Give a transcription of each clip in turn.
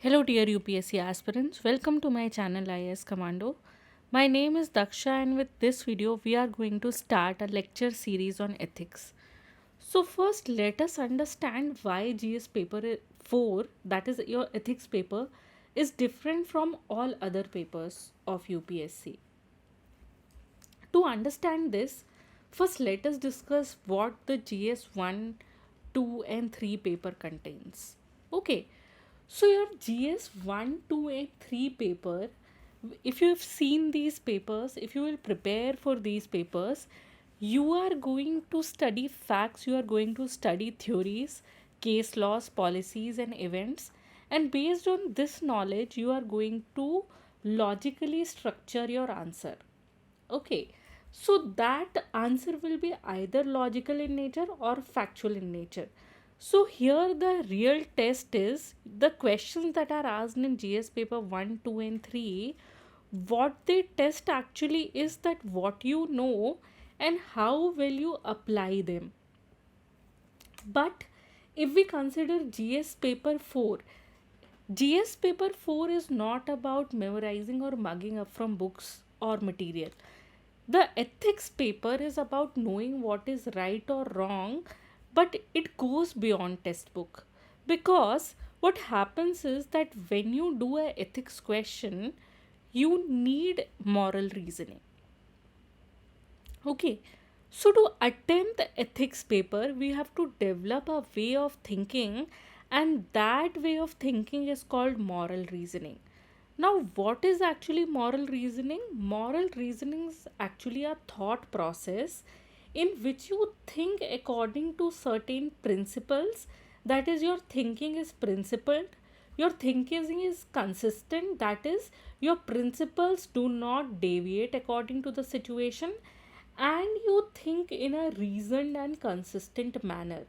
Hello, dear UPSC aspirants. Welcome to my channel IAS Commando. My name is Daksha, and with this video, we are going to start a lecture series on ethics. So, first, let us understand why GS paper 4, that is your ethics paper, is different from all other papers of UPSC. To understand this, first let us discuss what the GS 1, 2, and 3 paper contains. Okay, so your GS 1, 2, and 3 paper, if you have seen these papers, if you will prepare for these papers, you are going to study facts, you are going to study theories, case laws, policies, and events. And based on this knowledge, you are going to logically structure your answer. Okay, so that answer will be either logical in nature or factual in nature. So here the real test is the questions that are asked in GS paper 1, 2, and 3. What they test actually is that what you know and how will you apply them. But if we consider GS paper 4, GS paper 4 is not about memorizing or mugging up from books or material. The ethics paper is about knowing what is right or wrong, but it goes beyond textbook. Because what happens is that when you do a ethics question, you need moral reasoning. Okay, so to attempt the ethics paper, we have to develop a way of thinking, and that way of thinking is called moral reasoning. Now, what is actually moral reasoning? Moral reasoning is actually a thought process in which you think according to certain principles. That is, your thinking is principled, your thinking is consistent, that is, your principles do not deviate according to the situation, and you think in a reasoned and consistent manner.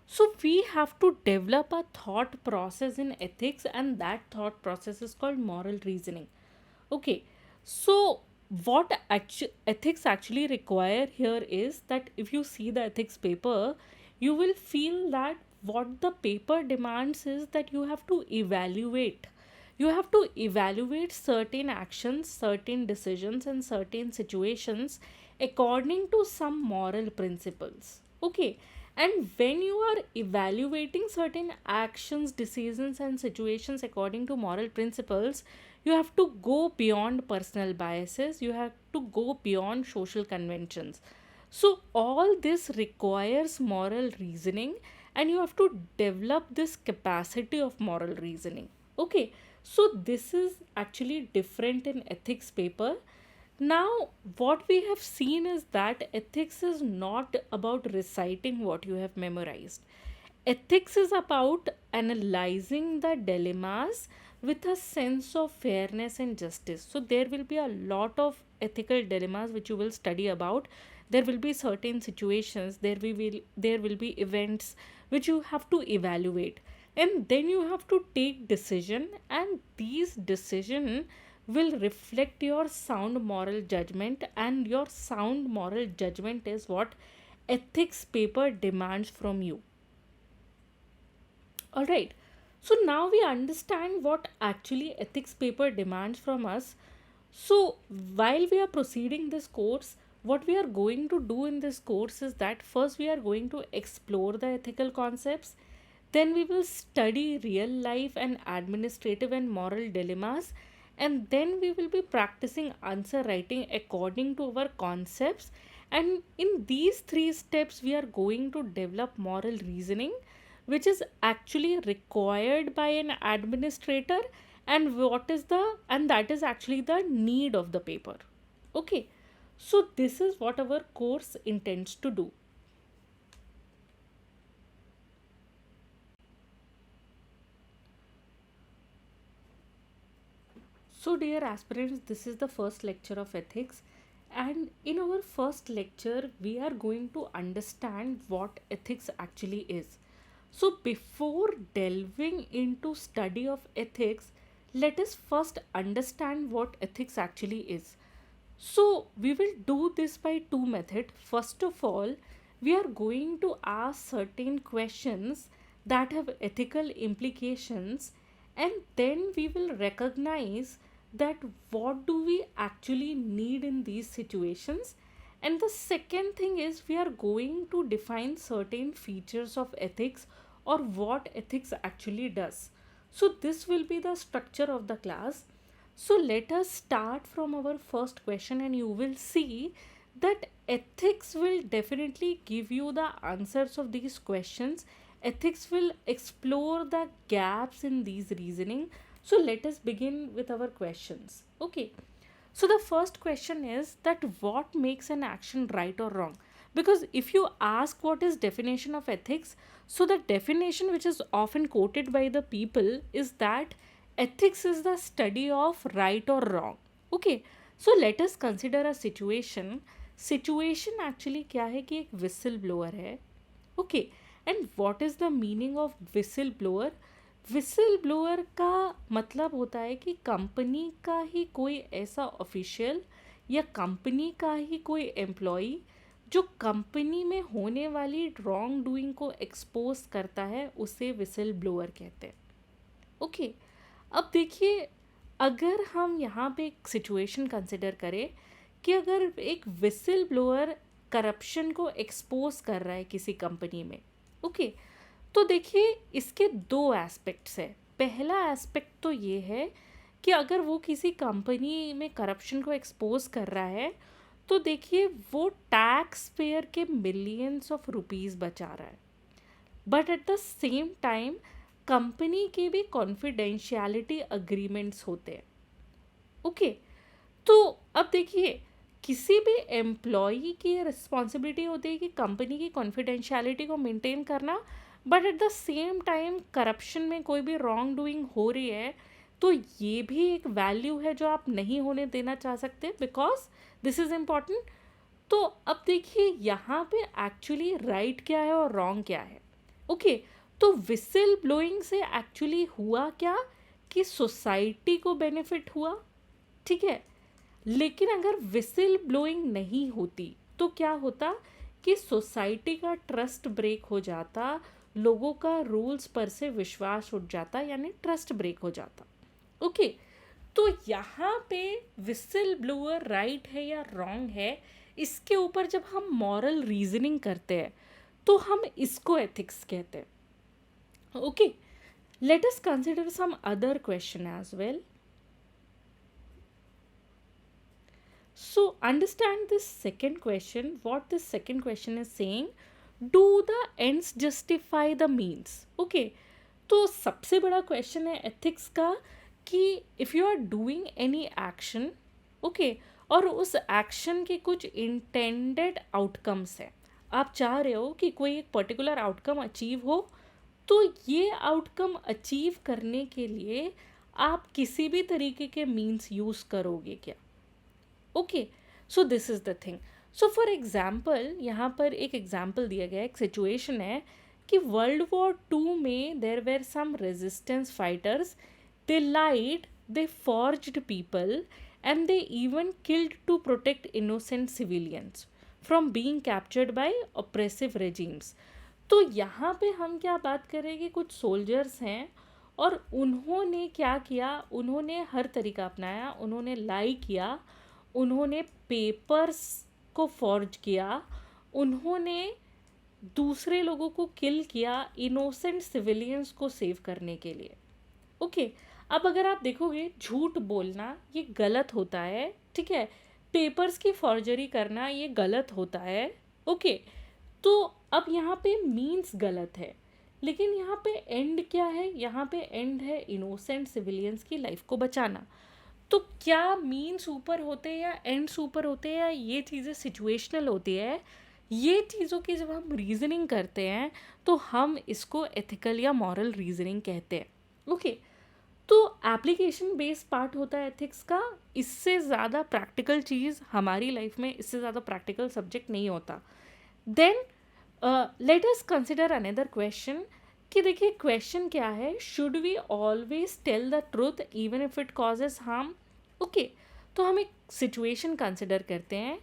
So, we have to develop a thought process in ethics, and that thought process is called moral reasoning. Okay, so ethics actually require here is that if you see the ethics paper, you will feel that what the paper demands is that you have to evaluate. You have to evaluate certain actions, certain decisions, and certain situations according to some moral principles. Okay, and when you are evaluating certain actions, decisions, and situations according to moral principles, you have to go beyond personal biases, you have to go beyond social conventions. So, all this requires moral reasoning, and you have to develop this capacity of moral reasoning. Okay, so this is actually different in ethics paper. Now, what we have seen is that ethics is not about reciting what you have memorized. Ethics is about analyzing the dilemmas with a sense of fairness and justice. So, there will be a lot of ethical dilemmas which you will study about. There will be certain situations, there will be events which you have to evaluate, and then you have to take decision, and these decision will reflect your sound moral judgment, and your sound moral judgment is what ethics paper demands from you. All right, so now we understand what actually ethics paper demands from us. So while we are proceeding this course, what we are going to do in this course is that first we are going to explore the ethical concepts, then we will study real life and administrative and moral dilemmas, and then we will be practicing answer writing according to our concepts. And in these three steps, we are going to develop moral reasoning, which is actually required by an administrator, and that is actually the need of the paper. Okay, so this is what our course intends to do. So, dear aspirants, this is the first lecture of ethics, and in our first lecture, we are going to understand what ethics actually is. So, before delving into study of ethics, let us first understand what ethics actually is. So, we will do this by two methods. First of all, we are going to ask certain questions that have ethical implications, and then we will recognize that what do we actually need in these situations. And the second thing is we are going to define certain features of ethics or what ethics actually does. So this will be the structure of the class. So let us start from our first question, and you will see that ethics will definitely give you the answers of these questions. Ethics will explore the gaps in these reasoning. So let us begin with our questions. Okay. So the first question is that what makes an action right or wrong? Because if you ask what is definition of ethics, so the definition which is often quoted by the people is that ethics is the study of right or wrong. Okay. So let us consider a situation. Situation actually क्या है कि एक whistle blower है. Okay, and what is the meaning of whistle blower? Whistle blower का मतलब होता है कि कंपनी का ही कोई ऐसा ऑफिशियल या कंपनी का ही कोई एम्प्लॉय जो कंपनी में होने वाली रॉन्ग डूइंग को एक्सपोज करता है, उसे विसल ब्लोअर कहते हैं. ओके, अब देखिए, अगर हम यहाँ पे एक सिचुएशन कंसिडर करें कि अगर एक विसल ब्लोअर करप्शन को एक्सपोज कर रहा है किसी कंपनी में, ओके, तो देखिए इसके दो एस्पेक्ट्स है. पहला एस्पेक्ट तो ये है कि अगर वो किसी कंपनी में करप्शन को एक्सपोज कर रहा है तो देखिए वो टैक्स पेयर के मिलियंस ऑफ रुपीस बचा रहा है. But at the same time company के भी कॉन्फिडेंशियलिटी अग्रीमेंट्स होते हैं. ओके, तो अब देखिए किसी भी एम्प्लॉई की रिस्पॉन्सिबिलिटी होती है कि कंपनी की कॉन्फिडेंशियलिटी को मेंटेन करना, but at the same time corruption में कोई भी रॉन्ग डूइंग हो रही है तो ये भी एक वैल्यू है जो आप नहीं होने देना चाह सकते, बिकॉज दिस इज़ इम्पॉर्टेंट. तो अब देखिए यहाँ पे एक्चुअली राइट क्या है और रॉन्ग क्या है. ओके, तो विसल ब्लोइंग से एक्चुअली हुआ क्या कि सोसाइटी को बेनिफिट हुआ, ठीक है. लेकिन अगर विसल ब्लोइंग नहीं होती तो क्या होता कि सोसाइटी का ट्रस्ट ब्रेक हो जाता, लोगों का रूल्स पर से विश्वास उठ जाता, यानी ट्रस्ट ब्रेक हो जाता. ओके, तो यहाँ पे विसल ब्लोअर राइट है या रॉन्ग है, इसके ऊपर जब हम मॉरल रीजनिंग करते हैं तो हम इसको एथिक्स कहते हैं. Okay, let us consider some other question as well. So understand this second question. What this second question is saying, do the ends justify the means? Okay, तो सबसे बड़ा क्वेश्चन है एथिक्स का कि if you are doing any action, okay, और उस action के कुछ इंटेंडेड आउटकम्स हैं, आप चाह रहे हो कि कोई एक पर्टिकुलर आउटकम अचीव हो, तो ये आउटकम अचीव करने के लिए आप किसी भी तरीके के मीन्स यूज़ करोगे क्या. Okay, so this is the thing. So for example यहाँ पर एक एग्जाम्पल दिया गया, एक सिचुएशन है कि वर्ल्ड वॉर 2 में there were some resistance fighters, they lied, they forged people and they even killed to protect innocent civilians from being captured by oppressive regimes. तो यहाँ पे हम क्या बात करें कि कुछ सोल्जर्स हैं और उन्होंने क्या किया, उन्होंने हर तरीका अपनाया, उन्होंने लाई किया, उन्होंने पेपर्स को फॉर्ज किया, उन्होंने दूसरे लोगों को किल किया इनोसेंट सिविलियंस को सेव करने के लिए. ओके, अब अगर आप देखोगे झूठ बोलना ये गलत होता है, ठीक है, पेपर्स की फॉर्जरी करना ये गलत होता है. ओके, तो अब यहाँ पे मीन्स गलत है, लेकिन यहाँ पे एंड क्या है, यहाँ पे एंड है इनोसेंट सिविलियंस की लाइफ को बचाना. तो क्या मीन्स ऊपर होते हैं या एंड्स ऊपर होते हैं, या ये चीज़ें सिचुएशनल होती है, ये चीज़ों की जब हम रीजनिंग करते हैं तो हम इसको एथिकल या मॉरल रीजनिंग कहते हैं. ओके, तो एप्लीकेशन बेस्ड पार्ट होता है एथिक्स का. इससे ज़्यादा प्रैक्टिकल चीज़ हमारी लाइफ में, इससे ज़्यादा प्रैक्टिकल सब्जेक्ट नहीं होता. Then let us consider another question कि देखिए क्वेश्चन क्या है, should we always tell the truth even if it causes harm. Okay, तो हम एक सिचुएशन कंसिडर करते हैं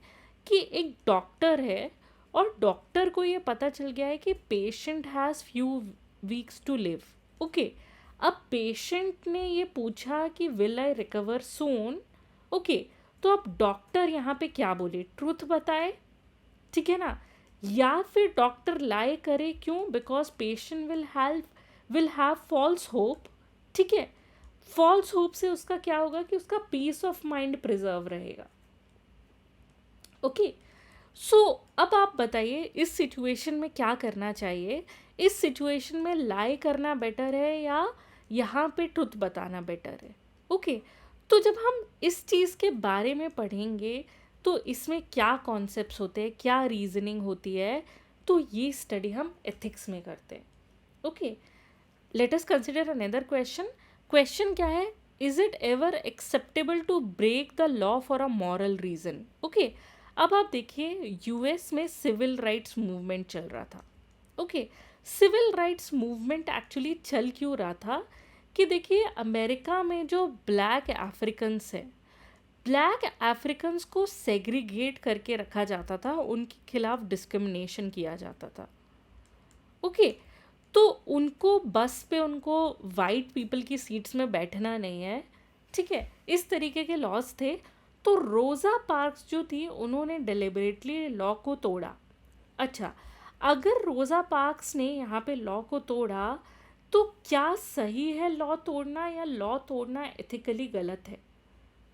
कि एक डॉक्टर है और डॉक्टर को ये पता चल गया है कि patient has few weeks to live. Okay, अब पेशेंट ने ये पूछा कि will I recover soon, okay, तो अब डॉक्टर यहाँ पे क्या बोले, ट्रूथ बताए, ठीक है ना, या फिर डॉक्टर लाई करे, क्यों, because patient will have false hope, ठीक है, फॉल्स होप से उसका क्या होगा कि उसका पीस ऑफ माइंड प्रिजर्व रहेगा, ओके। सो अब आप बताइए इस सिचुएशन में क्या करना चाहिए, इस सिचुएशन में लाई करना बेटर है या यहाँ पे ट्रुथ बताना बेटर है, ओके। तो जब हम इस चीज़ के बारे में पढ़ेंगे तो इसमें क्या कॉन्सेप्ट्स होते हैं, क्या रीजनिंग होती है, तो ये स्टडी हम एथिक्स में करते हैं, okay. Let us consider another question. Question क्या है, is it ever acceptable to break the law for a moral reason, okay. अब आप देखिए यूएस में सिविल राइट्स मूवमेंट चल रहा था, okay. Civil rights movement actually चल क्यों रहा था कि देखिए अमेरिका में जो ब्लैक अफ्रीकन्स हैं, ब्लैक अफ्रीकन्स को सेग्रीगेट करके रखा जाता था, उनके खिलाफ डिस्क्रिमिनेशन किया जाता था, ओके। तो उनको बस पे उनको वाइट पीपल की सीट्स में बैठना नहीं है, ठीक है, इस तरीके के लॉज थे। तो रोज़ा पार्क्स जो थी उन्होंने डेलिबरेटली लॉ को तोड़ा। अच्छा, अगर रोज़ा पार्क्स ने यहाँ पे लॉ को तोड़ा तो क्या सही है लॉ तोड़ना या लॉ तोड़ना एथिकली गलत है,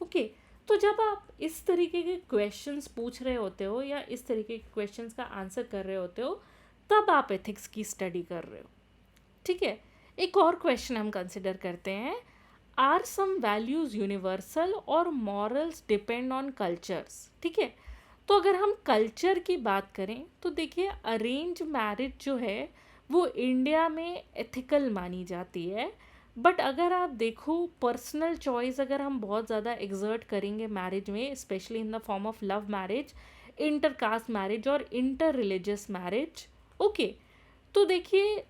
ओके। तो जब आप इस तरीके के क्वेश्चंस पूछ रहे होते हो या इस तरीके के क्वेश्चंस का आंसर कर रहे होते हो तब आप एथिक्स की स्टडी कर रहे हो, ठीक है। एक और क्वेश्चन हम कंसिडर करते हैं, आर सम वैल्यूज यूनिवर्सल और मॉरल्स डिपेंड ऑन कल्चर्स, ठीक है। तो अगर हम कल्चर की बात करें तो देखिए अरेंज मैरिज जो है वो इंडिया में एथिकल मानी जाती है, बट अगर आप देखो पर्सनल चॉइस अगर हम बहुत ज़्यादा एग्जर्ट करेंगे मैरिज में, specially in the form of love marriage, inter caste marriage और इंटर रिलीजियस मैरिज, ओके, तो देखिए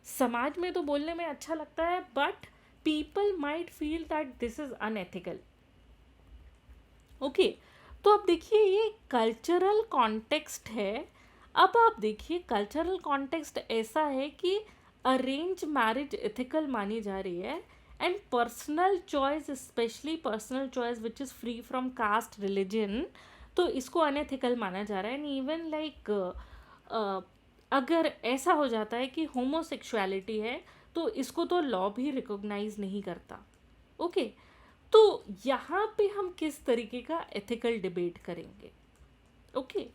समाज में तो बोलने में अच्छा लगता है but people might feel that this is unethical, okay. तो अब देखिए ये कल्चरल कॉन्टेक्स्ट है। अब आप देखिए कल्चरल कॉन्टेक्स्ट ऐसा है कि अरेंज मैरिज एथिकल मानी जा रही है and personal choice, specially personal choice which is free from caste religion, तो इसको अनएथिकल माना जा रहा है। एंड इवन लाइक अगर ऐसा हो जाता है कि होमोसेक्सुअलिटी है तो इसको तो लॉ भी रिकॉग्नाइज नहीं करता, ओके। तो यहाँ पे हम किस तरीके का एथिकल डिबेट करेंगे, okay.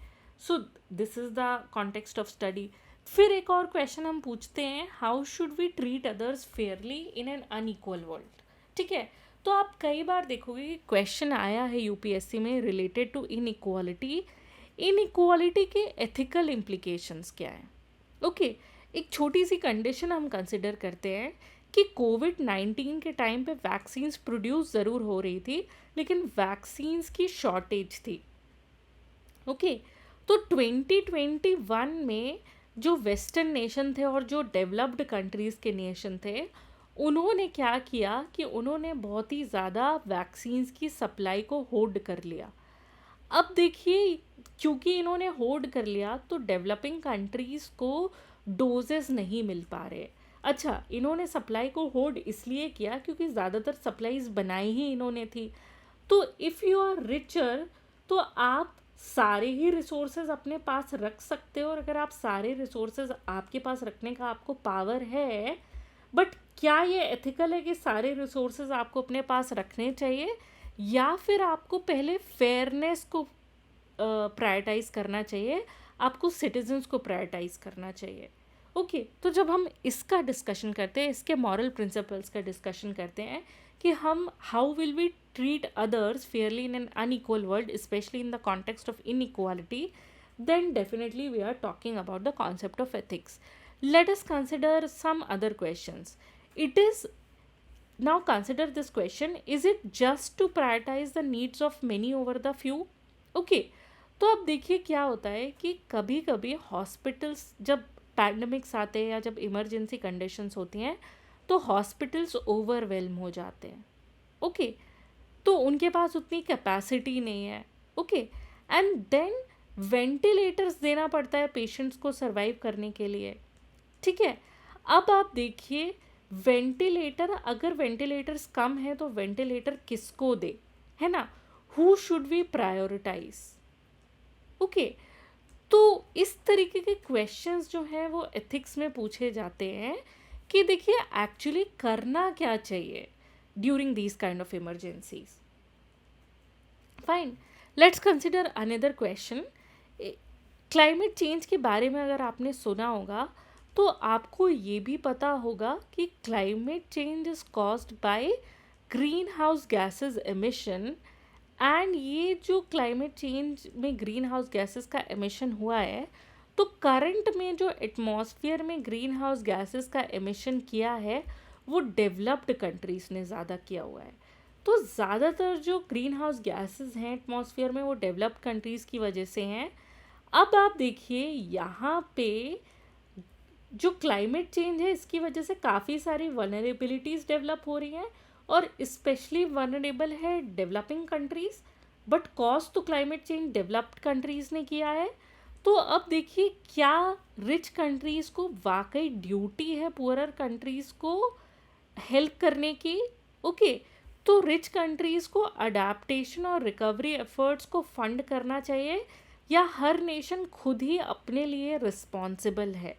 So this is the context of study. फिर एक और क्वेश्चन हम पूछते हैं, how should we treat others fairly in an unequal world, ठीक है। तो आप कई बार देखोगे कि क्वेश्चन आया है यूपीएससी में रिलेटेड टू इनइक्वालिटी, इनइक्वालिटी के एथिकल इम्प्लीकेशंस क्या हैं, ओके। एक छोटी सी कंडीशन हम कंसिडर करते हैं कि कोविड-19 के टाइम पे वैक्सीन्स प्रोड्यूस ज़रूर हो रही थी लेकिन वैक्सीन्स की शॉर्टेज थी, ओके। तो 2021 में जो वेस्टर्न नेशन थे और जो डेवलप्ड कंट्रीज़ के नेशन थे उन्होंने क्या किया कि उन्होंने बहुत ही ज़्यादा वैक्सीन्स की सप्लाई को होल्ड कर लिया। अब देखिए क्योंकि इन्होंने होल्ड कर लिया तो डेवलपिंग कंट्रीज़ को डोजेस नहीं मिल पा रहे। अच्छा, इन्होंने सप्लाई को होल्ड इसलिए किया क्योंकि ज़्यादातर सप्लाईज बनाई ही इन्होंने थी। तो इफ़ यू आर रिचर तो आप सारे ही रिसोर्सेज अपने पास रख सकते हो, और अगर आप सारे रिसोर्सेज आपके पास रखने का आपको पावर है, बट क्या ये एथिकल है कि सारे रिसोर्सेज आपको अपने पास रखने चाहिए या फिर आपको पहले फेयरनेस को प्रायोरिटाइज करना चाहिए, आपको सिटीजन्स को प्रायोरिटाइज करना चाहिए, ओके। तो जब हम इसका डिस्कशन करते हैं, इसके मॉरल प्रिंसिपल्स का डिस्कशन करते हैं कि हम how will we treat others fairly in an unequal world, especially in the context of inequality, then definitely we are talking about the concept of ethics. Let us consider some other questions. It is now consider this question, is it just to prioritize the needs of many over the few, okay। तो अब देखिए क्या होता है कि कभी कभी hospitals जब पैंडमिक्स आते हैं या जब इमरजेंसी कंडीशंस होती हैं तो हॉस्पिटल्स ओवरवेल्म हो जाते हैं, ओके। तो उनके पास उतनी कैपेसिटी नहीं है, ओके। एंड देन वेंटिलेटर्स देना पड़ता है पेशेंट्स को सर्वाइव करने के लिए, ठीक है। अब आप देखिए वेंटिलेटर, अगर वेंटिलेटर्स कम है तो वेंटिलेटर किसको दे, है ना, who should we prioritise. Okay, तो इस तरीके के क्वेश्चंस जो हैं वो एथिक्स में पूछे जाते हैं कि देखिए एक्चुअली करना क्या चाहिए during these kind of emergencies. Fine, let's consider another question. Climate change के बारे में अगर आपने सुना होगा तो आपको ये भी पता होगा कि climate change is caused by green house gases emission. And ये जो क्लाइमेट चेंज में ग्रीन हाउस गैसेस का एमिशन हुआ है, तो करंट में जो एटमॉस्फेयर में ग्रीन हाउस गैसेस का एमिशन किया है वो डेवलप्ड कंट्रीज़ ने ज़्यादा किया हुआ है। तो ज़्यादातर जो ग्रीन हाउस गैसेस हैं एटमॉस्फेयर में वो डेवलप्ड कंट्रीज़ की वजह से हैं। अब आप देखिए यहाँ पे जो क्लाइमेट चेंज है इसकी वजह से काफ़ी सारी वनरेबिलिटीज़ डेवलप हो रही हैं और स्पेशली वनरेबल है डेवलपिंग कंट्रीज़, बट कॉज तो क्लाइमेट चेंज डेवलप्ड कंट्रीज़ ने किया है। तो अब देखिए क्या रिच कंट्रीज़ को वाकई ड्यूटी है पुअरर कंट्रीज़ को हेल्प करने की। ओके, तो रिच कंट्रीज़ को अडेप्टेशन और रिकवरी एफर्ट्स को फंड करना चाहिए या हर नेशन खुद ही अपने लिए रिस्पॉन्सिबल है,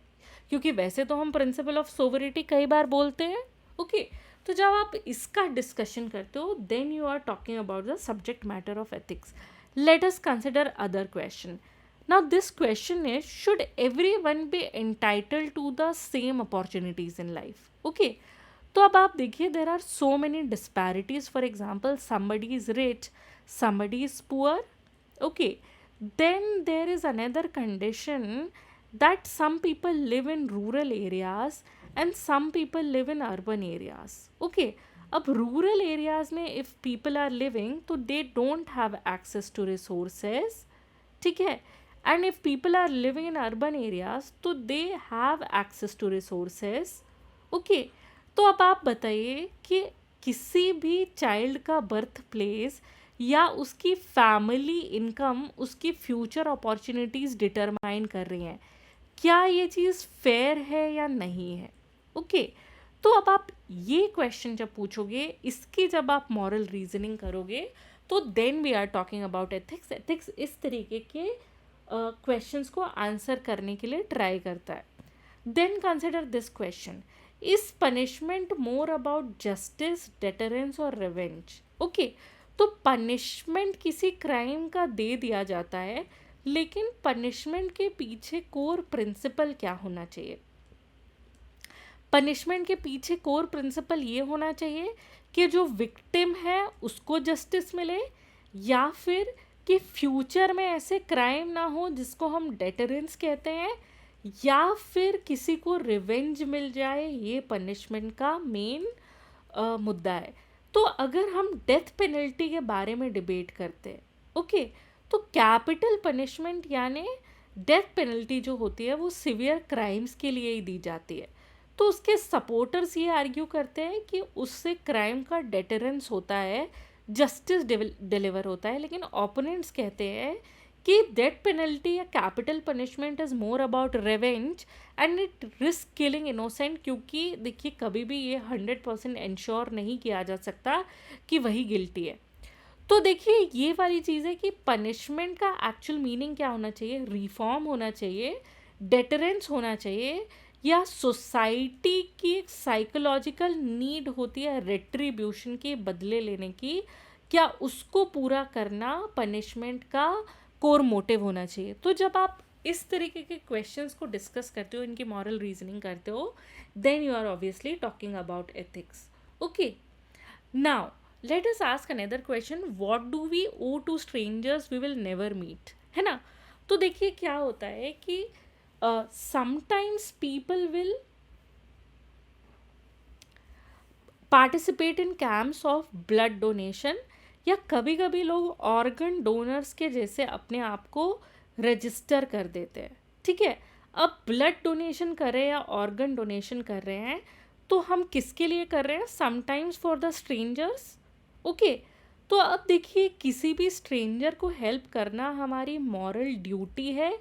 क्योंकि वैसे तो हम प्रिंसिपल ऑफ सोवरिटी कई बार बोलते हैं। ओके, तो जब आप इसका डिस्कशन करते हो then you are talking about the subject matter of ethics. Let us consider other question. Now this question is, should everyone be entitled to the same opportunities in life. Okay, तो अब आप देखिए there are so many disparities. For example somebody is rich, somebody is poor. Okay, then there is another condition that some people live in rural areas and some people live in urban areas. Okay, अब rural areas में if people are living तो they don't have access to resources, ठीक है, and if people are living in urban areas तो they have access to resources. Okay, तो अब आप बताइए कि किसी भी चाइल्ड का बर्थ प्लेस या उसकी फैमिली इनकम उसकी फ्यूचर अपॉर्चुनिटीज़ डिटरमाइन कर रही हैं, क्या ये चीज़ फेयर है या नहीं है। ओके, तो अब आप ये क्वेश्चन जब पूछोगे, इसकी जब आप मॉरल रीजनिंग करोगे तो then we are talking about ethics. Ethics इस तरीके के क्वेश्चंस को आंसर करने के लिए ट्राई करता है। Then consider this question, is punishment more about justice, deterrence और रिवेंज। ओके, तो पनिशमेंट किसी क्राइम का दे दिया जाता है, लेकिन पनिशमेंट के पीछे कोर प्रिंसिपल क्या होना चाहिए। पनिशमेंट के पीछे कोर प्रिंसिपल ये होना चाहिए कि जो विक्टिम है उसको जस्टिस मिले, या फिर कि फ्यूचर में ऐसे क्राइम ना हो जिसको हम डेटरेंस कहते हैं, या फिर किसी को रिवेंज मिल जाए। ये पनिशमेंट का मेन मुद्दा है। तो अगर हम डेथ पेनल्टी के बारे में डिबेट करते हैं, ओके, तो कैपिटल पनिशमेंट यानी डेथ पेनल्टी जो होती है वो सिवियर क्राइम्स के लिए ही दी जाती है। तो उसके सपोर्टर्स ये आर्ग्यू करते हैं कि उससे क्राइम का डेटरेंस होता है, जस्टिस डिलीवर होता है, लेकिन ओपोनेंट्स कहते हैं कि डेथ पेनल्टी या capital punishment is more about revenge and it risk killing innocent, क्योंकि देखिए कभी भी ये 100% इंश्योर नहीं किया जा सकता कि वही गिल्टी है। तो देखिए ये वाली चीज़ है कि पनिशमेंट का एक्चुअल मीनिंग क्या होना चाहिए, रिफॉर्म होना चाहिए, डेटरेंस होना चाहिए, या सोसाइटी की एक साइकोलॉजिकल नीड होती है रेट्रीब्यूशन के बदले लेने की, क्या उसको पूरा करना पनिशमेंट का कोर मोटिव होना चाहिए। तो जब आप इस तरीके के क्वेश्चंस को डिस्कस करते हो, इनकी मॉरल रीजनिंग करते हो, then you are obviously talking about ethics. Okay, now let us ask another question, what do we owe to strangers we will never meet, है ना। तो देखिए क्या होता है कि sometimes people will participate in camps of blood donation, या कभी कभी लोग ऑर्गन डोनर्स के जैसे अपने आप को रजिस्टर कर देते हैं, ठीक है। अब ब्लड डोनेशन कर रहे हैं या ऑर्गन डोनेशन कर रहे हैं तो हम किसके लिए कर रहे हैं, sometimes for the strangers. Okay, तो अब देखिए किसी भी स्ट्रेंजर को हेल्प करना हमारी मॉरल ड्यूटी है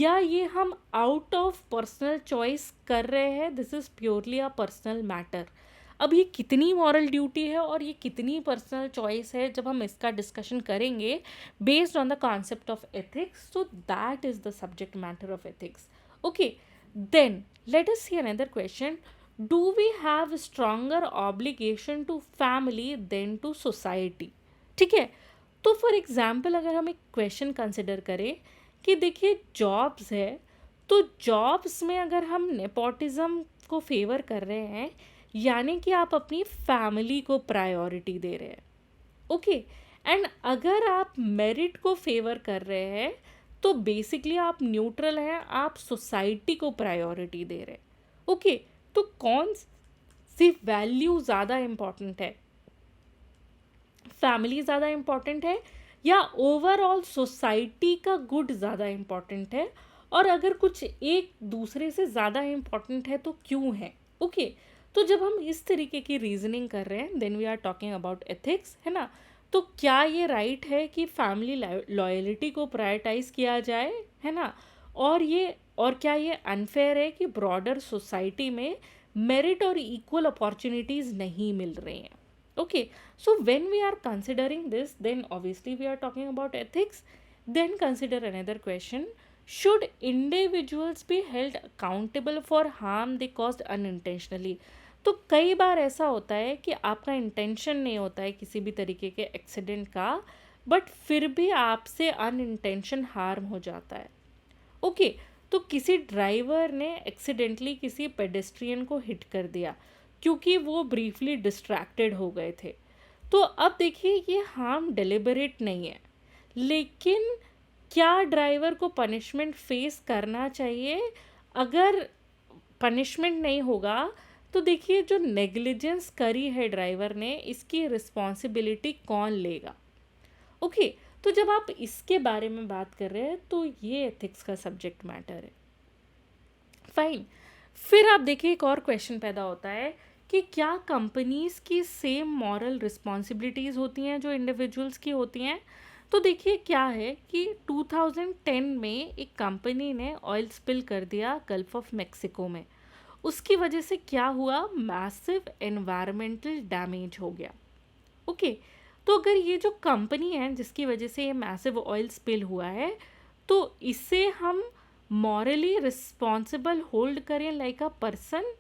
या ये हम आउट ऑफ पर्सनल चॉइस कर रहे हैं, this is purely a personal matter. अब ये कितनी मॉरल ड्यूटी है और ये कितनी पर्सनल चॉइस है, जब हम इसका डिस्कशन करेंगे based on the concept of ethics, so that is the subject matter of ethics. Okay, then let us see another question, do we have stronger obligation to family than to society? ठीक है, तो for example अगर हम एक question consider करें कि देखिए jobs है, तो जॉब्स में अगर हम नेपोटिज्म को फेवर कर रहे हैं, यानी कि आप अपनी फैमिली को प्रायोरिटी दे रहे हैं। ओके, एंड अगर आप मेरिट को फेवर कर रहे हैं, तो बेसिकली आप न्यूट्रल हैं, आप सोसाइटी को प्रायोरिटी दे रहे हैं। ओके, तो कौन सी वैल्यू ज़्यादा इम्पॉर्टेंट है? फैमिली ज़्यादा इम्पॉर्टेंट है या ओवरऑल सोसाइटी का गुड ज़्यादा इम्पॉर्टेंट है? और अगर कुछ एक दूसरे से ज़्यादा इम्पॉर्टेंट है तो क्यों है? ओके, तो जब हम इस तरीके की रीजनिंग कर रहे हैं, then we are talking about ethics, है ना? तो क्या ये राइट है कि फैमिली लॉयल्टी को प्रायोरिटाइज किया जाए, है ना? और क्या ये अनफेयर है कि ब्रॉडर सोसाइटी में मेरिट और इक्वल अपॉर्चुनिटीज़ नहीं मिल रही हैं? Okay, so when we are considering this, then obviously we are talking about ethics. Then consider another question, should individuals be held accountable for harm they caused unintentionally? तो कई बार ऐसा होता है कि आपका इंटेंशन नहीं होता है किसी भी तरीके के एक्सीडेंट का, बट फिर भी आपसे अनइंटेंशन हार्म हो जाता है। ओके, तो किसी ड्राइवर ने एक्सीडेंटली किसी पेडेस्ट्रियन को हिट कर दिया क्योंकि वो ब्रीफली डिस्ट्रैक्टेड हो गए थे। तो अब देखिए ये हार्म डेलिबरेट नहीं है, लेकिन क्या ड्राइवर को पनिशमेंट फेस करना चाहिए? अगर पनिशमेंट नहीं होगा तो देखिए जो नेग्लिजेंस करी है ड्राइवर ने, इसकी रिस्पॉन्सिबिलिटी कौन लेगा? ओके, तो जब आप इसके बारे में बात कर रहे हैं तो ये एथिक्स का सब्जेक्ट मैटर है। फाइन, फिर आप देखिए एक और क्वेश्चन पैदा होता है कि क्या कंपनीज़ की सेम मॉरल रिस्पॉन्सिबिलिटीज़ होती हैं जो इंडिविजुअल्स की होती हैं? तो देखिए क्या है कि 2010 में एक कंपनी ने ऑयल स्पिल कर दिया गल्फ ऑफ मेक्सिको में। उसकी वजह से क्या हुआ? मैसिव एनवायरमेंटल डैमेज हो गया। ओके, तो अगर ये जो कंपनी है जिसकी वजह से ये मैसिव ऑयल स्पिल हुआ है, तो इसे हम मॉरली रिस्पॉन्सिबल होल्ड करें लाइक अ पर्सन,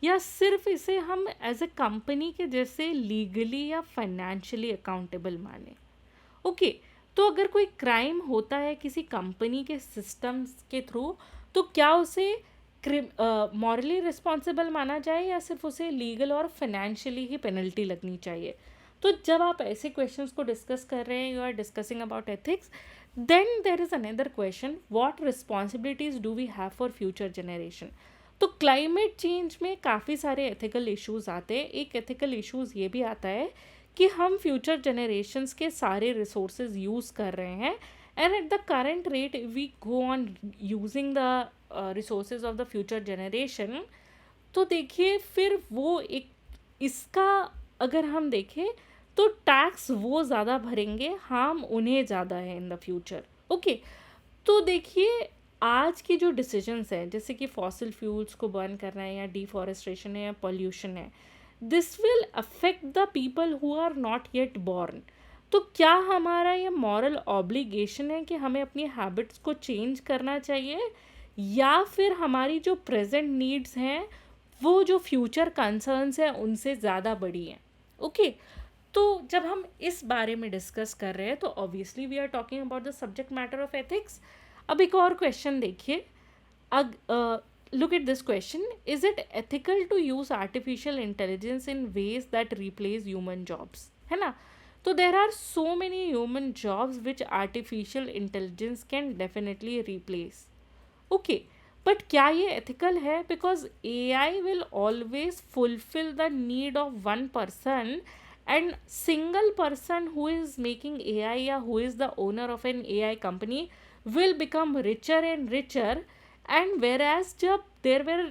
या सिर्फ इसे हम एज ए कंपनी के जैसे लीगली या फाइनेंशियली अकाउंटेबल माने? ओके, तो अगर कोई क्राइम होता है किसी कंपनी के सिस्टम्स के थ्रू, तो क्या उसे मॉरली रिस्पॉन्सिबल माना जाए या सिर्फ उसे लीगल और फाइनेंशियली ही पेनल्टी लगनी चाहिए? तो जब आप ऐसे क्वेश्चंस को डिस्कस कर रहे हैं, you are discussing about ethics, then there is another question, what responsibilities do we have for future generation? तो क्लाइमेट चेंज में काफ़ी सारे एथिकल इश्यूज आते हैं। एक एथिकल इश्यूज ये भी आता है कि हम फ्यूचर जनरेशन्स के सारे रिसोर्सेज यूज़ कर रहे हैं, and at the current rate we go on using the resources of the future generation. तो देखिए फिर वो एक, इसका अगर हम देखें तो टैक्स वो ज़्यादा भरेंगे, हार्म उन्हें ज़्यादा है इन द फ्यूचर। ओके, तो देखिए आज की जो डिसीजंस हैं, जैसे कि फॉसिल फ्यूल्स को बर्न करना है या डिफॉरेस्टेशन है या पॉल्यूशन है, this will affect the people who are not yet born. तो क्या हमारा ये मॉरल ऑब्लिगेशन है कि हमें अपनी हैबिट्स को चेंज करना चाहिए, या फिर हमारी जो प्रेजेंट नीड्स हैं वो जो फ्यूचर कंसर्न्स हैं उनसे ज़्यादा बड़ी हैं? ओके, तो जब हम इस बारे में डिस्कस कर रहे हैं तो obviously we are talking about the subject matter of ethics. अब एक और क्वेश्चन देखिए, look at this question, is it ethical to use artificial intelligence in ways that replace human jobs? है ना? तो there are so many human jobs which artificial intelligence can definitely replace. Okay, but क्या ये ethical है? Because A I will always fulfil the need of one person, and single person who is making AI या who is the owner of an AI company will become richer and richer, and whereas जब there were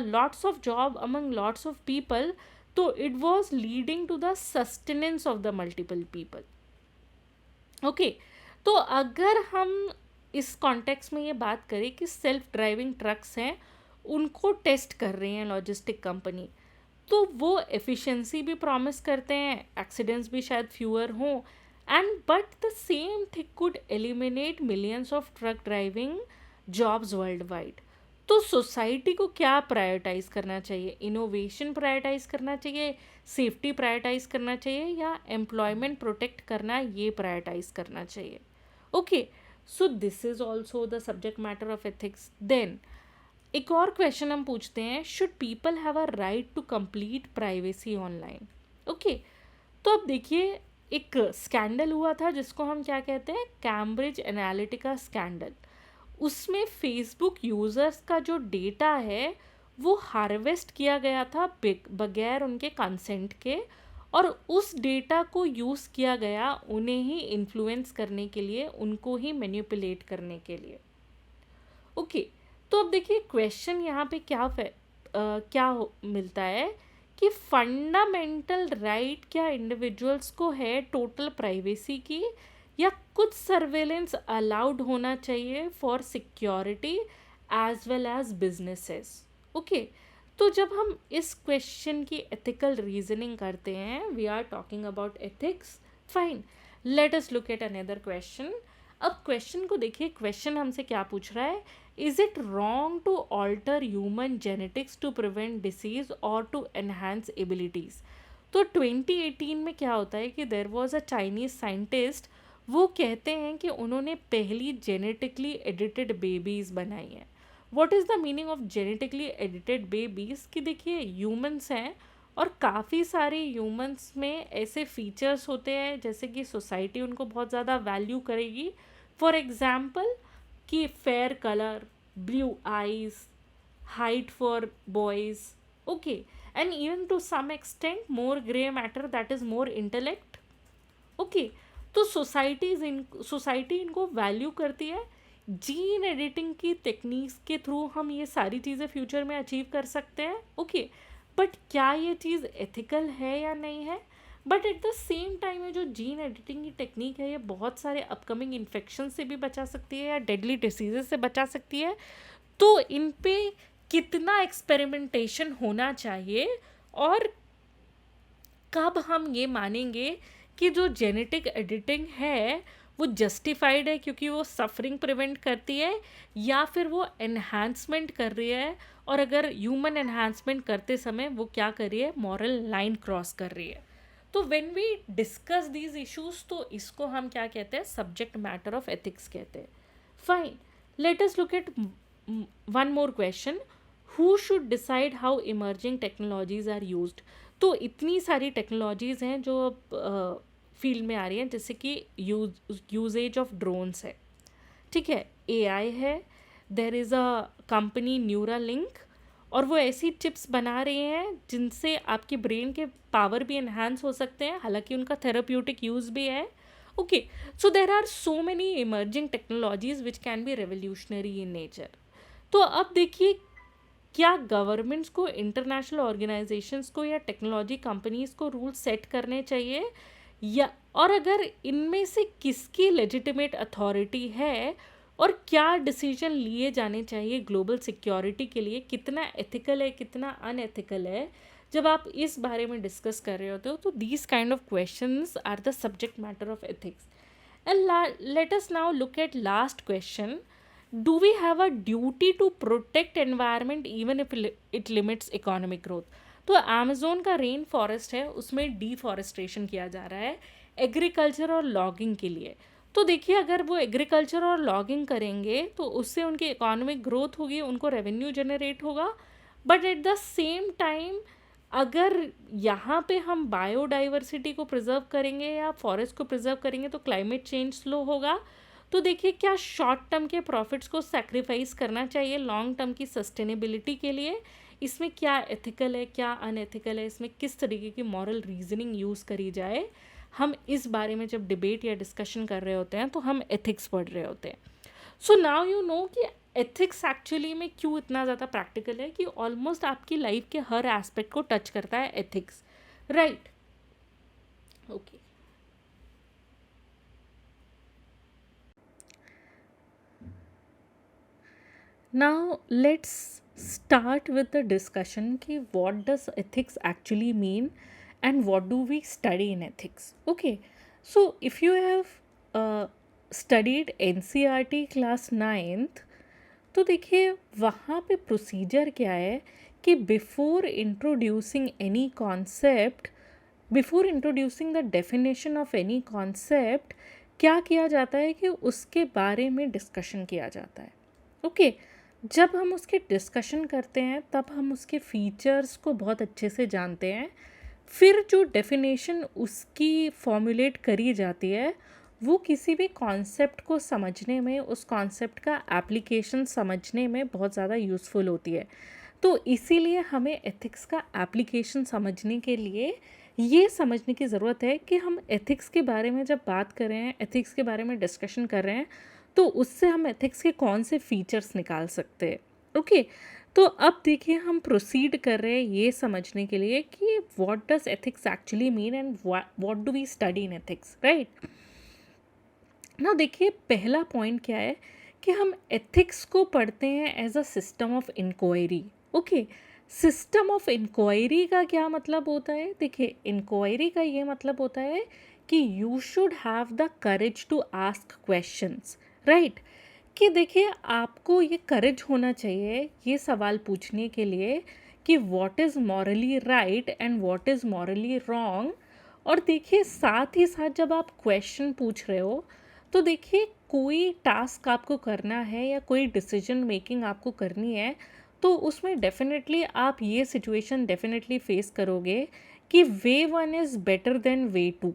lots of job among lots of people, तो it was leading to the sustenance of the multiple people. Okay, तो अगर हम इस context में ये बात करें कि सेल्फ ड्राइविंग ट्रक्स हैं, उनको टेस्ट कर रही हैं लॉजिस्टिक कंपनी, तो वो एफिशिएंसी भी प्रॉमिस करते हैं, एक्सीडेंट्स भी शायद फ्यूअर हों, and but the same thing could eliminate millions of truck driving jobs world wide. तो सोसाइटी को क्या प्रायोरिटाइज करना चाहिए? इनोवेशन प्रायोरिटाइज करना चाहिए, सेफ्टी प्रायोरिटाइज करना चाहिए, या एम्प्लॉयमेंट प्रोटेक्ट करना ये प्रायोरिटाइज करना चाहिए? Okay, so this is also the subject matter of ethics. Then एक और क्वेश्चन हम पूछते हैं, should people have a right to complete privacy online? Okay, तो अब देखिए, एक स्कैंडल हुआ था जिसको हम क्या कहते हैं, कैम्ब्रिज एनालिटिका स्कैंडल। उसमें फेसबुक यूज़र्स का जो डेटा है वो हार्वेस्ट किया गया था बगैर उनके कंसेंट के, और उस डेटा को यूज़ किया गया उन्हें ही इन्फ्लुएंस करने के लिए, उनको ही मैनिपुलेट करने के लिए। ओके, तो अब देखिए क्वेश्चन यहाँ पे मिलता है कि फंडामेंटल राइट क्या इंडिविजुअल्स को है टोटल प्राइवेसी की, या कुछ सर्वेलेंस अलाउड होना चाहिए for security as well as businesses? Okay, तो जब हम इस क्वेश्चन की एथिकल रीजनिंग करते हैं, we are talking about ethics, fine, let us look at another question. अब क्वेश्चन को देखिए, क्वेश्चन हमसे क्या पूछ रहा है, is it wrong to alter human genetics to prevent disease और टू एनहांस एबिलिटीज? तो 2018 में क्या होता है कि there was a Chinese scientist, वो कहते हैं कि उन्होंने पहली जेनेटिकली एडिटेड बेबीज बनाई हैं। What is the meaning of genetically edited babies? कि देखिए ह्यूमंस हैं, और काफ़ी सारे ह्यूमंस में ऐसे फीचर्स होते हैं जैसे कि सोसाइटी उनको बहुत ज़्यादा वैल्यू करेगी। फॉर एग्जाम्पल कि fair colour, blue eyes, height for boys, okay, and even to some extent more grey matter, that is more intellect. Okay, तो सोसाइटी इनको वैल्यू करती है। जीन एडिटिंग की टेक्निक्स के थ्रू हम ये सारी चीज़ें फ्यूचर में अचीव कर सकते हैं। ओके, बट क्या ये चीज़ एथिकल है या नहीं है? But at the same time में जो जीन एडिटिंग की टेक्निक है, ये बहुत सारे अपकमिंग इन्फेक्शन से भी बचा सकती है या डेडली डिसीजेस से बचा सकती है। तो इन पे कितना एक्सपेरिमेंटेशन होना चाहिए, और कब हम ये मानेंगे कि जो जेनेटिक एडिटिंग है वो जस्टिफाइड है क्योंकि वो सफरिंग प्रिवेंट करती है, या फिर वो एनहांसमेंट कर रही है, और अगर ह्यूमन एनहांसमेंट करते समय वो क्या कर रही है, मॉरल लाइन क्रॉस कर रही है? तो when we discuss these issues, तो इसको हम क्या कहते हैं, सब्जेक्ट मैटर ऑफ एथिक्स कहते हैं। Fine, let us look at one more question, who should decide how emerging technologies are used? तो इतनी सारी टेक्नोलॉजीज़ हैं जो अब फील्ड में आ रही हैं, जैसे कि यूजेज ऑफ ड्रोन्स है, ठीक है, एआई है, there is a company Neuralink, और वो ऐसी चिप्स बना रहे हैं जिनसे आपके ब्रेन के पावर भी इन्हांस हो सकते हैं, हालांकि उनका थेराप्यूटिक यूज़ भी है। Okay, so there are so many emerging technologies which can be revolutionary in nature. तो अब देखिए, क्या गवर्नमेंट्स को, इंटरनेशनल ऑर्गेनाइजेशंस को, या टेक्नोलॉजी कंपनीज को रूल सेट करने चाहिए, या और अगर इनमें से किसकी लेजिटिमेट अथॉरिटी है, और क्या डिसीजन लिए जाने चाहिए ग्लोबल सिक्योरिटी के लिए, कितना एथिकल है, कितना अनएथिकल है, जब आप इस बारे में डिस्कस कर रहे होते हो, तो these kind of questions are the subject matter of ethics. And let us now look at last question, do we have a duty to protect environment even if it limits economic growth? तो Amazon का rain forest है, उसमें deforestation किया जा रहा है agriculture और logging के लिए। तो देखिए, अगर वो एग्रीकल्चर और लॉगिंग करेंगे तो उससे उनकी इकोनॉमिक ग्रोथ होगी, उनको रेवेन्यू जनरेट होगा, but at the same time अगर यहाँ पे हम बायोडाइवर्सिटी को प्रिजर्व करेंगे या फॉरेस्ट को प्रिजर्व करेंगे तो क्लाइमेट चेंज स्लो होगा। तो देखिए, क्या शॉर्ट टर्म के प्रॉफिट्स को सैक्रिफाइस करना चाहिए लॉन्ग टर्म की सस्टेनेबिलिटी के लिए? इसमें क्या एथिकल है, क्या अनएथिकल है, इसमें किस तरीके की मॉरल रीजनिंग यूज़ करी जाए? हम इस बारे में जब डिबेट या डिस्कशन कर रहे होते हैं तो हम एथिक्स पढ़ रहे होते हैं। सो नाउ यू नो कि एथिक्स एक्चुअली में क्यों इतना ज़्यादा प्रैक्टिकल है, कि ऑलमोस्ट आपकी लाइफ के हर एस्पेक्ट को टच करता है ethics, right? Okay, Now, let's start with the discussion ki what does ethics actually mean and what do we study in ethics. Okay, so if you have studied NCRT class 9th, तो देखिए वहाँ पे procedure क्या है कि before introducing the definition of any concept क्या किया जाता है कि उसके बारे में डिस्कशन किया जाता है. ओके, जब हम उसके डिस्कशन करते हैं तब हम उसके फीचर्स को बहुत अच्छे से जानते हैं. फिर जो डेफिनेशन उसकी फॉर्मुलेट करी जाती है वो किसी भी कॉन्सेप्ट को समझने में, उस कॉन्सेप्ट का एप्लीकेशन समझने में बहुत ज़्यादा यूज़फुल होती है. तो इसीलिए हमें एथिक्स का एप्लीकेशन समझने के लिए ये समझने की ज़रूरत है कि हम एथिक्स के बारे में जब बात कर रहे हैं, एथिक्स के बारे में डिस्कशन कर रहे हैं, तो उससे हम एथिक्स के कौन से फीचर्स निकाल सकते हैं. ओके, तो अब देखिए हम प्रोसीड कर रहे हैं ये समझने के लिए कि what does ethics actually mean and what do we study in ethics, right. ना देखिए पहला पॉइंट क्या है कि हम एथिक्स को पढ़ते हैं as a system of inquiry. Okay, system of inquiry का क्या मतलब होता है? देखिए इंक्वायरी का ये मतलब होता है कि you should have the courage to ask questions, right. कि देखिए आपको ये करेज होना चाहिए ये सवाल पूछने के लिए कि what is morally right and what is morally wrong. और देखिए साथ ही साथ जब आप क्वेश्चन पूछ रहे हो तो देखिए कोई टास्क आपको करना है या कोई डिसीजन मेकिंग आपको करनी है तो उसमें डेफिनेटली आप ये सिचुएशन डेफिनेटली फेस करोगे कि way one is better than way two.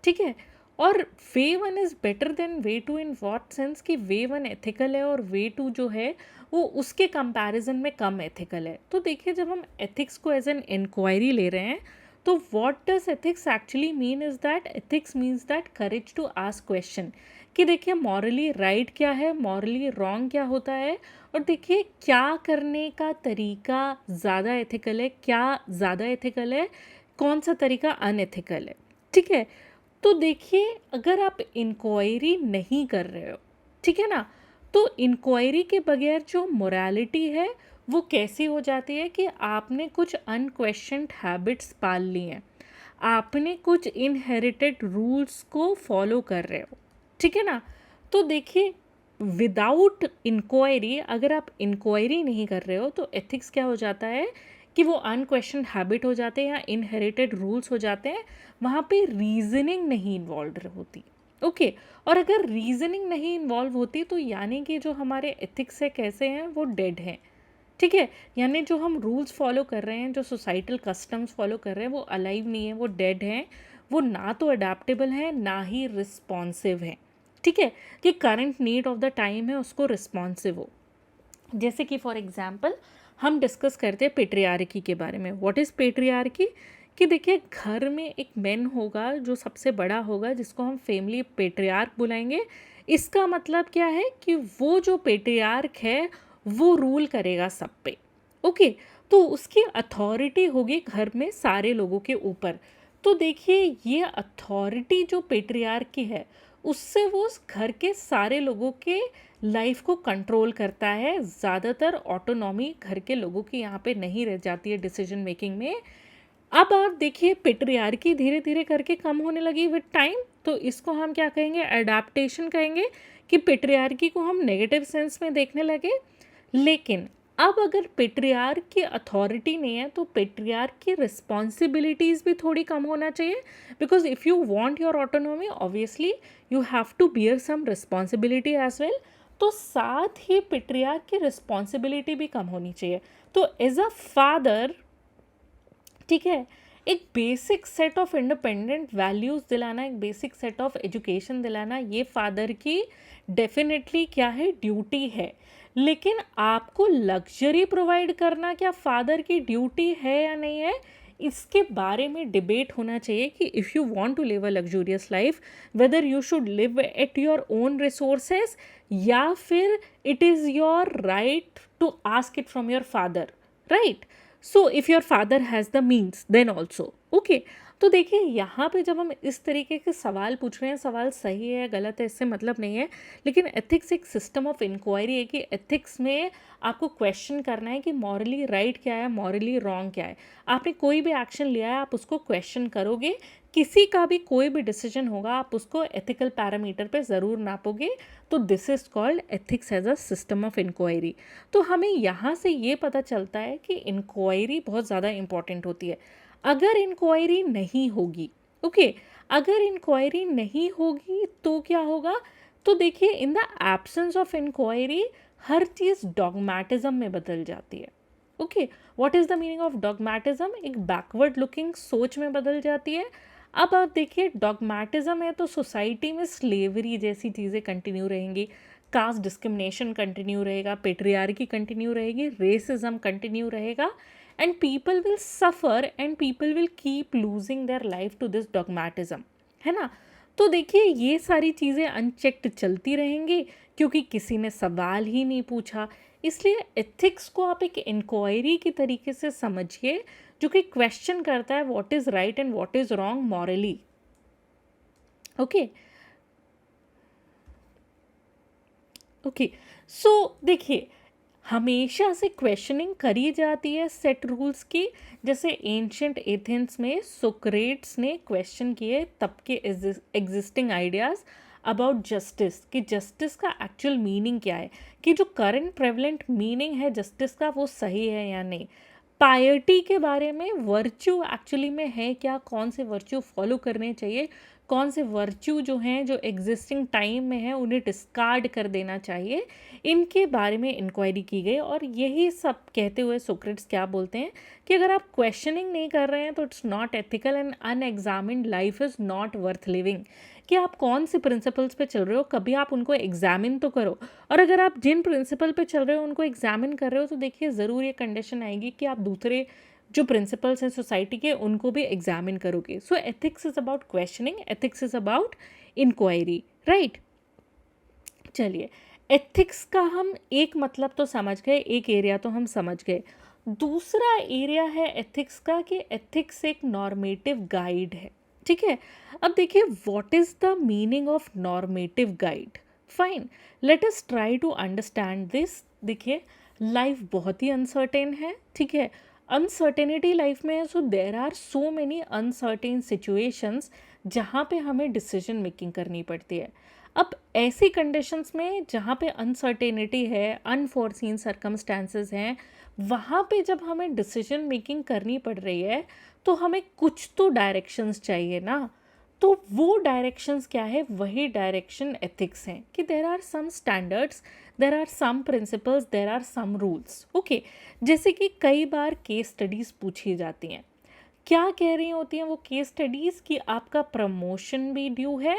ठीक है, और way one is better than way two in what sense कि वे वन एथिकल है और वे टू जो है वो उसके कंपैरिजन में कम एथिकल है. तो देखिए जब हम एथिक्स को एज एन इंक्वायरी ले रहे हैं तो what does ethics actually mean is that ethics means that courage to ask question कि देखिए मॉरली राइट क्या है, मॉरली रॉन्ग क्या होता है, और देखिए क्या करने का तरीका ज़्यादा एथिकल है, क्या ज़्यादा एथिकल है, कौन सा तरीका अनएथिकल है. ठीक है, तो देखिए अगर आप इंक्वायरी नहीं कर रहे हो, ठीक है ना, तो इंक्वायरी के बगैर जो मोरालिटी है वो कैसी हो जाती है कि आपने कुछ अनक्वेश्चनड हैबिट्स पाल ली हैं, आपने कुछ इनहेरिटेड रूल्स को फॉलो कर रहे हो. ठीक है ना, तो देखिए विदाउट इंक्वायरी, अगर आप इंक्वायरी नहीं कर रहे हो तो एथिक्स क्या हो जाता है कि वो अनक्वेश्चन हैबिट हो जाते हैं या इनहेरिटेड रूल्स हो जाते हैं, वहाँ पे रीजनिंग नहीं इन्वॉल्व होती. ओके, और अगर रीजनिंग नहीं इन्वॉल्व होती तो यानी कि जो हमारे एथिक्स है कैसे हैं, वो डेड हैं. ठीक है, यानी जो हम रूल्स फॉलो कर रहे हैं, जो सोसाइटल कस्टम्स फॉलो कर रहे हैं, वो अलाइव नहीं है, वो डेड हैं. वो ना तो अडेप्टेबल है ना ही रिस्पॉन्सिव है. ठीक है, कि current need of the time है उसको रिस्पॉन्सिव हो. जैसे कि फॉर एग्जांपल हम डिस्कस करते हैं पेट्रियार्की के बारे में. What is patriarchy? कि देखिए घर में एक मैन होगा जो सबसे बड़ा होगा, जिसको हम फैमिली पेट्रियार्क बुलाएंगे. इसका मतलब क्या है कि वो जो पेट्रियार्क है वो रूल करेगा सब पे. ओके, तो उसकी अथॉरिटी होगी घर में सारे लोगों के ऊपर. तो देखिए ये अथॉरिटी जो पेट्रियार्क की है उससे वो उस घर के सारे लोगों के लाइफ को कंट्रोल करता है. ज़्यादातर ऑटोनॉमी घर के लोगों की यहाँ पे नहीं रह जाती है डिसीजन मेकिंग में. अब आप देखिए पेट्रियार्की धीरे धीरे करके कम होने लगी विद टाइम, तो इसको हम क्या कहेंगे, अडेप्टेशन कहेंगे कि पेट्रियार्की को हम नेगेटिव सेंस में देखने लगे. लेकिन अब अगर पेट्रियार्क की अथॉरिटी नहीं है तो पेट्रियार्क की रिस्पॉन्सिबिलिटीज़ भी थोड़ी कम होना चाहिए. Because if you want your autonomy obviously you have to bear some responsibility as well. तो साथ ही पेट्रियार्क की रिस्पॉन्सिबिलिटी भी कम होनी चाहिए. तो एज अ फादर, ठीक है, एक basic set of independent values दिलाना, एक बेसिक सेट ऑफ एजुकेशन दिलाना, ये फादर की डेफिनेटली क्या है, ड्यूटी है. लेकिन आपको लग्जरी प्रोवाइड करना क्या फादर की ड्यूटी है या नहीं है, इसके बारे में डिबेट होना चाहिए कि if you want to live a luxurious life whether you should live at your own resources या फिर it is your right to ask it from your father, right. So if your father has the means then also okay. तो देखिए यहाँ पे जब हम इस तरीके के सवाल पूछ रहे हैं, सवाल सही है गलत है इससे मतलब नहीं है, लेकिन एथिक्स एक सिस्टम ऑफ इंक्वायरी है कि एथिक्स में आपको क्वेश्चन करना है कि मॉरली राइट क्या है, मॉरली रॉन्ग क्या है। आपने कोई भी एक्शन लिया है, आप उसको क्वेश्चन करोगे। किसी का भी कोई भी डिसीजन होगा, आप उसको एथिकल पैरामीटर पे ज़रूर नापोगे। तो this is called ethics as a system of inquiry. तो हमें यहाँ से ये पता चलता है कि इंक्वायरी बहुत ज़्यादा इंपॉर्टेंट होती है। अगर इंक्वायरी नहीं होगी, ओके, अगर इंक्वायरी नहीं होगी तो क्या होगा? तो देखिए in the absence of inquiry हर चीज़ डॉगमैटिज्म में बदल जाती है। Okay, what is the meaning of dogmatism? एक बैकवर्ड लुकिंग सोच में बदल जाती है। अब आप देखिए डॉगमैटिज्म है तो सोसाइटी में स्लेवरी जैसी चीज़ें कंटिन्यू रहेंगी, कास्ट डिस्क्रिमिनेशन कंटिन्यू रहेगा, पेट्रियार्की कंटिन्यू रहेगी, रेसिज्म कंटिन्यू रहेगा, and people will suffer and people will keep losing their life to this dogmatism, है ना? तो देखिए ये सारी चीज़ें अनचेक्ड चलती रहेंगी क्योंकि किसी ने सवाल ही नहीं पूछा। इसलिए एथिक्स को आप एक इंक्वायरी की तरीके से समझिए जो कि क्वेश्चन करता है what is right and what is wrong morally. Okay, okay. So देखिए हमेशा से क्वेश्चनिंग करी जाती है सेट रूल्स की। जैसे एंशंट एथेंस में सोक्रेट्स ने क्वेश्चन किए तब के एग्जिस्टिंग आइडियाज़ अबाउट जस्टिस, कि जस्टिस का एक्चुअल मीनिंग क्या है, कि जो करंट प्रेवलेंट मीनिंग है जस्टिस का वो सही है या नहीं। पायर्टी के बारे में, वर्च्यू एक्चुअली में है क्या, कौन से वर्च्यू फॉलो करने चाहिए, कौन से वर्च्यू जो हैं जो एग्जिस्टिंग टाइम में है उन्हें डिस्कार्ड कर देना चाहिए, इनके बारे में इंक्वायरी की गई। और यही सब कहते हुए सोक्रेट्स क्या बोलते हैं कि अगर आप क्वेश्चनिंग नहीं कर रहे हैं तो it's not ethical and unexamined life is not worth living. कि आप कौन से प्रिंसिपल्स पे चल रहे हो, कभी आप उनको एग्जामिन तो करो। और अगर आप जिन प्रिंसिपल पे चल रहे हो उनको एग्जामिन कर रहे हो तो देखिए ज़रूर ये कंडीशन आएगी कि आप दूसरे जो प्रिंसिपल्स हैं सोसाइटी के उनको भी एग्जामिन करोगे। So ethics is about questioning, ethics is about inquiry, right. चलिए एथिक्स का हम एक मतलब तो समझ गए, एक एरिया तो हम समझ गए। दूसरा एरिया है एथिक्स का कि एथिक्स एक नॉर्मेटिव गाइड है, ठीक है। अब देखिए what is the meaning of normative guide. Fine, let us try to understand this. देखिए लाइफ बहुत ही अनसर्टेन है, ठीक है। अनसर्टेनिटी लाइफ में है, so there are so many uncertain situations जहाँ पे हमें डिसीजन मेकिंग करनी पड़ती है। अब ऐसी कंडीशंस में जहाँ पे अनसर्टेनिटी है, अनफोर्सीन सर्कमस्टांसेस हैं, वहाँ पे जब हमें डिसीजन मेकिंग करनी पड़ रही है तो हमें कुछ तो डायरेक्शंस चाहिए ना। तो वो डायरेक्शंस क्या है? वही डायरेक्शन एथिक्स हैं कि there are some standards, there are some principles, there are some rules. Okay, जैसे कि कई बार केस स्टडीज़ पूछी जाती हैं। क्या कह रही होती हैं वो केस स्टडीज़ कि आपका प्रमोशन भी ड्यू है,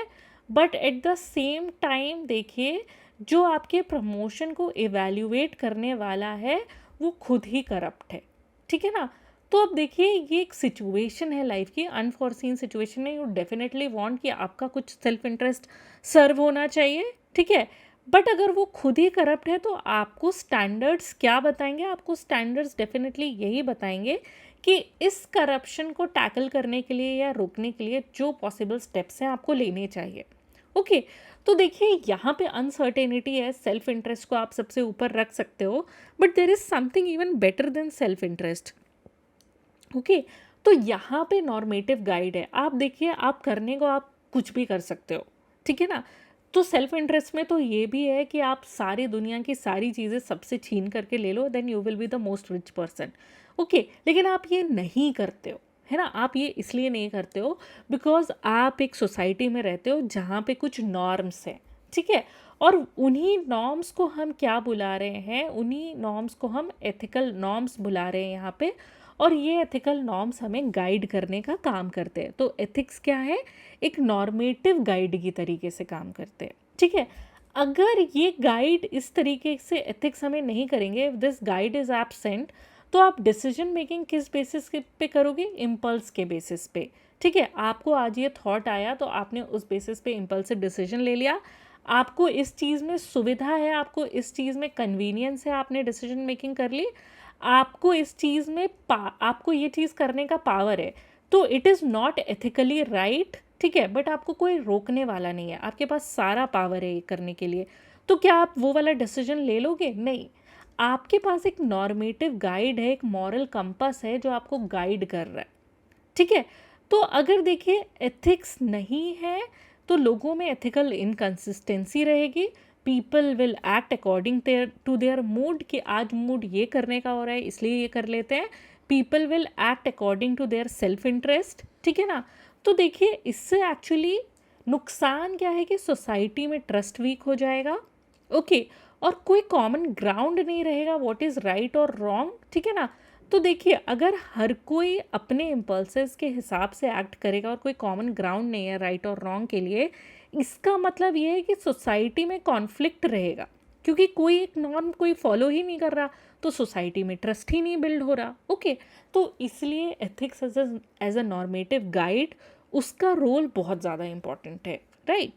but at the same time देखिए जो आपके प्रमोशन को इवैल्यूएट करने वाला है वो खुद ही करप्ट है, ठीक है ना। तो अब देखिए ये एक सिचुएशन है लाइफ की, अनफॉर्सीन सिचुएशन है। यू डेफिनेटली वांट कि आपका कुछ सेल्फ इंटरेस्ट सर्व होना चाहिए, ठीक है। बट अगर वो खुद ही करप्ट है तो आपको स्टैंडर्ड्स क्या बताएंगे? आपको स्टैंडर्ड्स डेफिनेटली यही बताएंगे कि इस करप्शन को टैकल करने के लिए या रोकने के लिए जो पॉसिबल स्टेप्स हैं आपको लेने चाहिए। ओके, तो देखिए यहाँ पे अनसर्टेनिटी है, सेल्फ इंटरेस्ट को आप सबसे ऊपर रख सकते हो, but there is something even better than self interest. Okay, तो यहाँ पे नॉर्मेटिव गाइड है। आप देखिए आप करने को आप कुछ भी कर सकते हो, ठीक है ना। तो सेल्फ इंटरेस्ट में तो ये भी है कि आप सारी दुनिया की सारी चीज़ें सबसे छीन करके ले लो, then you will be the most rich person. Okay, लेकिन आप ये नहीं करते हो, है ना। आप ये इसलिए नहीं करते हो बिकॉज आप एक सोसाइटी में रहते हो जहाँ पे कुछ नॉर्म्स हैं, ठीक है। और उन्हीं नॉर्म्स को हम क्या बुला रहे हैं? उन्हीं नॉर्म्स को हम एथिकल नॉर्म्स बुला रहे हैं यहाँ पे। और ये एथिकल नॉर्म्स हमें गाइड करने का काम करते हैं। तो एथिक्स क्या है? एक नॉर्मेटिव गाइड की तरीके से काम करते हैं, ठीक है। अगर ये गाइड इस तरीके से एथिक्स हमें नहीं करेंगे, दिस गाइड इज़ एब्सेंट, तो आप डिसीजन मेकिंग किस बेसिस पे करोगे? इम्पल्स के बेसिस पे, ठीक है। आपको आज ये थॉट आया तो आपने उस बेसिस पे इम्पल्सिव डिसीजन ले लिया। आपको इस चीज़ में सुविधा है, आपको इस चीज़ में कन्वीनियंस है, आपने डिसीजन मेकिंग कर ली। आपको इस चीज़ में आपको ये चीज़ करने का पावर है, तो it is not ethically right, ठीक है, बट आपको कोई रोकने वाला नहीं है, आपके पास सारा पावर है ये करने के लिए। तो क्या आप वो वाला डिसीजन ले लोगे? नहीं। आपके पास एक नॉर्मेटिव गाइड है, एक मॉरल कंपास है जो आपको गाइड कर रहा है, ठीक है। तो अगर देखिए एथिक्स नहीं है तो लोगों में एथिकल इनकंसिस्टेंसी रहेगी। People will act according to their mood, कि आज मूड ये करने का हो रहा है इसलिए ये कर लेते हैं। People will act according to their self interest, ठीक है ना। तो देखिए इससे एक्चुअली नुकसान क्या है कि सोसाइटी में ट्रस्ट वीक हो जाएगा, ओके, और कोई कॉमन ग्राउंड नहीं रहेगा व्हाट इज़ राइट और रॉन्ग, ठीक है ना। तो देखिए अगर हर कोई अपने इम्पल्सेस के हिसाब से एक्ट करेगा और कोई कॉमन ग्राउंड नहीं है राइट और रॉन्ग के लिए, इसका मतलब ये है कि सोसाइटी में कॉन्फ्लिक्ट रहेगा, क्योंकि कोई एक नॉर्म कोई फॉलो ही नहीं कर रहा, तो सोसाइटी में ट्रस्ट ही नहीं बिल्ड हो रहा, ओके। तो इसलिए ethics as a normative guide, उसका रोल बहुत ज़्यादा इम्पॉर्टेंट है, राइट।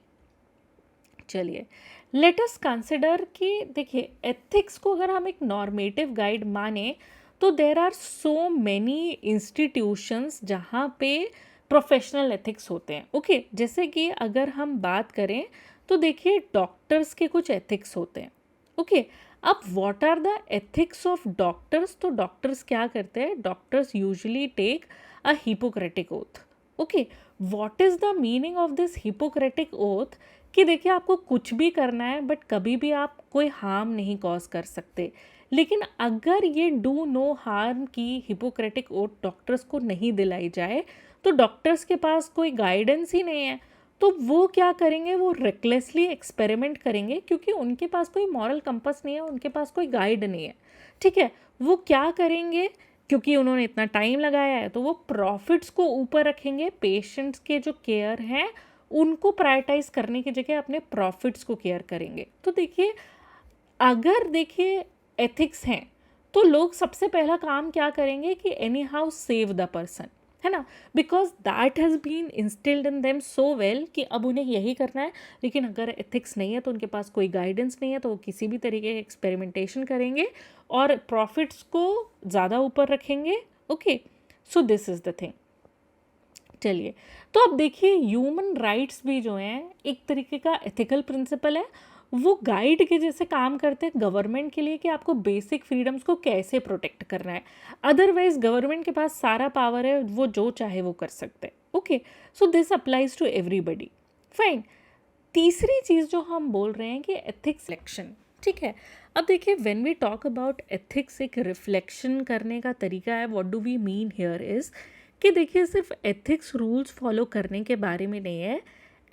चलिए लेट अस कंसिडर कि देखिए एथिक्स को अगर हम एक नॉर्मेटिव गाइड माने तो there are so many institutions जहाँ पे प्रोफेशनल एथिक्स होते हैं, ओके। जैसे कि अगर हम बात करें तो देखिए डॉक्टर्स के कुछ एथिक्स होते हैं, ओके। अब what are the ethics of doctors? तो डॉक्टर्स क्या करते हैं? Doctors usually take a Hippocratic oath, okay. What is the meaning of this Hippocratic oath? कि देखिए आपको कुछ भी करना है बट कभी भी आप कोई हार्म नहीं कॉज कर सकते। लेकिन अगर ये डू नो हार्म की हिपोक्रेटिक ओथ डॉक्टर्स को नहीं दिलाई जाए तो डॉक्टर्स के पास कोई गाइडेंस ही नहीं है, तो वो क्या करेंगे? वो रेकलेसली एक्सपेरिमेंट करेंगे, क्योंकि उनके पास कोई मॉरल कंपास नहीं है, उनके पास कोई गाइड नहीं है, ठीक है। वो क्या करेंगे? क्योंकि उन्होंने इतना टाइम लगाया है तो वो प्रॉफिट्स को ऊपर रखेंगे, पेशेंट्स के जो केयर हैं उनको प्रायोरिटाइज करने की जगह अपने प्रॉफिट्स को केयर करेंगे। तो देखिए अगर देखिए एथिक्स हैं तो लोग सबसे पहला काम क्या करेंगे कि anyhow save the person, है ना, because that has been instilled in them so well कि अब उन्हें यही करना है। लेकिन अगर एथिक्स नहीं है तो उनके पास कोई गाइडेंस नहीं है, तो वो किसी भी तरीके के एक्सपेरिमेंटेशन करेंगे और प्रॉफिट्स को ज़्यादा ऊपर रखेंगे, okay. So this is the thing. चलिए तो अब देखिए ह्यूमन राइट्स भी जो हैं एक तरीके का एथिकल प्रिंसिपल है, वो गाइड के जैसे काम करते हैं गवर्नमेंट के लिए कि आपको बेसिक फ्रीडम्स को कैसे प्रोटेक्ट करना है। अदरवाइज गवर्नमेंट के पास सारा पावर है, वो जो चाहे वो कर सकते हैं, okay. So this applies to everybody, fine. तीसरी चीज़ जो हम बोल रहे हैं कि एथिक्स सिलेक्शन, ठीक है। अब देखिए when we talk about ethics, एक रिफ्लेक्शन करने का तरीका है। What do we mean here is कि देखिए सिर्फ एथिक्स रूल्स फॉलो करने के बारे में नहीं है,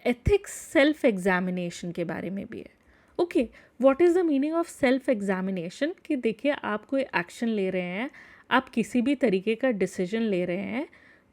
एथिक्स सेल्फ एग्जामिनेशन के बारे में भी है, okay. What is the meaning of self examination? कि देखिए आप कोई एक्शन ले रहे हैं, आप किसी भी तरीके का डिसीजन ले रहे हैं,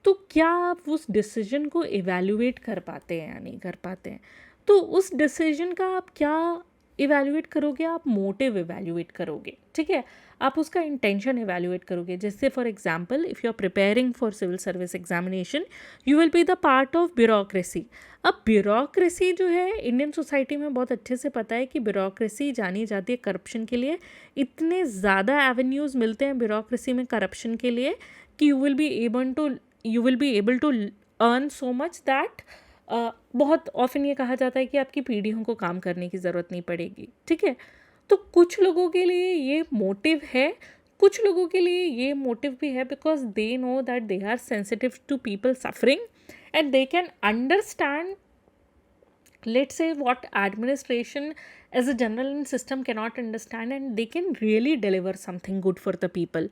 तो क्या आप उस डिसीजन को इवैल्यूएट कर पाते हैं या नहीं कर पाते हैं? तो उस डिसीजन का आप क्या इवैल्यूएट करोगे? आप मोटिव इवैल्यूएट करोगे, ठीक है। आप उसका इंटेंशन इवैल्यूएट करोगे। जैसे for example if you are preparing for civil service examination, you will be the part of bureaucracy. अब ब्यूरोक्रेसी जो है इंडियन सोसाइटी में बहुत अच्छे से पता है कि ब्यूरोक्रेसी जानी जाती है करप्शन के लिए। इतने ज़्यादा एवेन्यूज़ मिलते हैं ब्यूरोक्रेसी में करप्शन के लिए कि you will be able to earn so much that बहुत ऑफन ये कहा जाता है कि आपकी पीढ़ियों को काम करने की ज़रूरत नहीं पड़ेगी, ठीक है। तो कुछ लोगों के लिए ये मोटिव है, कुछ लोगों के लिए ये मोटिव भी है because they know that they are sensitive to people suffering and they can understand, let's say, what administration as a general system cannot understand, and they can really deliver something good for the people.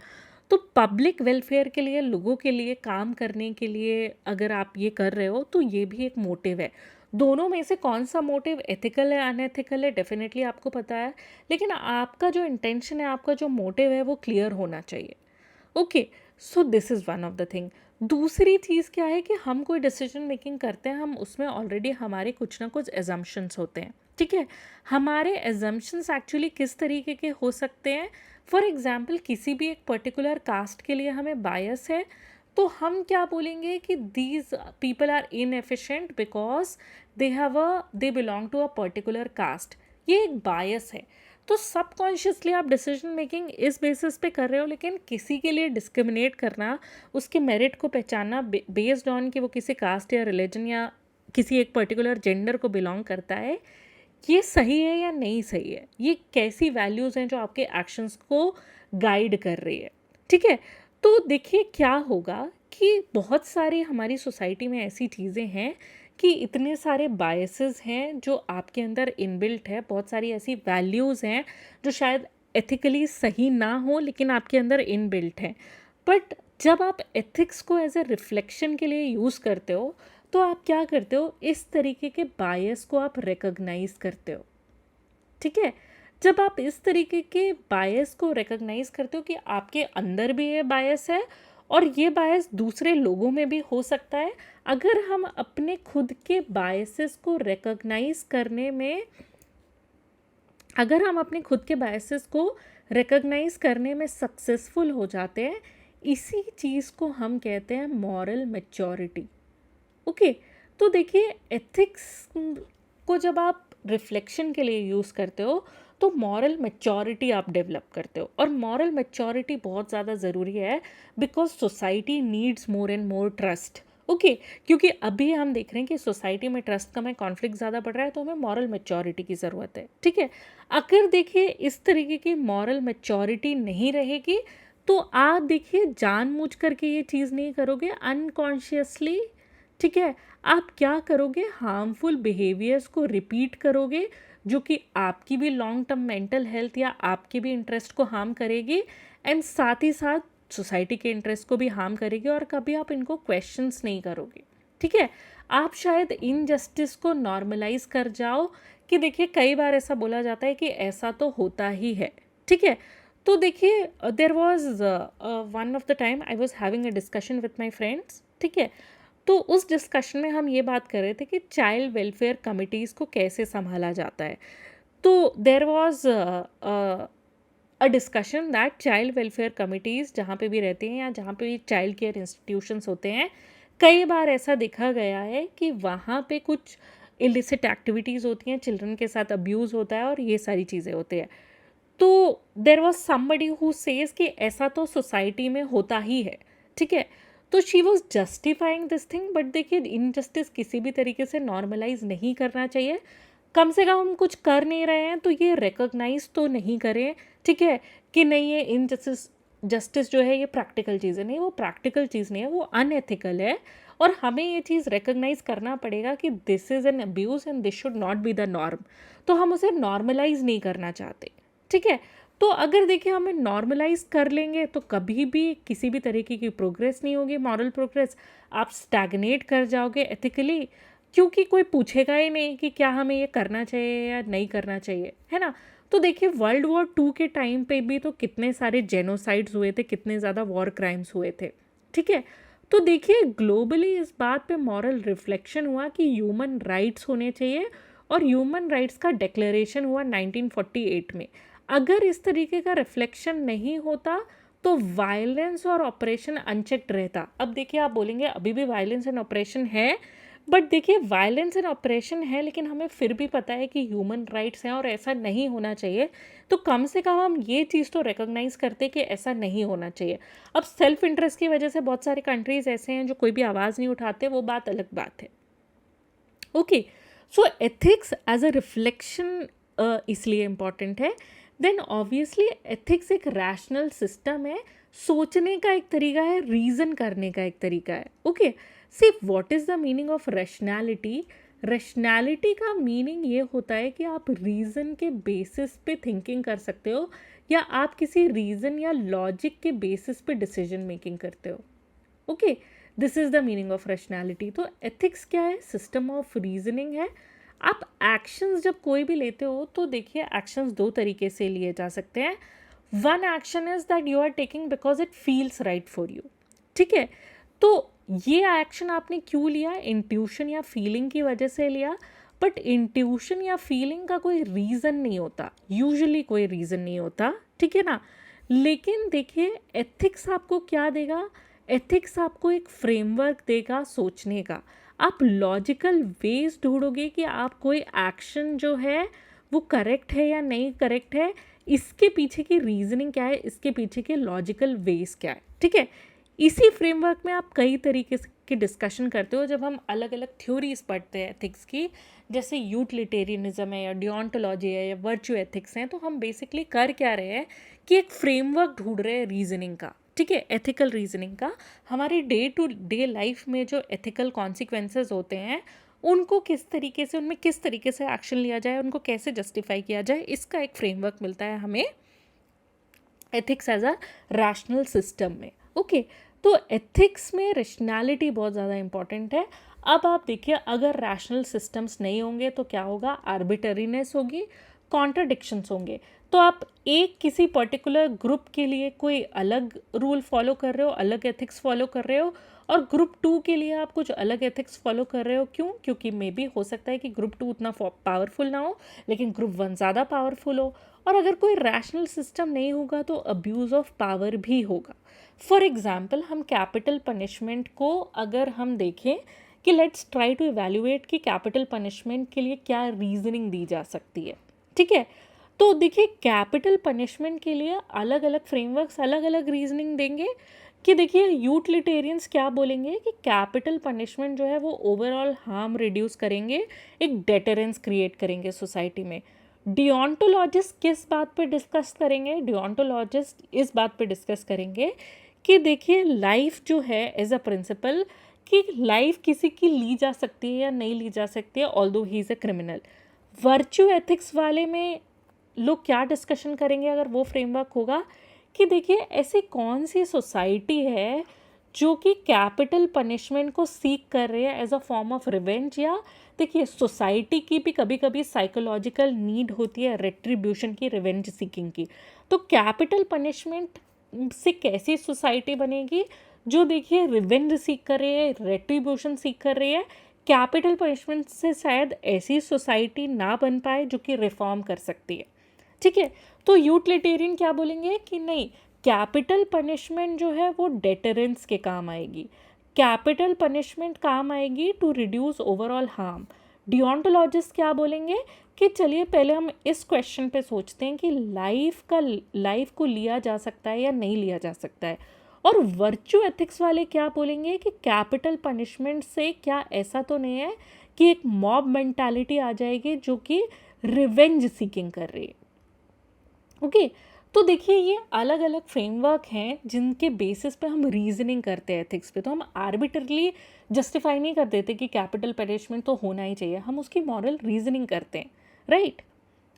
तो public welfare के लिए, लोगों के लिए काम करने के लिए अगर आप ये कर रहे हो तो ये भी एक मोटिव है। दोनों में से कौन सा मोटिव एथिकल है अनएथिकल है डेफिनेटली आपको पता है, लेकिन आपका जो इंटेंशन है, आपका जो मोटिव है वो क्लियर होना चाहिए, okay. So this is one of the thing. दूसरी चीज़ क्या है कि हम कोई डिसीजन मेकिंग करते हैं, हम उसमें ऑलरेडी हमारे कुछ ना कुछ एजम्पशंस होते हैं, ठीक है। हमारे एजम्पशंस एक्चुअली किस तरीके के हो सकते हैं? फॉर एग्जाम्पल किसी भी एक पर्टिकुलर कास्ट के लिए हमें बायस है, तो हम क्या बोलेंगे कि these people are inefficient because they belong to a particular caste. ये एक बायस है। तो सबकॉन्शियसली आप डिसीजन मेकिंग इस बेसिस पे कर रहे हो, लेकिन किसी के लिए डिस्क्रिमिनेट करना, उसके मेरिट को पहचानना बेस्ड ऑन कि वो किसी कास्ट या रिलीजन या किसी एक पर्टिकुलर जेंडर को बिलोंग करता है, ये सही है या नहीं सही है, ये कैसी वैल्यूज़ हैं जो आपके एक्शंस को गाइड कर रही है। ठीक है, तो देखिए क्या होगा कि बहुत सारी हमारी सोसाइटी में ऐसी चीज़ें हैं कि इतने सारे बायसेस हैं जो आपके अंदर इनबिल्ट है, बहुत सारी ऐसी वैल्यूज़ हैं जो शायद एथिकली सही ना हो लेकिन आपके अंदर इनबिल्ट हैं। बट जब आप एथिक्स को एज ए रिफ्लेक्शन के लिए यूज़ करते हो, तो आप क्या करते हो, इस तरीके के बायस को आप रिकॉग्नाइज करते हो। ठीक है, जब आप इस तरीके के बायस को रिकॉग्नाइज करते हो कि आपके अंदर भी ये बायस है और ये बायस दूसरे लोगों में भी हो सकता है, अगर हम अपने खुद के बायसेस को रिकॉग्नाइज करने में अगर हम अपने खुद के बायसेस को रिकॉग्नाइज करने में सक्सेसफुल हो जाते हैं, इसी चीज़ को हम कहते हैं मॉरल मैच्योरिटी। ओके, तो देखिए एथिक्स को जब आप रिफ्लेक्शन के लिए यूज़ करते हो तो मॉरल मैच्योरिटी आप डेवलप करते हो, और मॉरल मैच्योरिटी बहुत ज़्यादा ज़रूरी है because society needs more and more trust. Okay, क्योंकि अभी हम देख रहे हैं कि सोसाइटी में ट्रस्ट कम है, कॉन्फ्लिक्ट ज़्यादा बढ़ रहा है, तो हमें मॉरल मैच्योरिटी की ज़रूरत है। ठीक है, अगर देखिए इस तरीके की मॉरल मैच्योरिटी नहीं रहेगी तो आप देखिए जानबूझ करके ये चीज़ नहीं करोगे, अनकॉन्शियसली। ठीक है, आप क्या करोगे, हार्मफुल बिहेवियर्स को रिपीट करोगे जो कि आपकी भी लॉन्ग टर्म मेंटल हेल्थ या आपके भी इंटरेस्ट को हार्म करेगी, एंड साथ ही साथ सोसाइटी के इंटरेस्ट को भी हार्म करेगी, और कभी आप इनको क्वेश्चंस नहीं करोगे। ठीक है, आप शायद इनजस्टिस को नॉर्मलाइज कर जाओ कि देखिए कई बार ऐसा बोला जाता है कि ऐसा तो होता ही है। ठीक है, तो देखिए there was one of the time I was having a discussion with my friends. ठीक है, तो उस डिस्कशन में हम ये बात कर रहे थे कि चाइल्ड वेलफेयर कमिटीज़ को कैसे संभाला जाता है। तो there was a discussion that child welfare committees जहाँ पे भी रहते हैं या जहाँ पे भी चाइल्ड केयर इंस्टीट्यूशंस होते हैं, कई बार ऐसा देखा गया है कि वहाँ पे कुछ इलिसिट एक्टिविटीज़ होती हैं, चिल्ड्रन के साथ अब्यूज़ होता है और ये सारी चीज़ें होती हैं। तो there was somebody who says कि ऐसा तो सोसाइटी में होता ही है। ठीक है, तो she was justifying this thing, but देखिए इनजस्टिस किसी भी तरीके से नॉर्मलाइज नहीं करना चाहिए। कम से कम हम कुछ कर नहीं रहे हैं तो ये रिकॉग्नाइज तो नहीं करें। ठीक है, कि नहीं ये इनजस्टिस जस्टिस जो है ये प्रैक्टिकल चीज़ है, नहीं वो प्रैक्टिकल चीज़ नहीं है, वो अनएथिकल है, और हमें ये चीज़ रिकॉग्नाइज करना पड़ेगा कि this is an abuse and this should not be the norm. तो हम उसे नॉर्मलाइज नहीं करना चाहते। ठीक है, तो अगर देखिए हमें नॉर्मलाइज कर लेंगे तो कभी भी किसी भी तरीके की प्रोग्रेस नहीं होगी, मॉरल प्रोग्रेस। आप स्टैग्नेट कर जाओगे एथिकली, क्योंकि कोई पूछेगा ही नहीं कि क्या हमें ये करना चाहिए या नहीं करना चाहिए, है ना। तो देखिए वर्ल्ड वॉर 2 के टाइम पे भी तो कितने सारे जेनोसाइड्स हुए थे, कितने ज़्यादा वॉर क्राइम्स हुए थे। ठीक है, तो देखिए ग्लोबली इस बात पे मॉरल रिफ्लेक्शन हुआ कि ह्यूमन राइट्स होने चाहिए, और ह्यूमन राइट्स का डिक्लेरेशन हुआ 1948 में। अगर इस तरीके का रिफ्लेक्शन नहीं होता तो वायलेंस और ऑपरेशन अनचेक्ड रहता। अब देखिए आप बोलेंगे अभी भी वायलेंस एंड ऑपरेशन है, बट देखिए वायलेंस एंड ऑपरेशन है लेकिन हमें फिर भी पता है कि ह्यूमन राइट्स हैं और ऐसा नहीं होना चाहिए। तो कम से कम हम ये चीज़ तो रिकॉग्नाइज करते कि ऐसा नहीं होना चाहिए। अब सेल्फ इंटरेस्ट की वजह से बहुत सारे कंट्रीज ऐसे हैं जो कोई भी आवाज़ नहीं उठाते, वो बात अलग बात है। Okay, so ethics as a reflection इसलिए इम्पॉर्टेंट है। देन ऑब्वियसली एथिक्स एक रैशनल सिस्टम है, सोचने का एक तरीका है, रीज़न करने का एक तरीका है। Okay, see what is the meaning of rationality. Rationality का मीनिंग ये होता है कि आप रीज़न के बेसिस पे थिंकिंग कर सकते हो, या आप किसी रीज़न या लॉजिक के बेसिस पे डिसीजन मेकिंग करते हो। Okay, this is the meaning of rationality. तो एथिक्स क्या है, सिस्टम ऑफ रीजनिंग है। आप एक्शंस जब कोई भी लेते हो तो देखिए एक्शंस 2 तरीके से लिए जा सकते हैं। One action is that you are taking because it feels right for you. ठीक है, तो ये एक्शन आपने क्यों लिया, इंट्यूशन या फीलिंग की वजह से लिया। बट इंट्यूशन या फीलिंग का कोई रीज़न नहीं होता, यूजुअली कोई रीज़न नहीं होता। ठीक है ना, लेकिन देखिए एथिक्स आपको क्या देगा, एथिक्स आपको एक फ्रेमवर्क देगा सोचने का। आप लॉजिकल वेज ढूंढोगे कि आप कोई एक्शन जो है वो करेक्ट है या नहीं करेक्ट है, इसके पीछे की रीजनिंग क्या है, इसके पीछे के लॉजिकल वेज क्या है, ठीक है। इसी फ्रेमवर्क में आप कई तरीके की डिस्कशन करते हो जब हम अलग अलग थ्योरीज पढ़ते हैं एथिक्स की, जैसे यूटिलिटेरियनिज्म है या डिओंटोलॉजी है या वर्च्यू एथिक्स हैं, तो हम बेसिकली कर क्या रहे हैं कि एक फ्रेमवर्क ढूंढ रहे हैं रीजनिंग का, ठीक है, एथिकल रीजनिंग का। हमारे डे टू डे लाइफ में जो एथिकल कॉन्सिक्वेंसेज होते हैं उनको किस तरीके से, उनमें किस तरीके से एक्शन लिया जाए, उनको कैसे जस्टिफाई किया जाए, इसका एक फ्रेमवर्क मिलता है हमें ethics as a rational system में। ओके, तो एथिक्स में रैशनैलिटी बहुत ज़्यादा इंपॉर्टेंट है। अब आप देखिए, अगर रैशनल सिस्टम्स नहीं होंगे तो क्या होगा, आर्बिटरीनेस होगी, कॉन्ट्रडिक्शंस होंगे। तो आप एक किसी पर्टिकुलर ग्रुप के लिए कोई अलग रूल फॉलो कर रहे हो, अलग एथिक्स फॉलो कर रहे हो, और ग्रुप 2 के लिए आप कुछ अलग एथिक्स फॉलो कर रहे हो। क्यों? क्योंकि मे बी हो सकता है कि ग्रुप 2 उतना पावरफुल ना हो लेकिन ग्रुप 1 ज़्यादा पावरफुल हो। और अगर कोई रैशनल सिस्टम नहीं होगा तो अब्यूज़ ऑफ पावर भी होगा। फॉर एग्जाम्पल, हम कैपिटल पनिशमेंट को अगर हम देखें कि लेट्स ट्राई टू इवैल्यूएट कि कैपिटल पनिशमेंट के लिए क्या रीजनिंग दी जा सकती है, ठीक है। तो देखिए, कैपिटल पनिशमेंट के लिए अलग अलग फ्रेमवर्क्स अलग अलग रीजनिंग देंगे। कि देखिए, यूटिलिटेरियंस क्या बोलेंगे कि कैपिटल पनिशमेंट जो है वो ओवरऑल हार्म रिड्यूस करेंगे, एक डेटरेंस क्रिएट करेंगे सोसाइटी में। डिओंटोलॉजिस्ट किस बात पे डिस्कस करेंगे, डिओंटोलॉजिस्ट इस बात पे डिस्कस करेंगे कि देखिए, लाइफ जो है एज अ प्रिंसिपल, कि लाइफ किसी की ली जा सकती है या नहीं ली जा सकती है although he is a criminal. Virtue ethics वाले में लोग क्या डिस्कशन करेंगे अगर वो फ्रेमवर्क होगा, कि देखिए, ऐसी कौन सी सोसाइटी है जो कि कैपिटल पनिशमेंट को सीक कर रही है as a form of revenge. या देखिए, सोसाइटी की भी कभी कभी साइकोलॉजिकल नीड होती है रेट्रीब्यूशन की, रिवेंज सीकिंग की। तो कैपिटल पनिशमेंट से कैसी सोसाइटी बनेगी जो देखिए रिवेंज सीख कर रही है, रेट्रीब्यूशन सीख कर रही है। कैपिटल पनिशमेंट से शायद ऐसी सोसाइटी ना बन पाए जो कि रिफॉर्म कर सकती है, ठीक है। तो यूटिलिटेरियन क्या बोलेंगे कि नहीं, कैपिटल पनिशमेंट जो है वो डेटरेंस के काम आएगी, कैपिटल पनिशमेंट काम आएगी टू रिड्यूस ओवरऑल हार्म। डिओंटोलॉजिस्ट क्या बोलेंगे कि चलिए पहले हम इस क्वेश्चन पे सोचते हैं कि लाइफ को लिया जा सकता है या नहीं लिया जा सकता है। और वर्च्यू एथिक्स वाले क्या बोलेंगे कि कैपिटल पनिशमेंट से क्या ऐसा तो नहीं है कि एक मॉब मेंटालिटी आ जाएगी जो कि रिवेंज सीकिंग कर रही है। ओके, तो देखिए, ये अलग अलग फ्रेमवर्क हैं जिनके बेसिस पे हम रीजनिंग करते हैं एथिक्स पे। तो हम आर्बिटरली जस्टिफाई नहीं कर देते कि कैपिटल पनिशमेंट तो होना ही चाहिए, हम उसकी मॉरल रीजनिंग करते हैं, राइट।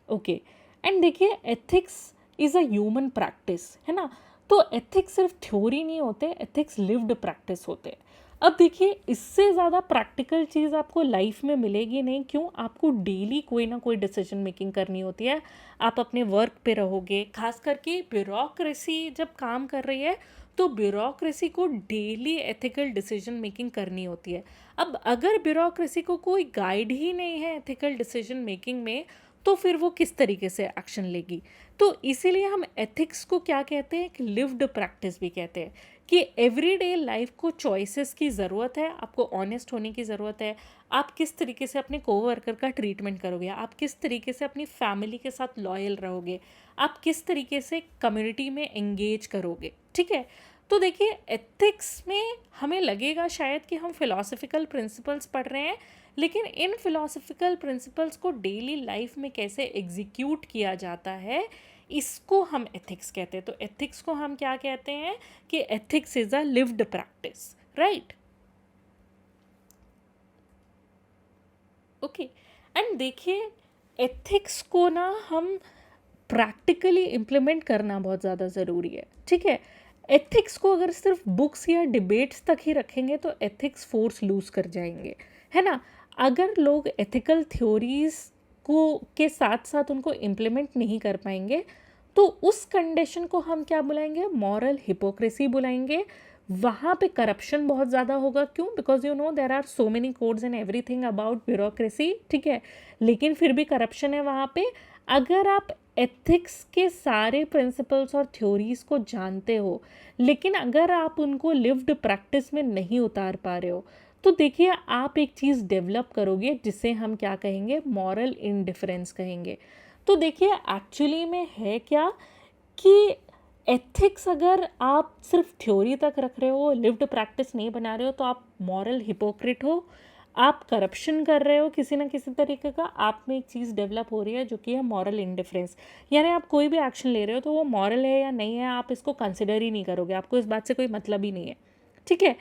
ओके, एंड देखिए, ethics is a human practice, है ना। तो एथिक्स सिर्फ थ्योरी नहीं होते, एथिक्स लिव्ड प्रैक्टिस होते हैं। अब देखिए, इससे ज़्यादा प्रैक्टिकल चीज़ आपको लाइफ में मिलेगी नहीं। क्यों? आपको डेली कोई ना कोई डिसीजन मेकिंग करनी होती है, आप अपने वर्क पे रहोगे। खास करके ब्यूरोक्रेसी जब काम कर रही है तो ब्यूरोक्रेसी को डेली एथिकल डिसीजन मेकिंग करनी होती है। अब अगर ब्यूरोक्रेसी को कोई गाइड ही नहीं है एथिकल डिसीजन मेकिंग में, तो फिर वो किस तरीके से एक्शन लेगी। तो इसीलिए हम एथिक्स को क्या कहते हैं, एक लिव्ड प्रैक्टिस भी कहते हैं, कि एवरीडे लाइफ को चॉइसेस की ज़रूरत है, आपको ऑनेस्ट होने की ज़रूरत है। आप किस तरीके से अपने कोवर्कर का ट्रीटमेंट करोगे, आप किस तरीके से अपनी फैमिली के साथ लॉयल रहोगे, आप किस तरीके से कम्युनिटी में एंगेज करोगे, ठीक है। तो देखिए, एथिक्स में हमें लगेगा शायद कि हम फिलॉसफिकल प्रिंसिपल्स पढ़ रहे हैं, लेकिन इन फिलॉसफिकल प्रिंसिपल्स को डेली लाइफ में कैसे एग्जीक्यूट किया जाता है, इसको हम एथिक्स कहते हैं। तो एथिक्स को हम क्या कहते हैं कि ethics is a lived practice, right. Okay, and देखिए, एथिक्स को ना हम प्रैक्टिकली इम्प्लीमेंट करना बहुत ज़्यादा ज़रूरी है, ठीक है। एथिक्स को अगर सिर्फ बुक्स या डिबेट्स तक ही रखेंगे तो एथिक्स फोर्स लूज कर जाएंगे, है ना। अगर लोग एथिकल थ्योरीज को के साथ साथ उनको इम्प्लीमेंट नहीं कर पाएंगे तो उस कंडीशन को हम क्या बुलाएंगे, मॉरल हिपोक्रेसी बुलाएंगे। वहाँ पे करप्शन बहुत ज़्यादा होगा। क्यों? Because you know there are so many codes and everything about bureaucracy, ठीक है, लेकिन फिर भी करप्शन है वहाँ पे। अगर आप एथिक्स के सारे प्रिंसिपल्स और थ्योरीज को जानते हो लेकिन अगर आप उनको लिव्ड प्रैक्टिस में नहीं उतार पा रहे हो तो देखिए आप एक चीज़ डेवलप करोगे जिसे हम क्या कहेंगे, मॉरल इंडिफरेंस कहेंगे। तो देखिए एक्चुअली में है क्या कि एथिक्स अगर आप सिर्फ थ्योरी तक रख रहे हो, लिव्ड प्रैक्टिस नहीं बना रहे हो, तो आप मॉरल हिपोक्रिट हो, आप करप्शन कर रहे हो किसी ना किसी तरीके का। आप में एक चीज़ डेवलप हो रही है जो कि है मॉरल इंडिफरेंस, यानी आप कोई भी एक्शन ले रहे हो तो वो मॉरल है या नहीं है आप इसको कंसिडर ही नहीं करोगे, आपको इस बात से कोई मतलब ही नहीं है, ठीक है।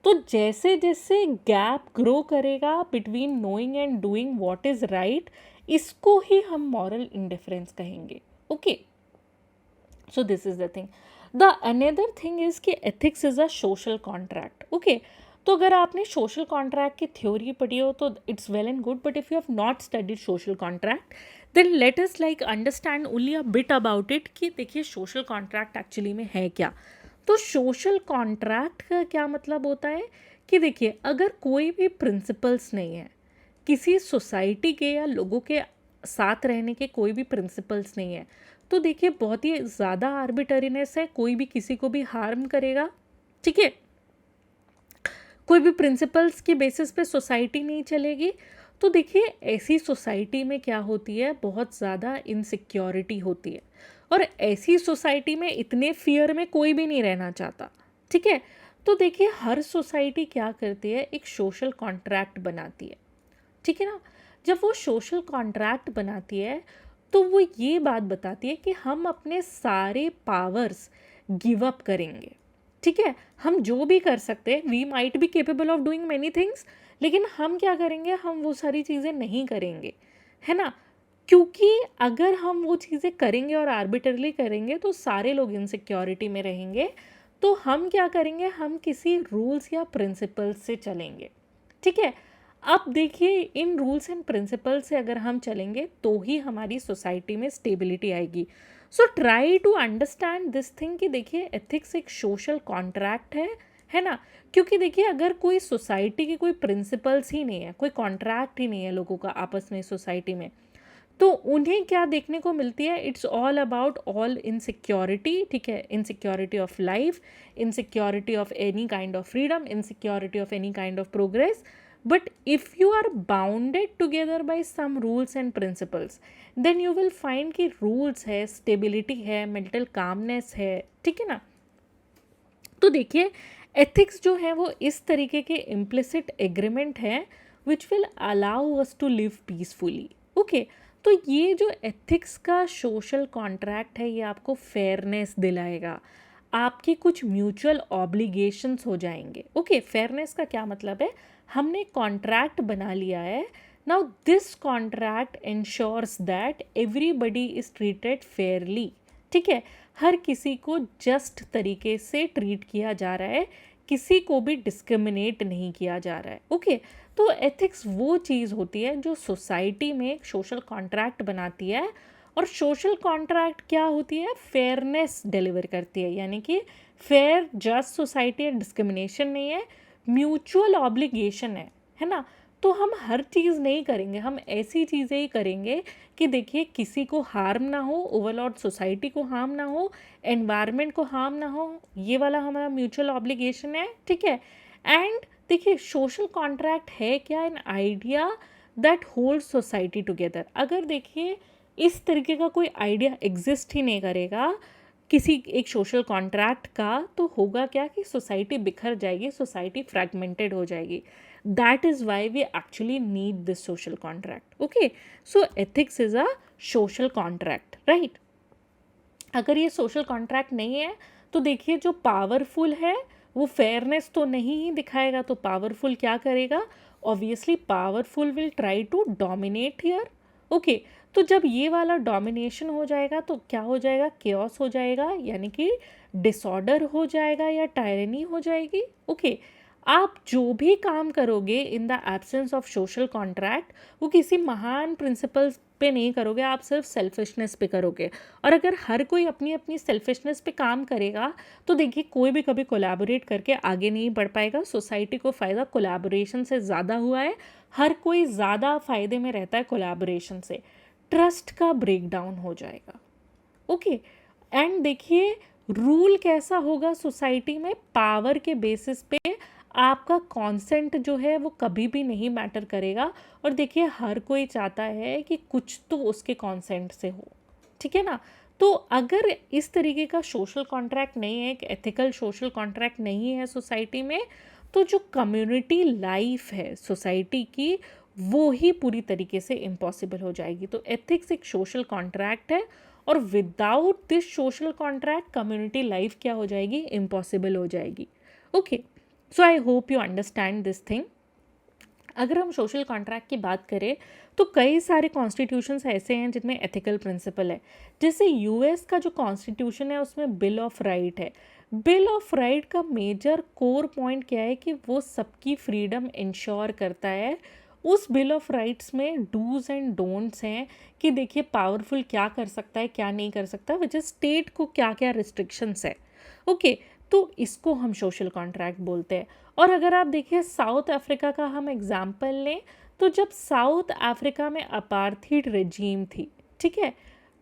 तो जैसे जैसे गैप ग्रो करेगा between knowing and doing what is right, इसको ही हम मॉरल इंडिफरेंस कहेंगे। Okay, so this is the thing. The another thing is कि ethics is a social contract. Okay, तो अगर आपने social contract की theory पढ़ी हो तो it's well and good, but if you have not studied social contract, then let us like understand only a bit about it कि देखिए social contract actually में है क्या। तो social contract का क्या मतलब होता है कि देखिए अगर कोई भी principles नहीं है, किसी सोसाइटी के या लोगों के साथ रहने के कोई भी प्रिंसिपल्स नहीं है, तो देखिए बहुत ही ज़्यादा आर्बिटरीनेस है, कोई भी किसी को भी हार्म करेगा, ठीक है। कोई भी प्रिंसिपल्स के बेसिस पे सोसाइटी नहीं चलेगी। तो देखिए ऐसी सोसाइटी में क्या होती है, बहुत ज़्यादा इनसिक्योरिटी होती है, और ऐसी सोसाइटी में इतने फियर में कोई भी नहीं रहना चाहता, ठीक है। तो देखिए हर सोसाइटी क्या करती है, एक सोशल कॉन्ट्रैक्ट बनाती है, ठीक है ना। जब वो सोशल कॉन्ट्रैक्ट बनाती है तो वो ये बात बताती है कि हम अपने सारे पावर्स गिव अप करेंगे, ठीक है। हम जो भी कर सकते हैं, we might be capable of doing many things, लेकिन हम क्या करेंगे, हम वो सारी चीज़ें नहीं करेंगे, है ना। क्योंकि अगर हम वो चीज़ें करेंगे और आर्बिटरली करेंगे तो सारे लोग इनसिक्योरिटी में रहेंगे। तो हम क्या करेंगे, हम किसी रूल्स या प्रिंसिपल्स से चलेंगे, ठीक है। अब देखिए इन रूल्स एंड प्रिंसिपल से अगर हम चलेंगे तो ही हमारी सोसाइटी में स्टेबिलिटी आएगी। So try to understand this thing कि देखिए एथिक्स एक सोशल कॉन्ट्रैक्ट है ना। क्योंकि देखिए अगर कोई सोसाइटी के कोई प्रिंसिपल्स ही नहीं है, कोई कॉन्ट्रैक्ट ही नहीं है लोगों का आपस में सोसाइटी में, तो उन्हें क्या देखने को मिलती है, it's all about all insecurity, ठीक है। Insecurity of life, insecurity of any kind of freedom, insecurity of any kind of progress. But if you are bounded together by some rules and principles, then you will find कि rules है, stability है, mental calmness है, ठीक है ना। तो देखिए ethics जो है वो इस तरीके के implicit agreement है which will allow us to live peacefully. Okay, तो ये जो ethics का social contract है ये आपको fairness दिलाएगा, आपके कुछ म्यूचुअल ऑब्लिगेशंस हो जाएंगे। ओके, फेयरनेस का क्या मतलब है, हमने कॉन्ट्रैक्ट बना लिया है, now this contract ensures that everybody is treated fairly, ठीक है। हर किसी को जस्ट तरीके से ट्रीट किया जा रहा है, किसी को भी डिस्क्रिमिनेट नहीं किया जा रहा है। ओके, तो एथिक्स वो चीज़ होती है जो सोसाइटी में एक सोशल कॉन्ट्रैक्ट बनाती है, और सोशल कॉन्ट्रैक्ट क्या होती है, फेयरनेस डिलीवर करती है, यानी कि फेयर जस्ट सोसाइटी है, डिस्क्रिमिनेशन नहीं है, म्यूचुअल ऑब्लिगेशन है ना। तो हम हर चीज़ नहीं करेंगे, हम ऐसी चीज़ें ही करेंगे कि देखिए किसी को हार्म ना हो, ओवरऑल सोसाइटी को हार्म ना हो, एनवायरनमेंट को हार्म ना हो, ये वाला हमारा म्यूचुअल ऑब्लिगेशन है, ठीक है। एंड देखिए सोशल कॉन्ट्रैक्ट है क्या, an idea that hold society together. अगर देखिए इस तरीके का कोई आइडिया एग्जिस्ट ही नहीं करेगा किसी एक सोशल कॉन्ट्रैक्ट का, तो होगा क्या कि सोसाइटी बिखर जाएगी, सोसाइटी फ्रैगमेंटेड हो जाएगी। That is why we actually need this social contract. Okay, so ethics is a social contract, right. अगर ये सोशल कॉन्ट्रैक्ट नहीं है तो देखिए जो पावरफुल है वो फेयरनेस तो नहीं ही दिखाएगा, तो पावरफुल क्या करेगा, obviously powerful will try to dominate here. Okay, तो जब ये वाला डोमिनेशन हो जाएगा तो क्या हो जाएगा, केओस हो जाएगा, यानी कि डिसऑर्डर हो जाएगा या टायरनी हो जाएगी। ओके, आप जो भी काम करोगे इन the absence of social contract वो किसी महान प्रिंसिपल्स पे नहीं करोगे, आप सिर्फ सेल्फिशनेस पे करोगे। और अगर हर कोई अपनी अपनी सेल्फिशनेस पे काम करेगा तो देखिए कोई भी कभी कोलैबोरेट करके आगे नहीं बढ़ पाएगा। सोसाइटी को फ़ायदा कोलैबोरेशन से ज़्यादा हुआ है, हर कोई ज़्यादा फ़ायदे में रहता है कोलैबोरेशन से। ट्रस्ट का ब्रेकडाउन हो जाएगा। ओके, एंड देखिए रूल कैसा होगा सोसाइटी में, पावर के बेसिस पे आपका कॉन्सेंट जो है वो कभी भी नहीं मैटर करेगा। और देखिए हर कोई चाहता है कि कुछ तो उसके कॉन्सेंट से हो, ठीक है ना। तो अगर इस तरीके का सोशल कॉन्ट्रैक्ट नहीं है, एक एथिकल सोशल कॉन्ट्रैक्ट नहीं है सोसाइटी में, तो जो कम्युनिटी लाइफ है सोसाइटी की वो ही पूरी तरीके से इम्पॉसिबल हो जाएगी। तो एथिक्स एक सोशल कॉन्ट्रैक्ट है, और without this social contract community life क्या हो जाएगी, इम्पॉसिबल हो जाएगी। Okay, so I hope you understand this thing. अगर हम सोशल कॉन्ट्रैक्ट की बात करें तो कई सारे कॉन्स्टिट्यूशंस ऐसे हैं जिनमें एथिकल प्रिंसिपल है। जैसे यूएस का जो कॉन्स्टिट्यूशन है उसमें बिल ऑफ राइट है। बिल ऑफ राइट का मेजर कोर पॉइंट क्या है कि वो सबकी फ्रीडम इंश्योर करता है। उस बिल ऑफ राइट्स में डूज एंड डोंट्स हैं कि देखिए पावरफुल क्या कर सकता है क्या नहीं कर सकता, विच इज स्टेट को क्या क्या रिस्ट्रिक्शंस है। ओके, तो इसको हम सोशल कॉन्ट्रैक्ट बोलते हैं। और अगर आप देखिए साउथ अफ्रीका का हम एग्जाम्पल लें, तो जब साउथ अफ्रीका में अपार्थीड रेजीम थी, ठीक है,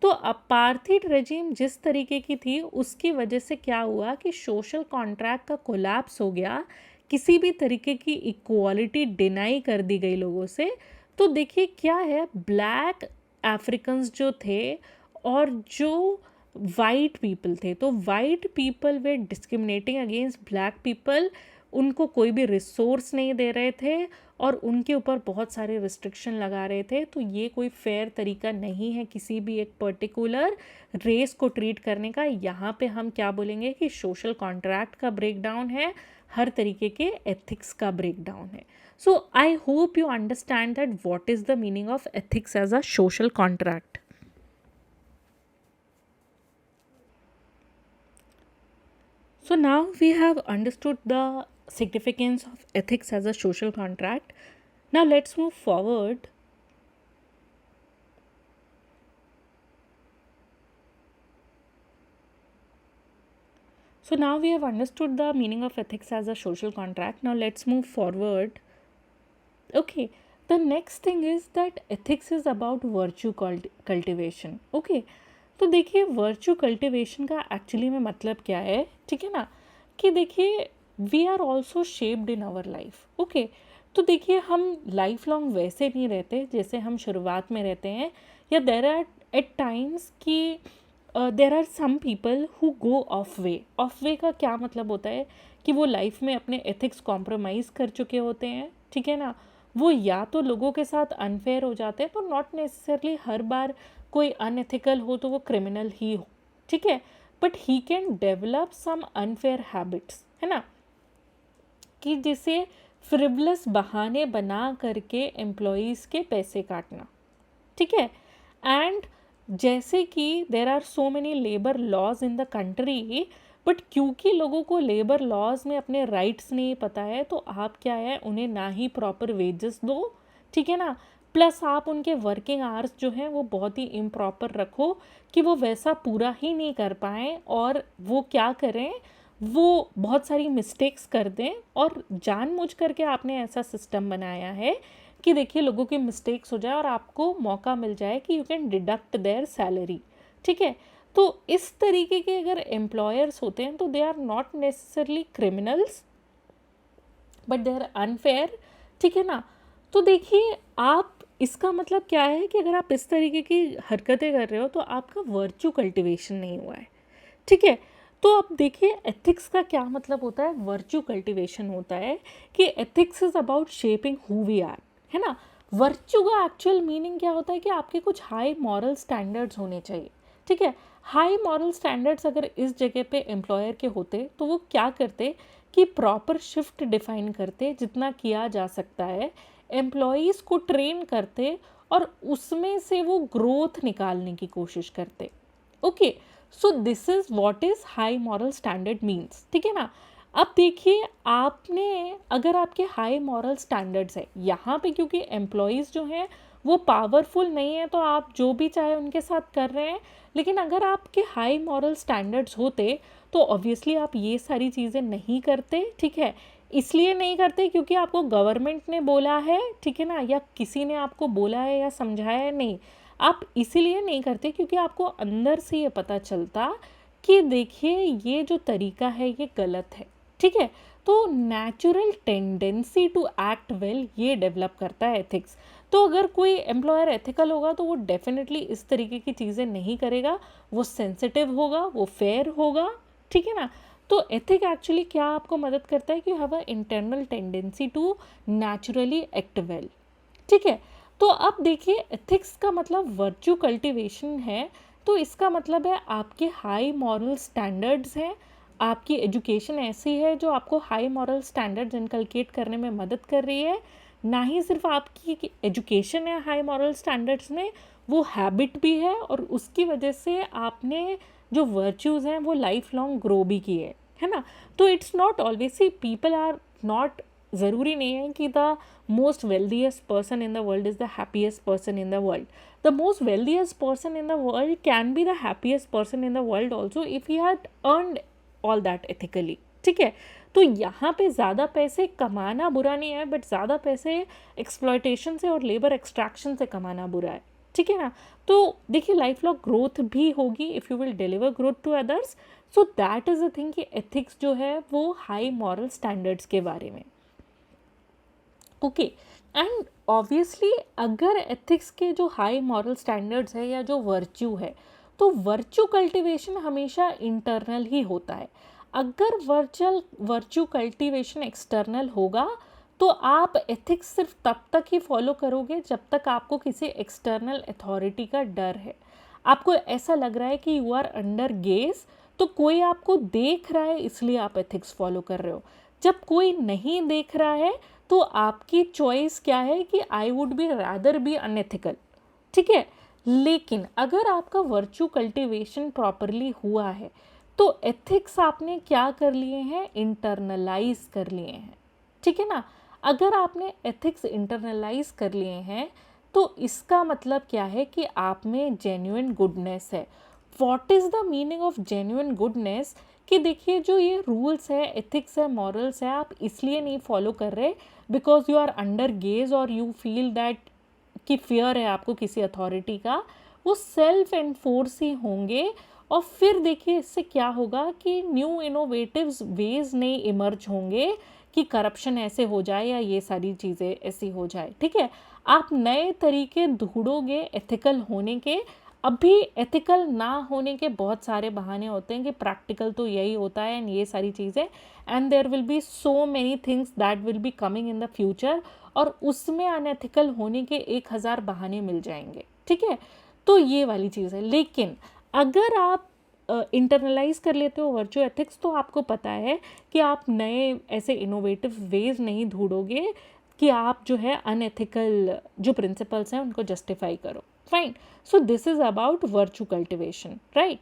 तो अपार्थीड रेजीम जिस तरीके की थी उसकी वजह से क्या हुआ कि सोशल कॉन्ट्रैक्ट का कोलैप्स हो गया, किसी भी तरीके की इक्वालिटी डिनाई कर दी गई लोगों से। तो देखिए क्या है, ब्लैक अफ्रीकन्स जो थे और जो वाइट पीपल थे, तो वाइट पीपल वे डिस्क्रिमिनेटिंग अगेंस्ट ब्लैक पीपल, उनको कोई भी रिसोर्स नहीं दे रहे थे और उनके ऊपर बहुत सारे रिस्ट्रिक्शन लगा रहे थे। तो ये कोई फेयर तरीका नहीं है किसी भी एक पर्टिकुलर रेस को ट्रीट करने का। यहाँ पे हम क्या बोलेंगे कि सोशल कॉन्ट्रैक्ट का ब्रेकडाउन है, हर तरीके के एथिक्स का ब्रेकडाउन है। So I hope you understand that what is the meaning of ethics as a social contract. So now we have understood the significance of ethics as a social contract. Now let's move forward. So now we have understood the meaning of ethics as a social contract. Now let's move forward. Okay, the next thing is that ethics is about virtue cultivation. Okay, तो देखिए virtue cultivation का actually में मतलब क्या है, ठीक है ना, कि देखिए we are also shaped in our life. Okay, तो देखिए हम लाइफ लॉन्ग वैसे नहीं रहते जैसे हम शुरुआत में रहते हैं, या देर आर एट टाइम्स कि there are some people who go off way. Off way का क्या मतलब होता है कि वो लाइफ में अपने एथिक्स कॉम्प्रोमाइज़ कर चुके होते हैं, ठीक है ना। वो या तो लोगों के साथ अनफेयर हो जाते हैं, तो नॉट नेसेसरली हर बार कोई अनएथिकल हो तो वो क्रिमिनल ही हो, ठीक है, but he can develop some unfair habits, है ना, कि जिसे फ्रिवलस बहाने बना करके एम्प्लॉयज़ के पैसे काटना, ठीक है। एंड जैसे कि there are so many labour laws in the country, but क्योंकि लोगों को लेबर लॉज में अपने राइट्स नहीं पता है, तो आप क्या है उन्हें ना ही प्रॉपर वेजेस दो, ठीक है ना, प्लस आप उनके वर्किंग आवर्स जो हैं वो बहुत ही इम्प्रॉपर रखो कि वो वैसा पूरा ही नहीं कर पाएँ, और वो क्या करें, वो बहुत सारी मिस्टेक्स कर दें। और जानबूझ करके आपने ऐसा सिस्टम बनाया है कि देखिए लोगों की मिस्टेक्स हो जाए और आपको मौका मिल जाए कि you can deduct there salary, ठीक है। तो इस तरीके के अगर एम्प्लॉयर्स होते हैं तो they are not necessarily criminals, but they are unfair, ठीक है ना। तो देखिए आप, इसका मतलब क्या है कि अगर आप इस तरीके की हरकतें कर रहे हो तो आपका वर्चू कल्टिवेशन नहीं हुआ है, ठीक है। तो अब देखिए एथिक्स का क्या मतलब होता है, वर्चू कल्टिवेशन होता है कि ethics is about shaping who we are, है ना। वर्चू का एक्चुअल मीनिंग क्या होता है कि आपके कुछ हाई मॉरल स्टैंडर्ड्स होने चाहिए, ठीक है। हाई मॉरल स्टैंडर्ड्स अगर इस जगह पे एम्प्लॉयर के होते तो वो क्या करते कि प्रॉपर शिफ्ट डिफाइन करते जितना किया जा सकता है, एम्प्लॉयज़ को ट्रेन करते और उसमें से वो ग्रोथ निकालने की कोशिश करते। Okay, so this is what is high moral standard means, ठीक है ना। अब देखिए आपने, अगर आपके हाई मॉरल स्टैंडर्ड्स है यहाँ पे, क्योंकि एम्प्लॉयज़ जो हैं वो पावरफुल नहीं है तो आप जो भी चाहे उनके साथ कर रहे हैं, लेकिन अगर आपके हाई मॉरल स्टैंडर्ड्स होते तो ऑब्वियसली आप ये सारी चीज़ें नहीं करते, ठीक है। इसलिए नहीं करते क्योंकि आपको गवर्नमेंट ने बोला है, ठीक है ना, या किसी ने आपको बोला है या समझाया है, नहीं, आप इसीलिए नहीं करते क्योंकि आपको अंदर से ये पता चलता कि देखिए ये जो तरीका है ये गलत है, ठीक है। तो natural tendency to act well ये डेवलप करता है एथिक्स। तो अगर कोई एम्प्लॉयर एथिकल होगा तो वो डेफिनेटली इस तरीके की चीज़ें नहीं करेगा, वो सेंसिटिव होगा, वो फेयर होगा, ठीक है ना। तो एथिक एक्चुअली क्या आपको मदद करता है कि you have a internal tendency to naturally act well, ठीक है। तो अब देखिए एथिक्स का मतलब वर्च्यू कल्टीवेशन है, तो इसका मतलब है आपके हाई मॉरल स्टैंडर्ड्स हैं, आपकी एजुकेशन ऐसी है जो आपको हाई मॉरल स्टैंडर्ड्स इनकलकेट करने में मदद कर रही है। ना ही सिर्फ आपकी एजुकेशन है हाई मॉरल स्टैंडर्ड्स में, वो हैबिट भी है और उसकी वजह से आपने जो वर्च्यूज़ हैं वो लाइफ लॉन्ग ग्रो भी किए, है ना। तो it's not always see people are not, ज़रूरी नहीं है कि the most wealthiest person in the world is the happiest person in the world. The most wealthiest person in the world can be the happiest person in the world also if he had earned all that ethically, ठीक है। तो यहाँ पे ज़्यादा पैसे कमाना बुरा नहीं है, बट ज़्यादा पैसे एक्सप्लॉयटेशन से और लेबर एक्सट्रैक्शन से कमाना बुरा है, ठीक है ना। तो देखिए लाइफ लॉन्ग ग्रोथ भी होगी if you will deliver growth to others. So that is the thing कि एथिक्स जो है वो हाई मॉरल स्टैंडर्ड्स के बारे में, ओके। एंड ऑब्वियसली अगर एथिक्स के जो हाई मॉरल स्टैंडर्ड्स है या जो वर्च्यू है, तो वर्च्यू कल्टीवेशन हमेशा इंटरनल ही होता है। अगर वर्च्यू कल्टीवेशन एक्सटर्नल होगा तो आप एथिक्स सिर्फ तब तक ही फॉलो करोगे जब तक आपको किसी एक्सटर्नल अथॉरिटी का डर है। आपको ऐसा लग रहा है कि यू आर अंडर गेज, तो कोई आपको देख रहा है इसलिए आप एथिक्स फॉलो कर रहे हो। जब कोई नहीं देख रहा है तो आपकी चॉइस क्या है कि I would be rather be unethical, ठीक है। लेकिन अगर आपका वर्च्यू कल्टीवेशन प्रॉपरली हुआ है तो एथिक्स आपने क्या कर लिए हैं, इंटरनलाइज कर लिए हैं, ठीक है ना। अगर आपने एथिक्स इंटरनलाइज कर लिए हैं तो इसका मतलब क्या है कि आप में जेन्युइन गुडनेस है। What is the meaning of genuine goodness? कि देखिए जो ये रूल्स है, एथिक्स है, मॉरल्स है, आप इसलिए नहीं फॉलो कर रहे because you are under gaze और यू फील दैट कि फियर है आपको किसी अथॉरिटी का, वो सेल्फ एनफोर्स ही होंगे। और फिर देखिए इससे क्या होगा कि न्यू इनोवेटिव्स वेज नए इमर्ज होंगे कि करप्शन ऐसे हो जाए या ये सारी चीज़ें ऐसी हो जाए, ठीक है। आप नए तरीके ढूंढोगे एथिकल होने के। अभी एथिकल ना होने के बहुत सारे बहाने होते हैं कि प्रैक्टिकल तो यही होता है एंड ये सारी चीज़ें, and there will be so many things that will be coming in the future, और उसमें अनएथिकल होने के 1000 बहाने मिल जाएंगे, ठीक है। तो ये वाली चीज़ है। लेकिन अगर आप इंटरनलाइज कर लेते हो वर्चुअल एथिक्स तो आपको पता है कि आप नए ऐसे इनोवेटिव वेज नहीं ढूंढोगे कि आप जो है अनएथिकल जो प्रिंसिपल्स हैं उनको जस्टिफाई करो, fine. So this is about virtue cultivation, right.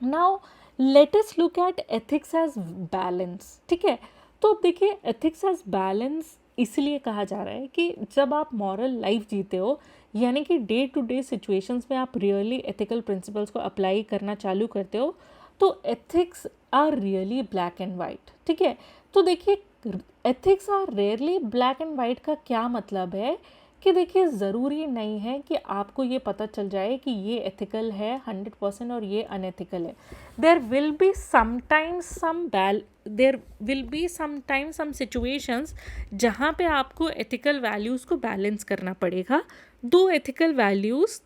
Now let us look at ethics as balance, ठीक है। तो अब देखिए एथिक्स एज बैलेंस इसलिए कहा जा रहा है कि जब आप मॉरल लाइफ जीते हो, यानी कि डे टू डे सिचुएशंस में आप रियली एथिकल प्रिंसिपल्स को अप्लाई करना चालू करते हो, तो ethics are really black and white, ठीक है। तो देखिए ethics are rarely black and white का क्या मतलब है कि देखिए ज़रूरी नहीं है कि आपको ये पता चल जाए कि ये एथिकल है 100% और ये अनएथिकल है। There will be sometimes some situations जहाँ पे आपको एथिकल वैल्यूज़ को बैलेंस करना पड़ेगा। दो एथिकल वैल्यूज़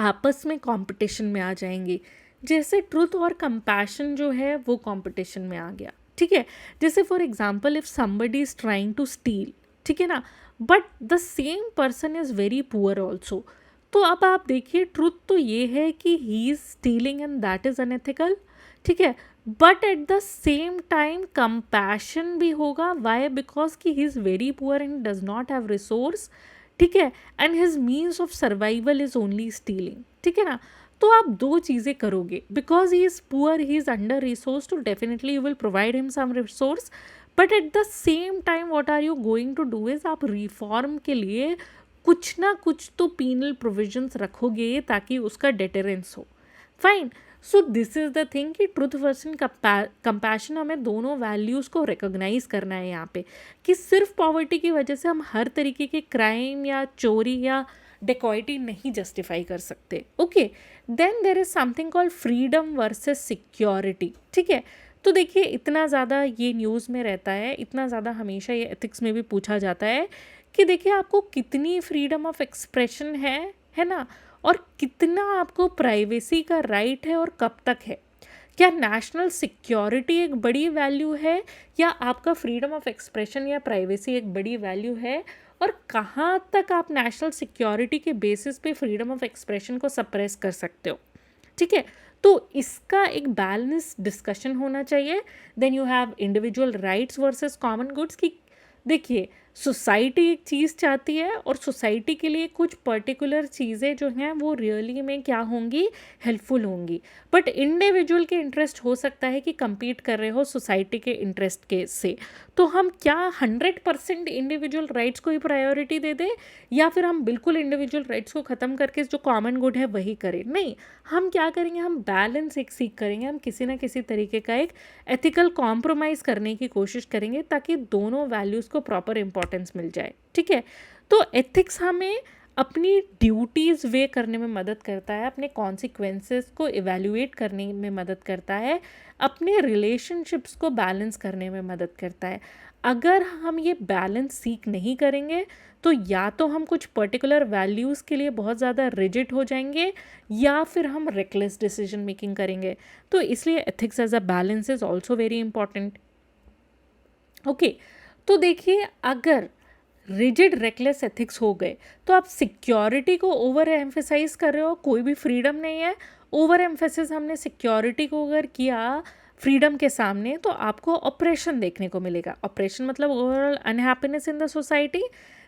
आपस में कंपटीशन में आ जाएंगी, जैसे ट्रुथ और कंपैशन जो है वो कंपटीशन में आ गया, ठीक है। जैसे for example if somebody is trying to steal, ठीक है ना, but the same person is very poor also, तो अब आप देखिए ट्रुथ तो ये है कि he is stealing and that is unethical, ठीक है। But at the same time compassion भी होगा, वाई? बिकॉज कि he is very poor and does not have resource, ठीक है, and his means of survival is only stealing, ठीक है ना। तो आप दो चीज़ें करोगे, because he is poor, he is under resource, तो definitely you will provide him some resource, but at the same time what are you going to do is आप रिफॉर्म के लिए कुछ ना कुछ तो पीनल प्रोविजंस रखोगे ताकि उसका डेटरेंस हो, fine. So this is the thing कि ट्रुथ वर्सेस कंपैशन, हमें दोनों वैल्यूज़ को रिकॉग्नाइज करना है यहाँ पे, कि सिर्फ पॉवर्टी की वजह से हम हर तरीके के क्राइम या चोरी या डेकॉइटी नहीं जस्टिफाई कर सकते, okay. Then there is something called freedom versus security, ठीक है। तो देखिए इतना ज़्यादा ये न्यूज़ में रहता है, इतना ज़्यादा हमेशा ये एथिक्स में भी पूछा जाता है कि देखिए आपको कितनी फ्रीडम ऑफ एक्सप्रेशन है ना? और कितना आपको प्राइवेसी का राइट है और कब तक है? क्या नेशनल सिक्योरिटी एक बड़ी वैल्यू है या आपका फ्रीडम ऑफ एक्सप्रेशन या प्राइवेसी एक बड़ी वैल्यू है? और कहाँ तक आप नेशनल सिक्योरिटी के बेसिस पे फ्रीडम ऑफ एक्सप्रेशन को सप्रेस कर सकते हो? ठीक है, तो इसका एक बैलेंस डिस्कशन होना चाहिए। Then you have individual rights versus common goods की देखिए सोसाइटी एक चीज़ चाहती है और सोसाइटी के लिए कुछ पर्टिकुलर चीज़ें जो हैं वो रियली में क्या होंगी, हेल्पफुल होंगी, बट इंडिविजुअल के इंटरेस्ट हो सकता है कि compete कर रहे हो सोसाइटी के इंटरेस्ट के से। तो हम क्या 100% इंडिविजुअल राइट्स को ही प्रायोरिटी दे दें या फिर हम बिल्कुल इंडिविजुअल राइट्स को ख़त्म करके जो कॉमन गुड है वही करें? नहीं, हम क्या करेंगे, हम बैलेंस एक सीख करेंगे, हम किसी ना किसी तरीके का एक एथिकल कॉम्प्रोमाइज़ करने की कोशिश करेंगे ताकि दोनों वैल्यूज़ को प्रॉपर इंपॉर्टेंस मिल जाए। ठीक है, तो एथिक्स हमें अपनी ड्यूटीज़ वे करने में मदद करता है, अपने कॉन्सिक्वेंसेस को इवैल्यूएट करने में मदद करता है, अपने रिलेशनशिप्स को बैलेंस करने में मदद करता है। अगर हम ये बैलेंस सीख नहीं करेंगे तो या तो हम कुछ पर्टिकुलर वैल्यूज़ के लिए बहुत ज़्यादा रिजिड हो जाएंगे या फिर हम रेकलेस डिसीजन मेकिंग करेंगे। तो इसलिए ethics as a balance is also very important. Okay, तो देखिए अगर रिजिड रेकलेस एथिक्स हो गए तो आप सिक्योरिटी को ओवर एम्फेसाइज कर रहे हो, कोई भी फ्रीडम नहीं है, ओवर एम्फेसिस हमने सिक्योरिटी को अगर किया फ्रीडम के सामने तो आपको ऑपरेशन देखने को मिलेगा। ऑपरेशन मतलब overall unhappiness in the society.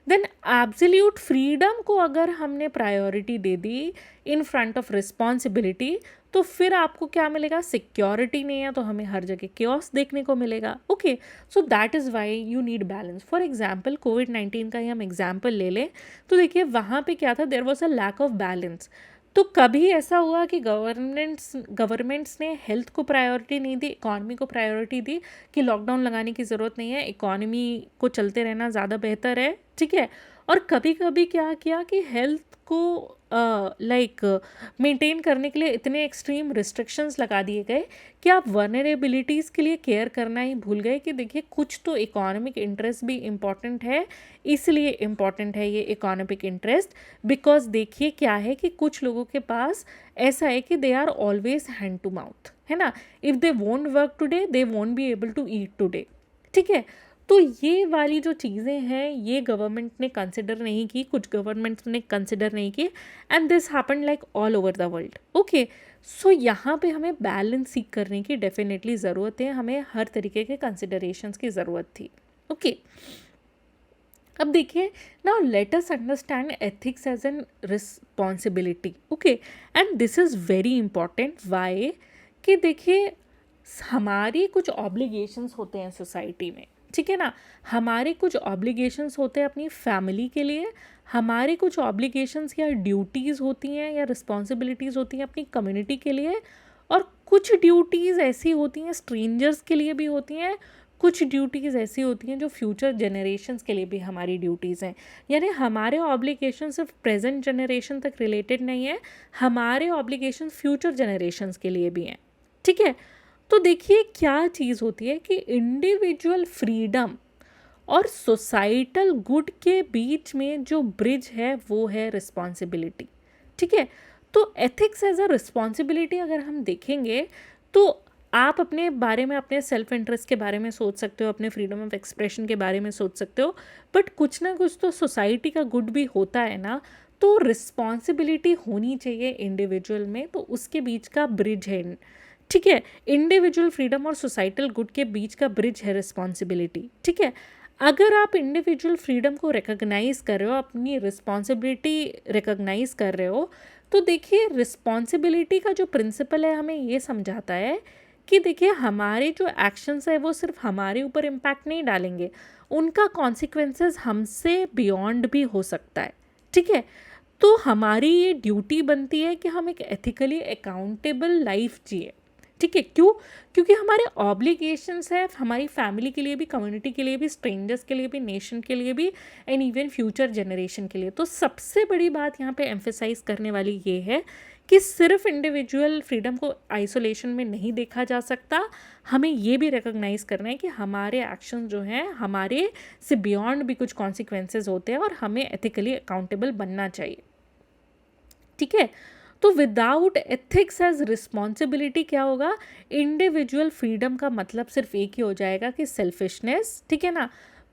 Then absolute freedom को अगर हमने प्रायोरिटी दे दी इन फ्रंट ऑफ रिस्पॉन्सिबिलिटी तो फिर आपको क्या मिलेगा, सिक्योरिटी नहीं है तो हमें हर जगह केओस देखने को मिलेगा। Okay, so that is why you need balance. For example कोविड-19 का ही हम एग्जाम्पल ले लें तो देखिए वहाँ पे क्या था, there was a lack of balance. तो कभी ऐसा हुआ कि गवर्नमेंट्स ने हेल्थ को प्रायोरिटी नहीं दी, इकॉनमी को प्रायोरिटी दी कि लॉकडाउन लगाने की ज़रूरत नहीं है, इकॉनमी को चलते रहना ज़्यादा बेहतर है। ठीक है, और कभी कभी क्या किया कि हेल्थ को मेंटेन करने के लिए इतने एक्सट्रीम रिस्ट्रिक्शंस लगा दिए गए कि आप वनरेबिलिटीज़ के लिए केयर करना ही भूल गए कि देखिए कुछ तो इकोनॉमिक इंटरेस्ट भी इम्पॉर्टेंट है, इसलिए इम्पॉर्टेंट है ये इकोनॉमिक इंटरेस्ट बिकॉज देखिए क्या है कि कुछ लोगों के पास ऐसा है कि they are always hand to mouth, है ना। If they won't work today they won't be able to eat today. ठीक है, तो ये वाली जो चीज़ें हैं ये गवर्नमेंट ने कंसिडर नहीं की, कुछ गवर्नमेंट्स ने कंसिडर नहीं की and this happened like all over the world. Okay, so यहाँ पे हमें बैलेंस सीख करने की डेफिनेटली ज़रूरत है, हमें हर तरीके के कंसिडरेशंस की ज़रूरत थी। ओके, अब देखिए now let us understand ethics as an responsibility. Okay, and this is very important. Why कि देखिए हमारी कुछ ऑब्लिगेशंस होते हैं सोसाइटी में, ठीक है ना, हमारे कुछ ऑब्लिगेशंस होते हैं अपनी फैमिली के लिए, हमारे कुछ ऑब्लिगेशंस या ड्यूटीज़ होती हैं या रिस्पॉन्सिबिलिटीज़ होती हैं अपनी कम्युनिटी के लिए, और कुछ ड्यूटीज़ ऐसी होती हैं स्ट्रेंजर्स के लिए भी होती हैं, कुछ ड्यूटीज़ ऐसी होती हैं जो फ्यूचर जनरेशन्स के लिए भी हमारी ड्यूटीज़ हैं। यानी हमारे ऑब्लिगेशन सिर्फ प्रेजेंट जनरेशन तक रिलेटेड नहीं है, हमारे ऑब्लिगेशन फ्यूचर जनरेशन्स के लिए भी हैं। ठीक है, तो देखिए क्या चीज़ होती है कि इंडिविजुअल फ्रीडम और सोसाइटल गुड के बीच में जो ब्रिज है वो है रिस्पॉन्सिबिलिटी। ठीक है, तो एथिक्स एज अ रिस्पॉन्सिबिलिटी अगर हम देखेंगे तो आप अपने बारे में, अपने सेल्फ इंटरेस्ट के बारे में सोच सकते हो, अपने फ्रीडम ऑफ एक्सप्रेशन के बारे में सोच सकते हो, बट कुछ ना कुछ तो सोसाइटी का गुड भी होता है ना, तो रिस्पॉन्सिबिलिटी होनी चाहिए इंडिविजुअल में, तो उसके बीच का ब्रिज है। ठीक है, इंडिविजुअल फ्रीडम और सोसाइटल गुड के बीच का ब्रिज है रिस्पॉन्सिबिलिटी। ठीक है, अगर आप इंडिविजुअल फ्रीडम को रिकॉग्नाइज कर रहे हो, अपनी रिस्पॉन्सिबिलिटी रिकॉग्नाइज कर रहे हो, तो देखिए रिस्पॉन्सिबिलिटी का जो प्रिंसिपल है हमें ये समझाता है कि देखिए हमारे जो एक्शंस है वो सिर्फ हमारे ऊपर इम्पैक्ट नहीं डालेंगे, उनका कॉन्सिक्वेंसेस हमसे बियॉन्ड भी हो सकता है। ठीक है, तो हमारी ये ड्यूटी बनती है कि हम एक एथिकली अकाउंटेबल लाइफ जिए। ठीक है, क्यों? क्योंकि हमारे ऑब्लिगेशंस है हमारी फैमिली के लिए भी, कम्युनिटी के लिए भी, स्ट्रेंजर्स के लिए भी, नेशन के लिए भी, एंड इवन फ्यूचर जनरेशन के लिए। तो सबसे बड़ी बात यहाँ पे एम्फेसाइज करने वाली ये है कि सिर्फ इंडिविजुअल फ्रीडम को आइसोलेशन में नहीं देखा जा सकता, हमें ये भी रिकॉग्नाइज करना है कि हमारे एक्शन जो हैं हमारे से बियॉन्ड भी कुछ कॉन्सिक्वेंसेज होते हैं और हमें एथिकली अकाउंटेबल बनना चाहिए। ठीक है, तो विदाउट एथिक्स एज रिस्पॉन्सिबिलिटी क्या होगा? इंडिविजुअल फ्रीडम का मतलब सिर्फ एक ही हो जाएगा कि सेल्फिशनेस। ठीक है ना?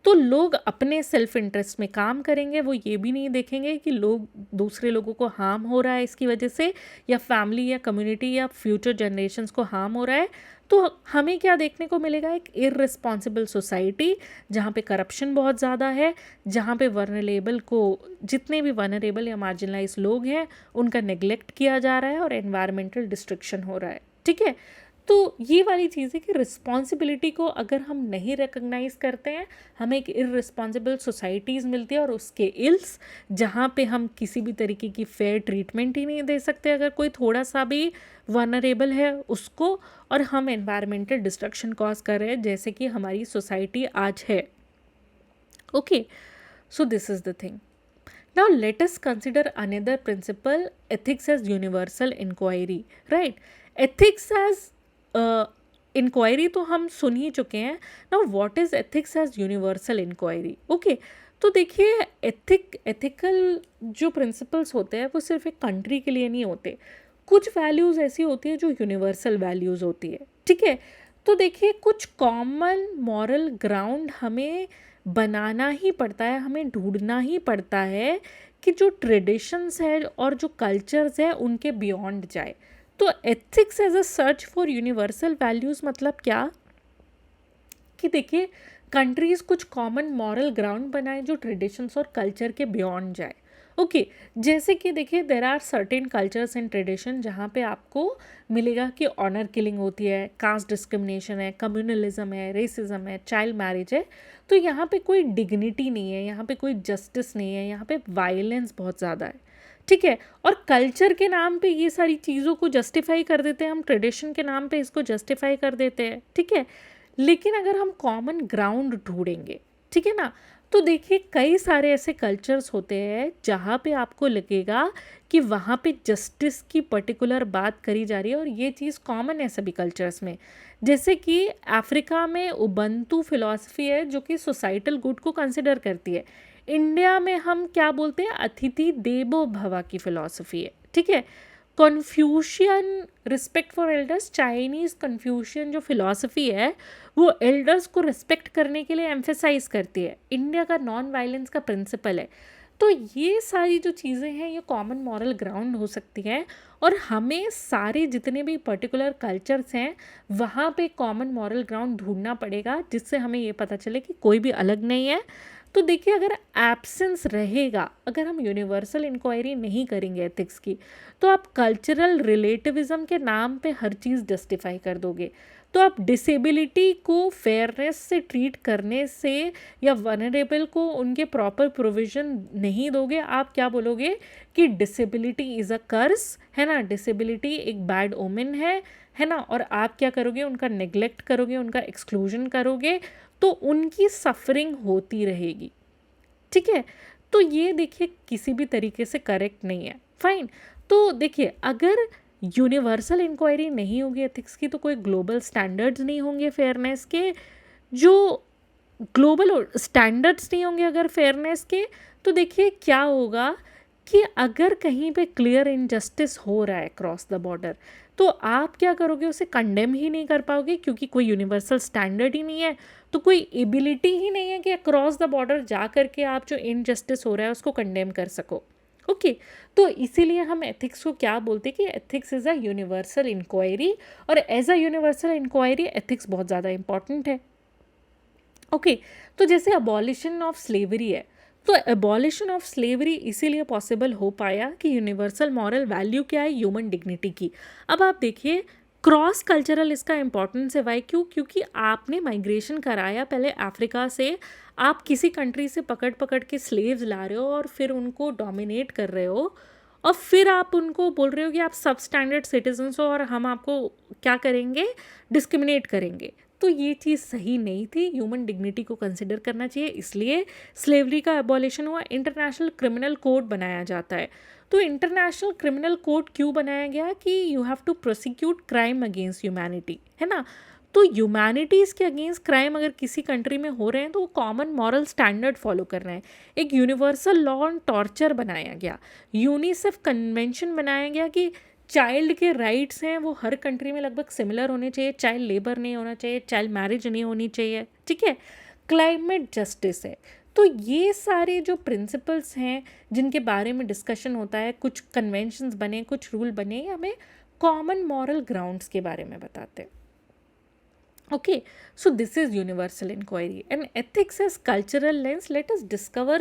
तो लोग अपने सेल्फ इंटरेस्ट में काम करेंगे, वो ये भी नहीं देखेंगे कि लोग दूसरे लोगों को हार्म हो रहा है इसकी वजह से, या फैमिली या कम्युनिटी या फ्यूचर जनरेशन्स को हार्म हो रहा है। तो हमें क्या देखने को मिलेगा? एक इररिस्पॉन्सिबल सोसाइटी जहाँ पे करप्शन बहुत ज़्यादा है, जहाँ पे वनरेबल को, जितने भी वनरेबल या मार्जिनलाइज लोग हैं उनका नेग्लेक्ट किया जा रहा है और एनवायरमेंटल डिस्ट्रक्शन हो रहा है। ठीक है, तो ये वाली चीज़ है कि रिस्पॉन्सिबिलिटी को अगर हम नहीं रिकग्नाइज करते हैं, हमें एक इररिस्पॉन्सिबल सोसाइटीज़ मिलती है और उसके इल्स जहाँ पे हम किसी भी तरीके की फेयर ट्रीटमेंट ही नहीं दे सकते अगर कोई थोड़ा सा भी वनरेबल है उसको, और हम एनवायरमेंटल डिस्ट्रक्शन कॉज कर रहे हैं जैसे कि हमारी सोसाइटी आज है। Okay, so this is the thing. Now let us consider another principle, ethics as universal inquiry, right? Ethics as inquiry तो हम सुन ही चुके हैं। Now what is ethics as universal inquiry? Okay, तो देखिए एथिकल जो प्रिंसिपल्स होते हैं वो सिर्फ एक कंट्री के लिए नहीं होते, कुछ वैल्यूज़ ऐसी होती है जो यूनिवर्सल वैल्यूज़ होती है। ठीक है, तो देखिए कुछ कॉमन मॉरल ग्राउंड हमें बनाना ही पड़ता है, हमें ढूंढना ही पड़ता है कि जो ट्रेडिशंस है और जो कल्चर्स है उनके बियॉन्ड जाए। तो ethics as a search for universal values मतलब क्या? कि देखिए कंट्रीज़ कुछ कॉमन मॉरल ग्राउंड बनाए जो ट्रेडिशंस और कल्चर के बियॉन्ड जाए। ओके, जैसे कि देखिए there are certain cultures and tradition जहाँ पे आपको मिलेगा कि ऑनर किलिंग होती है, कास्ट डिस्क्रिमिनेशन है, कम्युनलिज्म है, रेसिज्म है, चाइल्ड मैरिज है। तो यहाँ पे कोई डिग्निटी नहीं है, यहाँ पे कोई जस्टिस नहीं है, यहाँ पे वायलेंस बहुत ज़्यादा है। ठीक है, और कल्चर के नाम पे ये सारी चीज़ों को जस्टिफाई कर देते हैं, हम ट्रेडिशन के नाम पे इसको जस्टिफाई कर देते हैं। ठीक है, लेकिन अगर हम कॉमन ग्राउंड ढूंढेंगे, ठीक है ना, तो देखिए कई सारे ऐसे कल्चर्स होते हैं जहाँ पे आपको लगेगा कि वहाँ पे जस्टिस की पर्टिकुलर बात करी जा रही है और ये चीज़ कॉमन है सभी कल्चर्स में। जैसे कि अफ्रीका में उबंतु फिलॉसफी है जो कि सोसाइटल गुड को कंसिडर करती है। इंडिया में हम क्या बोलते हैं? अतिथि देवो भव की फिलॉसफी है। ठीक है, Confucian respect for elders, Chinese Confucian जो फिलॉसफी है वो एल्डर्स को रिस्पेक्ट करने के लिए एम्फेसाइज करती है। इंडिया का नॉन वायलेंस का प्रिंसिपल है। तो ये सारी जो चीज़ें हैं ये कॉमन मॉरल ग्राउंड हो सकती हैं और हमें सारे जितने भी पर्टिकुलर कल्चर्स हैं वहाँ पे कॉमन मॉरल ग्राउंड ढूंढना पड़ेगा जिससे हमें ये पता चले कि कोई भी अलग नहीं है। तो देखिए अगर एब्सेंस रहेगा, अगर हम यूनिवर्सल इंक्वायरी नहीं करेंगे एथिक्स की, तो आप कल्चरल रिलेटिविज्म के नाम पे हर चीज़ जस्टिफाई कर दोगे। तो आप डिसेबिलिटी को फेयरनेस से ट्रीट करने से या वनरेबल को उनके प्रॉपर प्रोविज़न नहीं दोगे, आप क्या बोलोगे कि डिसेबिलिटी इज़ अ कर्स, है ना, डिसेबिलिटी एक बैड ओमेन है ना, और आप क्या करोगे? उनका नेग्लेक्ट करोगे, उनका एक्सक्लूजन करोगे, तो उनकी सफरिंग होती रहेगी। ठीक है, तो ये देखिए किसी भी तरीके से करेक्ट नहीं है। फाइन, तो देखिए अगर यूनिवर्सल इंक्वायरी नहीं होगी एथिक्स की तो कोई ग्लोबल स्टैंडर्ड्स नहीं होंगे फेयरनेस के, जो ग्लोबल स्टैंडर्ड्स नहीं होंगे अगर फेयरनेस के, तो देखिए क्या होगा कि अगर कहीं पे क्लियर इनजस्टिस हो रहा है क्रॉस द बॉर्डर, तो आप क्या करोगे? उसे कंडेम ही नहीं कर पाओगे क्योंकि कोई यूनिवर्सल स्टैंडर्ड ही नहीं है, तो कोई एबिलिटी ही नहीं है कि क्रॉस द बॉर्डर जा करके आप जो इनजस्टिस हो रहा है उसको कंडेम कर सको। ओके, तो इसीलिए हम एथिक्स को क्या बोलते हैं कि ethics is a universal inquiry, और as a universal inquiry ethics बहुत ज़्यादा इंपॉर्टेंट है। ओके, तो जैसे अबॉलिशन ऑफ स्लेवरी है, तो एबॉलिशन ऑफ स्लेवरी इसीलिए पॉसिबल हो पाया कि यूनिवर्सल मॉरल वैल्यू क्या है? ह्यूमन डिग्निटी की। अब आप देखिए क्रॉस कल्चरल इसका इंपॉर्टेंस है। वाई? क्योंकि आपने माइग्रेशन कराया पहले अफ्रीका से, आप किसी कंट्री से पकड़ पकड़ के स्लेव्स ला रहे हो और फिर उनको डोमिनेट कर रहे हो, और फिर आप उनको बोल रहे हो कि आप सब स्टैंडर्ड सिटीजन्स हो और हम आपको क्या करेंगे, डिस्क्रिमिनेट करेंगे। तो ये चीज़ सही नहीं थी, ह्यूमन डिग्निटी को कंसिडर करना चाहिए, इसलिए स्लेवरी का एबॉलिशन हुआ, इंटरनेशनल क्रिमिनल कोड बनाया जाता है। तो इंटरनेशनल क्रिमिनल कोड क्यों बनाया गया कि you have to prosecute crime against humanity, है ना। तो ह्यूमैनिटीज़ के अगेंस्ट क्राइम अगर किसी कंट्री में हो रहे हैं तो वो कॉमन मॉरल स्टैंडर्ड फॉलो कर रहे हैं। एक यूनिवर्सल लॉ ऑन टॉर्चर बनाया गया, यूनिसेफ कन्वेंशन बनाया गया कि चाइल्ड के राइट्स हैं वो हर कंट्री में लगभग सिमिलर होने चाहिए, चाइल्ड लेबर नहीं होना चाहिए, चाइल्ड मैरिज नहीं होनी चाहिए, ठीक है। क्लाइमेट जस्टिस है। तो ये सारे जो प्रिंसिपल्स हैं जिनके बारे में डिस्कशन होता है, कुछ कन्वेंशंस बने, कुछ रूल बने, ये हमें कॉमन मॉरल ग्राउंड्स के बारे में बताते हैं। Okay, so this is universal inquiry and ethics as cultural lens. Let us discover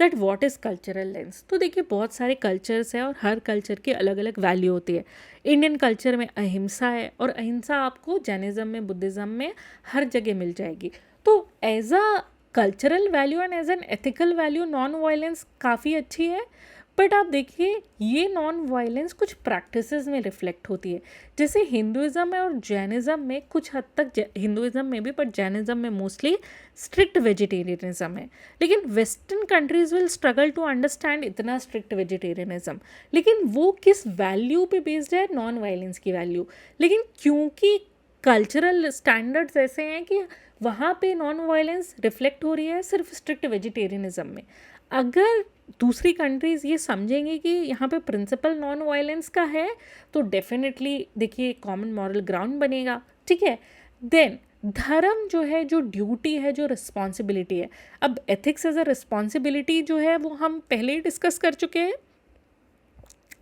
that what is cultural lens. तो देखिए बहुत सारे कल्चर्स हैं और हर कल्चर की अलग अलग वैल्यू होती है। इंडियन कल्चर में अहिंसा है और अहिंसा आपको जैनिज़्म में, बुद्धिज़्म में हर जगह मिल जाएगी। तो as a cultural value and as an ethical value non violence काफ़ी अच्छी है। बट आप देखिए ये नॉन वायलेंस कुछ प्रैक्टिसेस में रिफ्लेक्ट होती है, जैसे हिंदुइज्म में और जैनिज़्म में कुछ हद तक, हिंदुइज्म में भी बट जैनिज़्म में मोस्टली स्ट्रिक्ट वेजिटेरियनिज्म है। लेकिन western countries will struggle to understand इतना स्ट्रिक्ट वेजिटेरियनिज्म, लेकिन वो किस वैल्यू पे बेस्ड है, नॉन वायलेंस की वैल्यू। लेकिन क्योंकि कल्चरल स्टैंडर्ड्स ऐसे हैं कि वहाँ पे नॉन वायलेंस रिफ्लेक्ट हो रही है सिर्फ स्ट्रिक्ट वेजिटेरियनिज्म में। अगर दूसरी कंट्रीज़ ये समझेंगे कि यहाँ पे प्रिंसिपल नॉन वायलेंस का है तो डेफिनेटली देखिए कॉमन मॉरल ग्राउंड बनेगा, ठीक है। देन धर्म जो है, जो ड्यूटी है, जो रिस्पॉन्सिबिलिटी है, अब एथिक्स एज अ रिस्पॉन्सिबिलिटी जो है वो हम पहले ही डिस्कस कर चुके हैं।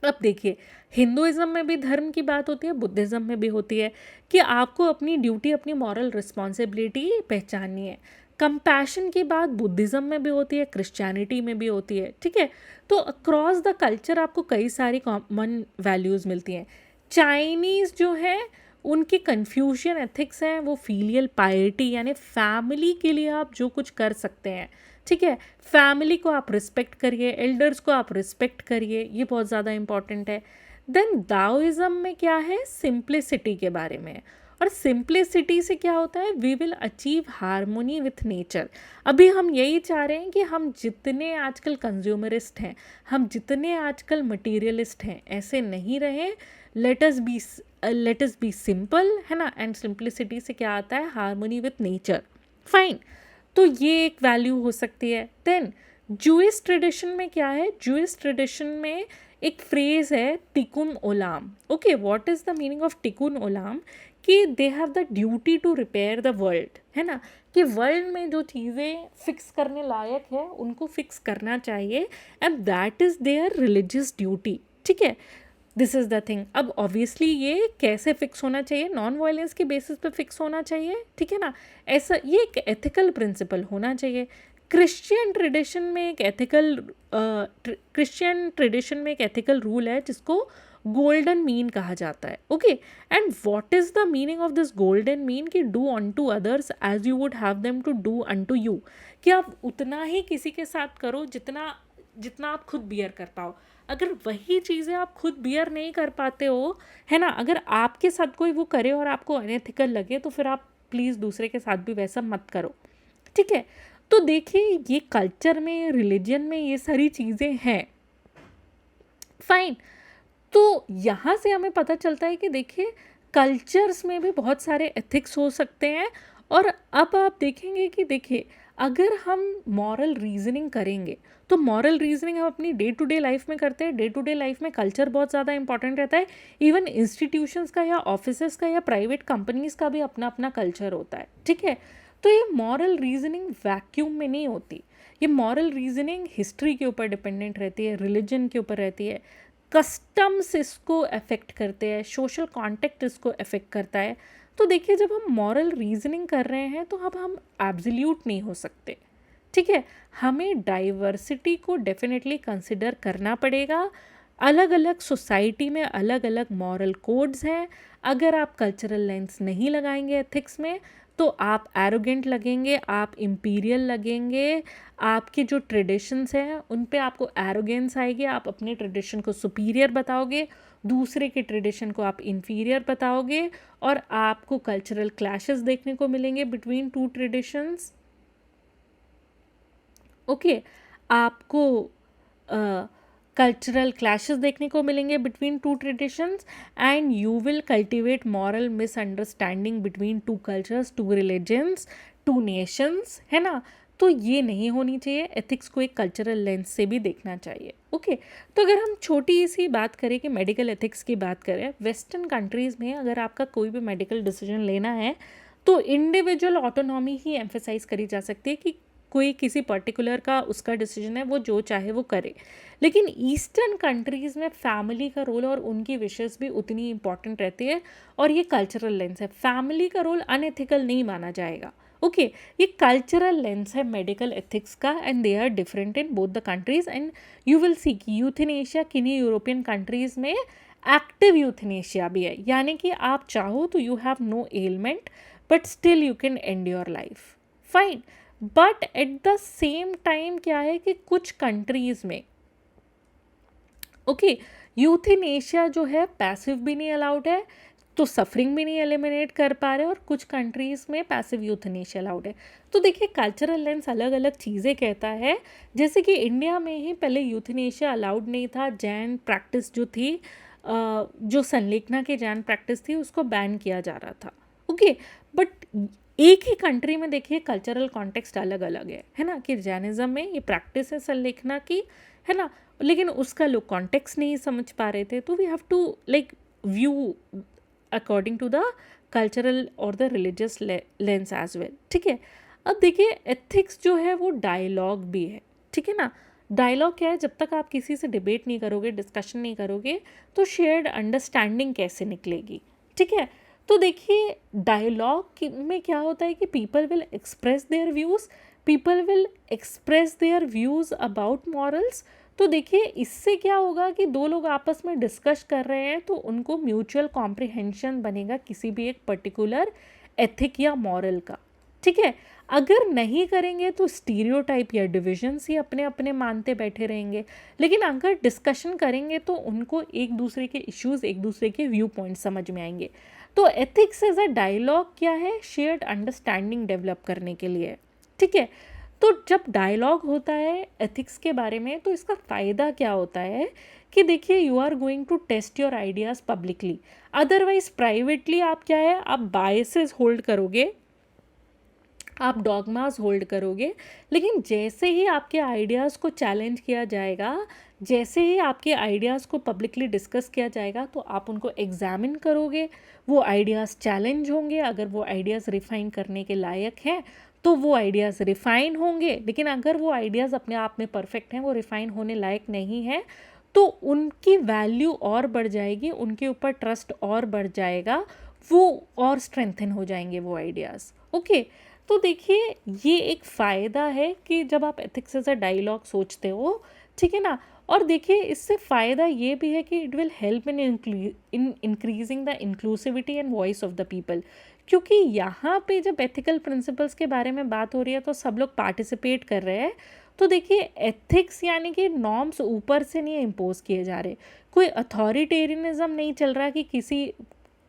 अब देखिए हिंदुइज्म में भी धर्म की बात होती है, बुद्धिज़्म में भी होती है कि आपको अपनी ड्यूटी, अपनी मॉरल रिस्पॉन्सिबिलिटी पहचाननी है। कंपैशन की बात बुद्धिज़्म में भी होती है, क्रिश्चियनिटी में भी होती है, ठीक है। तो अक्रॉस द कल्चर आपको कई सारी कॉमन वैल्यूज़ मिलती हैं। चाइनीज़ जो है उनकी कन्फ्यूशियन एथिक्स है, वो फीलियल पायरिटी यानी फैमिली के लिए आप जो कुछ कर सकते हैं, ठीक है, फैमिली को आप रिस्पेक्ट करिए, एल्डर्स को आप रिस्पेक्ट करिए, ये बहुत ज़्यादा इंपॉर्टेंट है। देन दाओइज्म में क्या है, सिंप्लिसिटी के बारे में, और सिंप्लिसिटी से क्या होता है, we will achieve harmony with nature. अभी हम यही चाह रहे हैं कि हम जितने आजकल कंज्यूमरिस्ट हैं, हम जितने आजकल मटीरियलिस्ट हैं, ऐसे नहीं रहें। लेट अस बी सिंपल, है ना। एंड सिंप्लिसिटी से क्या आता है, हारमोनी विथ नेचर, फाइन। तो ये एक वैल्यू हो सकती है। देन जूइश ट्रेडिशन में क्या है, जूइश ट्रेडिशन में एक फ्रेज है tikkun olam. Okay, what is the meaning of tikkun olam, कि they have the duty to repair the world, है ना, कि वर्ल्ड में जो चीज़ें फिक्स करने लायक है उनको फिक्स करना चाहिए, and that is there religious duty, ठीक है। This is the thing. अब ऑब्वियसली ये कैसे फिक्स होना चाहिए, नॉन वायलेंस के बेसिस पे फिक्स होना चाहिए, ठीक है ना। ऐसा ये एक एथिकल प्रिंसिपल होना चाहिए। क्रिश्चियन ट्रेडिशन में एक एथिकल रूल है जिसको गोल्डन मीन कहा जाता है, okay. And what is the meaning of this golden mean, कि do unto others as you would have them to do unto you, कि आप उतना ही किसी के साथ करो जितना जितना आप खुद बियर कर पाओ। अगर वही चीज़ें आप खुद बियर नहीं कर पाते हो, है ना, अगर आपके साथ कोई वो करे और आपको अनएथिकल लगे तो फिर आप प्लीज़ दूसरे के साथ भी वैसा मत करो, ठीक है। तो देखिए ये कल्चर में, रिलीजन में ये सारी चीज़ें हैं, फाइन। तो यहाँ से हमें पता चलता है कि देखिए कल्चर्स में भी बहुत सारे एथिक्स हो सकते हैं। और अब आप देखेंगे कि देखिए अगर हम मॉरल रीजनिंग करेंगे तो मॉरल रीजनिंग हम अपनी डे टू डे लाइफ में करते हैं। डे टू डे लाइफ में कल्चर बहुत ज़्यादा इंपॉर्टेंट रहता है। इवन इंस्टीट्यूशंस का या ऑफिसेस का या प्राइवेट कंपनीज का भी अपना अपना कल्चर होता है, ठीक है। तो ये मॉरल रीजनिंग वैक्यूम में नहीं होती। ये मॉरल रीजनिंग हिस्ट्री के ऊपर डिपेंडेंट रहती है, रिलीजन के ऊपर रहती है, कस्टम्स इसको अफेक्ट करते हैं, सोशल कॉन्टेक्ट इसको अफेक्ट करता है। तो देखिए जब हम मॉरल रीजनिंग कर रहे हैं तो अब हम एब्सोल्यूट नहीं हो सकते, ठीक है। हमें डाइवर्सिटी को डेफिनेटली कंसिडर करना पड़ेगा। अलग अलग सोसाइटी में अलग अलग मॉरल कोड्स हैं। अगर आप कल्चरल लेंस नहीं लगाएंगे एथिक्स में तो आप एरोगेंट लगेंगे, आप इंपीरियल लगेंगे, आपके जो ट्रेडिशंस हैं उन पे आपको एरोगेंस आएगी, आप अपने ट्रेडिशन को सुपीरियर बताओगे, दूसरे के ट्रेडिशन को आप इंफीरियर बताओगे, और आपको कल्चरल क्लैशेस देखने को मिलेंगे बिटवीन टू ट्रेडिशंस। ओके, आपको कल्चरल क्लैशेस देखने को मिलेंगे between two traditions, and you will cultivate moral misunderstanding between two cultures, two religions, two nations, है ना। तो ये नहीं होनी चाहिए, एथिक्स को एक कल्चरल लेंस से भी देखना चाहिए। ओके, तो अगर हम छोटी सी बात करें कि मेडिकल एथिक्स की बात करें, वेस्टर्न कंट्रीज़ में अगर आपका कोई भी मेडिकल डिसीजन लेना है तो इंडिविजुअल ऑटोनॉमी ही एम्फेसाइज करी जा सकती है कि कोई किसी पर्टिकुलर का उसका डिसीजन है, वो जो चाहे वो करे। लेकिन ईस्टर्न कंट्रीज़ में फैमिली का रोल और उनकी विशेस भी उतनी इंपॉर्टेंट रहती है, और ये कल्चरल लेंस है। फैमिली का रोल अनएथिकल नहीं माना जाएगा। ओके, ये कल्चरल लेंस है मेडिकल एथिक्स का, and they are different in both the countries. And you will see कि यूथनेशिया किन्हीं यूरोपियन कंट्रीज़ में एक्टिव यूथनेशिया भी है, यानी कि आप चाहो तो you have no element but still you can end your life fine. But at the same time क्या है कि कुछ कंट्रीज़ में ओके यूथनेशिया जो है पैसिव भी नहीं अलाउड है, तो सफरिंग भी नहीं एलिमिनेट कर पा रहे, और कुछ कंट्रीज़ में पैसिव यूथनेशिया अलाउड है। तो देखिए कल्चरल लेंस अलग अलग चीज़ें कहता है। जैसे कि इंडिया में ही पहले यूथनेशिया अलाउड नहीं था, जैन प्रैक्टिस जो थी, जो संलेखना की जैन प्रैक्टिस थी उसको बैन किया जा रहा था। ओके, बट एक ही कंट्री में देखिए कल्चरल कॉन्टेक्स्ट अलग अलग है ना, कि जैनिज्म में ये प्रैक्टिस है संलेखना की, है ना, लेकिन उसका लोग कॉन्टेक्स्ट नहीं समझ पा रहे थे। तो we have to like view according to the cultural और the religious lens as well. ठीक है, अब देखिए एथिक्स जो है वो डायलॉग भी है। ठीक है ना, डायलॉग क्या है, जब तक आप किसी से डिबेट नहीं करोगे, डिस्कशन नहीं करोगे, तो शेयर्ड अंडरस्टैंडिंग कैसे निकलेगी। ठीक है, तो देखिए डायलॉग में क्या होता है कि people will express their views, people will express their views about morals. तो देखिए इससे क्या होगा कि दो लोग आपस में डिस्कस कर रहे हैं, तो उनको म्यूचुअल कॉम्प्रिहेंशन बनेगा किसी भी एक पर्टिकुलर एथिक या मॉरल का। ठीक है, अगर नहीं करेंगे तो स्टीरियोटाइप या डिविजन्स ही अपने अपने मानते बैठे रहेंगे। लेकिन अगर डिस्कशन करेंगे तो उनको एक दूसरे के इश्यूज, एक दूसरे के व्यू पॉइंट समझ में आएंगे। तो एथिक्स एज अ डायलॉग क्या है, शेयर्ड अंडरस्टैंडिंग डेवलप करने के लिए। ठीक है, तो जब डायलॉग होता है एथिक्स के बारे में, तो इसका फ़ायदा क्या होता है कि देखिए you are going to test your ideas publicly. Otherwise privately आप क्या है, आप बायसेस होल्ड करोगे, आप डॉगमास होल्ड करोगे। लेकिन जैसे ही आपके आइडियाज़ को चैलेंज किया जाएगा, जैसे ही आपके आइडियाज़ को पब्लिकली डिस्कस किया जाएगा, तो आप उनको एग्जामिन करोगे, वो आइडियाज़ चैलेंज होंगे। अगर वो आइडियाज़ रिफ़ाइन करने के लायक हैं तो वो आइडियाज़ रिफ़ाइन होंगे, लेकिन अगर वो आइडियाज़ अपने आप में परफेक्ट हैं, वो रिफ़ाइन होने लायक नहीं है, तो उनकी वैल्यू और बढ़ जाएगी, उनके ऊपर ट्रस्ट और बढ़ जाएगा, वो और स्ट्रेंथन हो जाएंगे वो आइडियाज़। ओके, तो देखिए ये एक फ़ायदा है कि जब आप एथिक्स एज अ डायलॉग सोचते हो, ठीक है ना। और देखिए इससे फ़ायदा ये भी है कि it will help in increasing the inclusivity and voice of the people. क्योंकि यहाँ पे जब एथिकल प्रिंसिपल्स के बारे में बात हो रही है तो सब लोग पार्टिसिपेट कर रहे हैं। तो देखिए एथिक्स यानी कि नॉर्म्स ऊपर से नहीं इम्पोज किए जा रहे, कोई अथॉरिटेरियनिज्म नहीं चल रहा कि किसी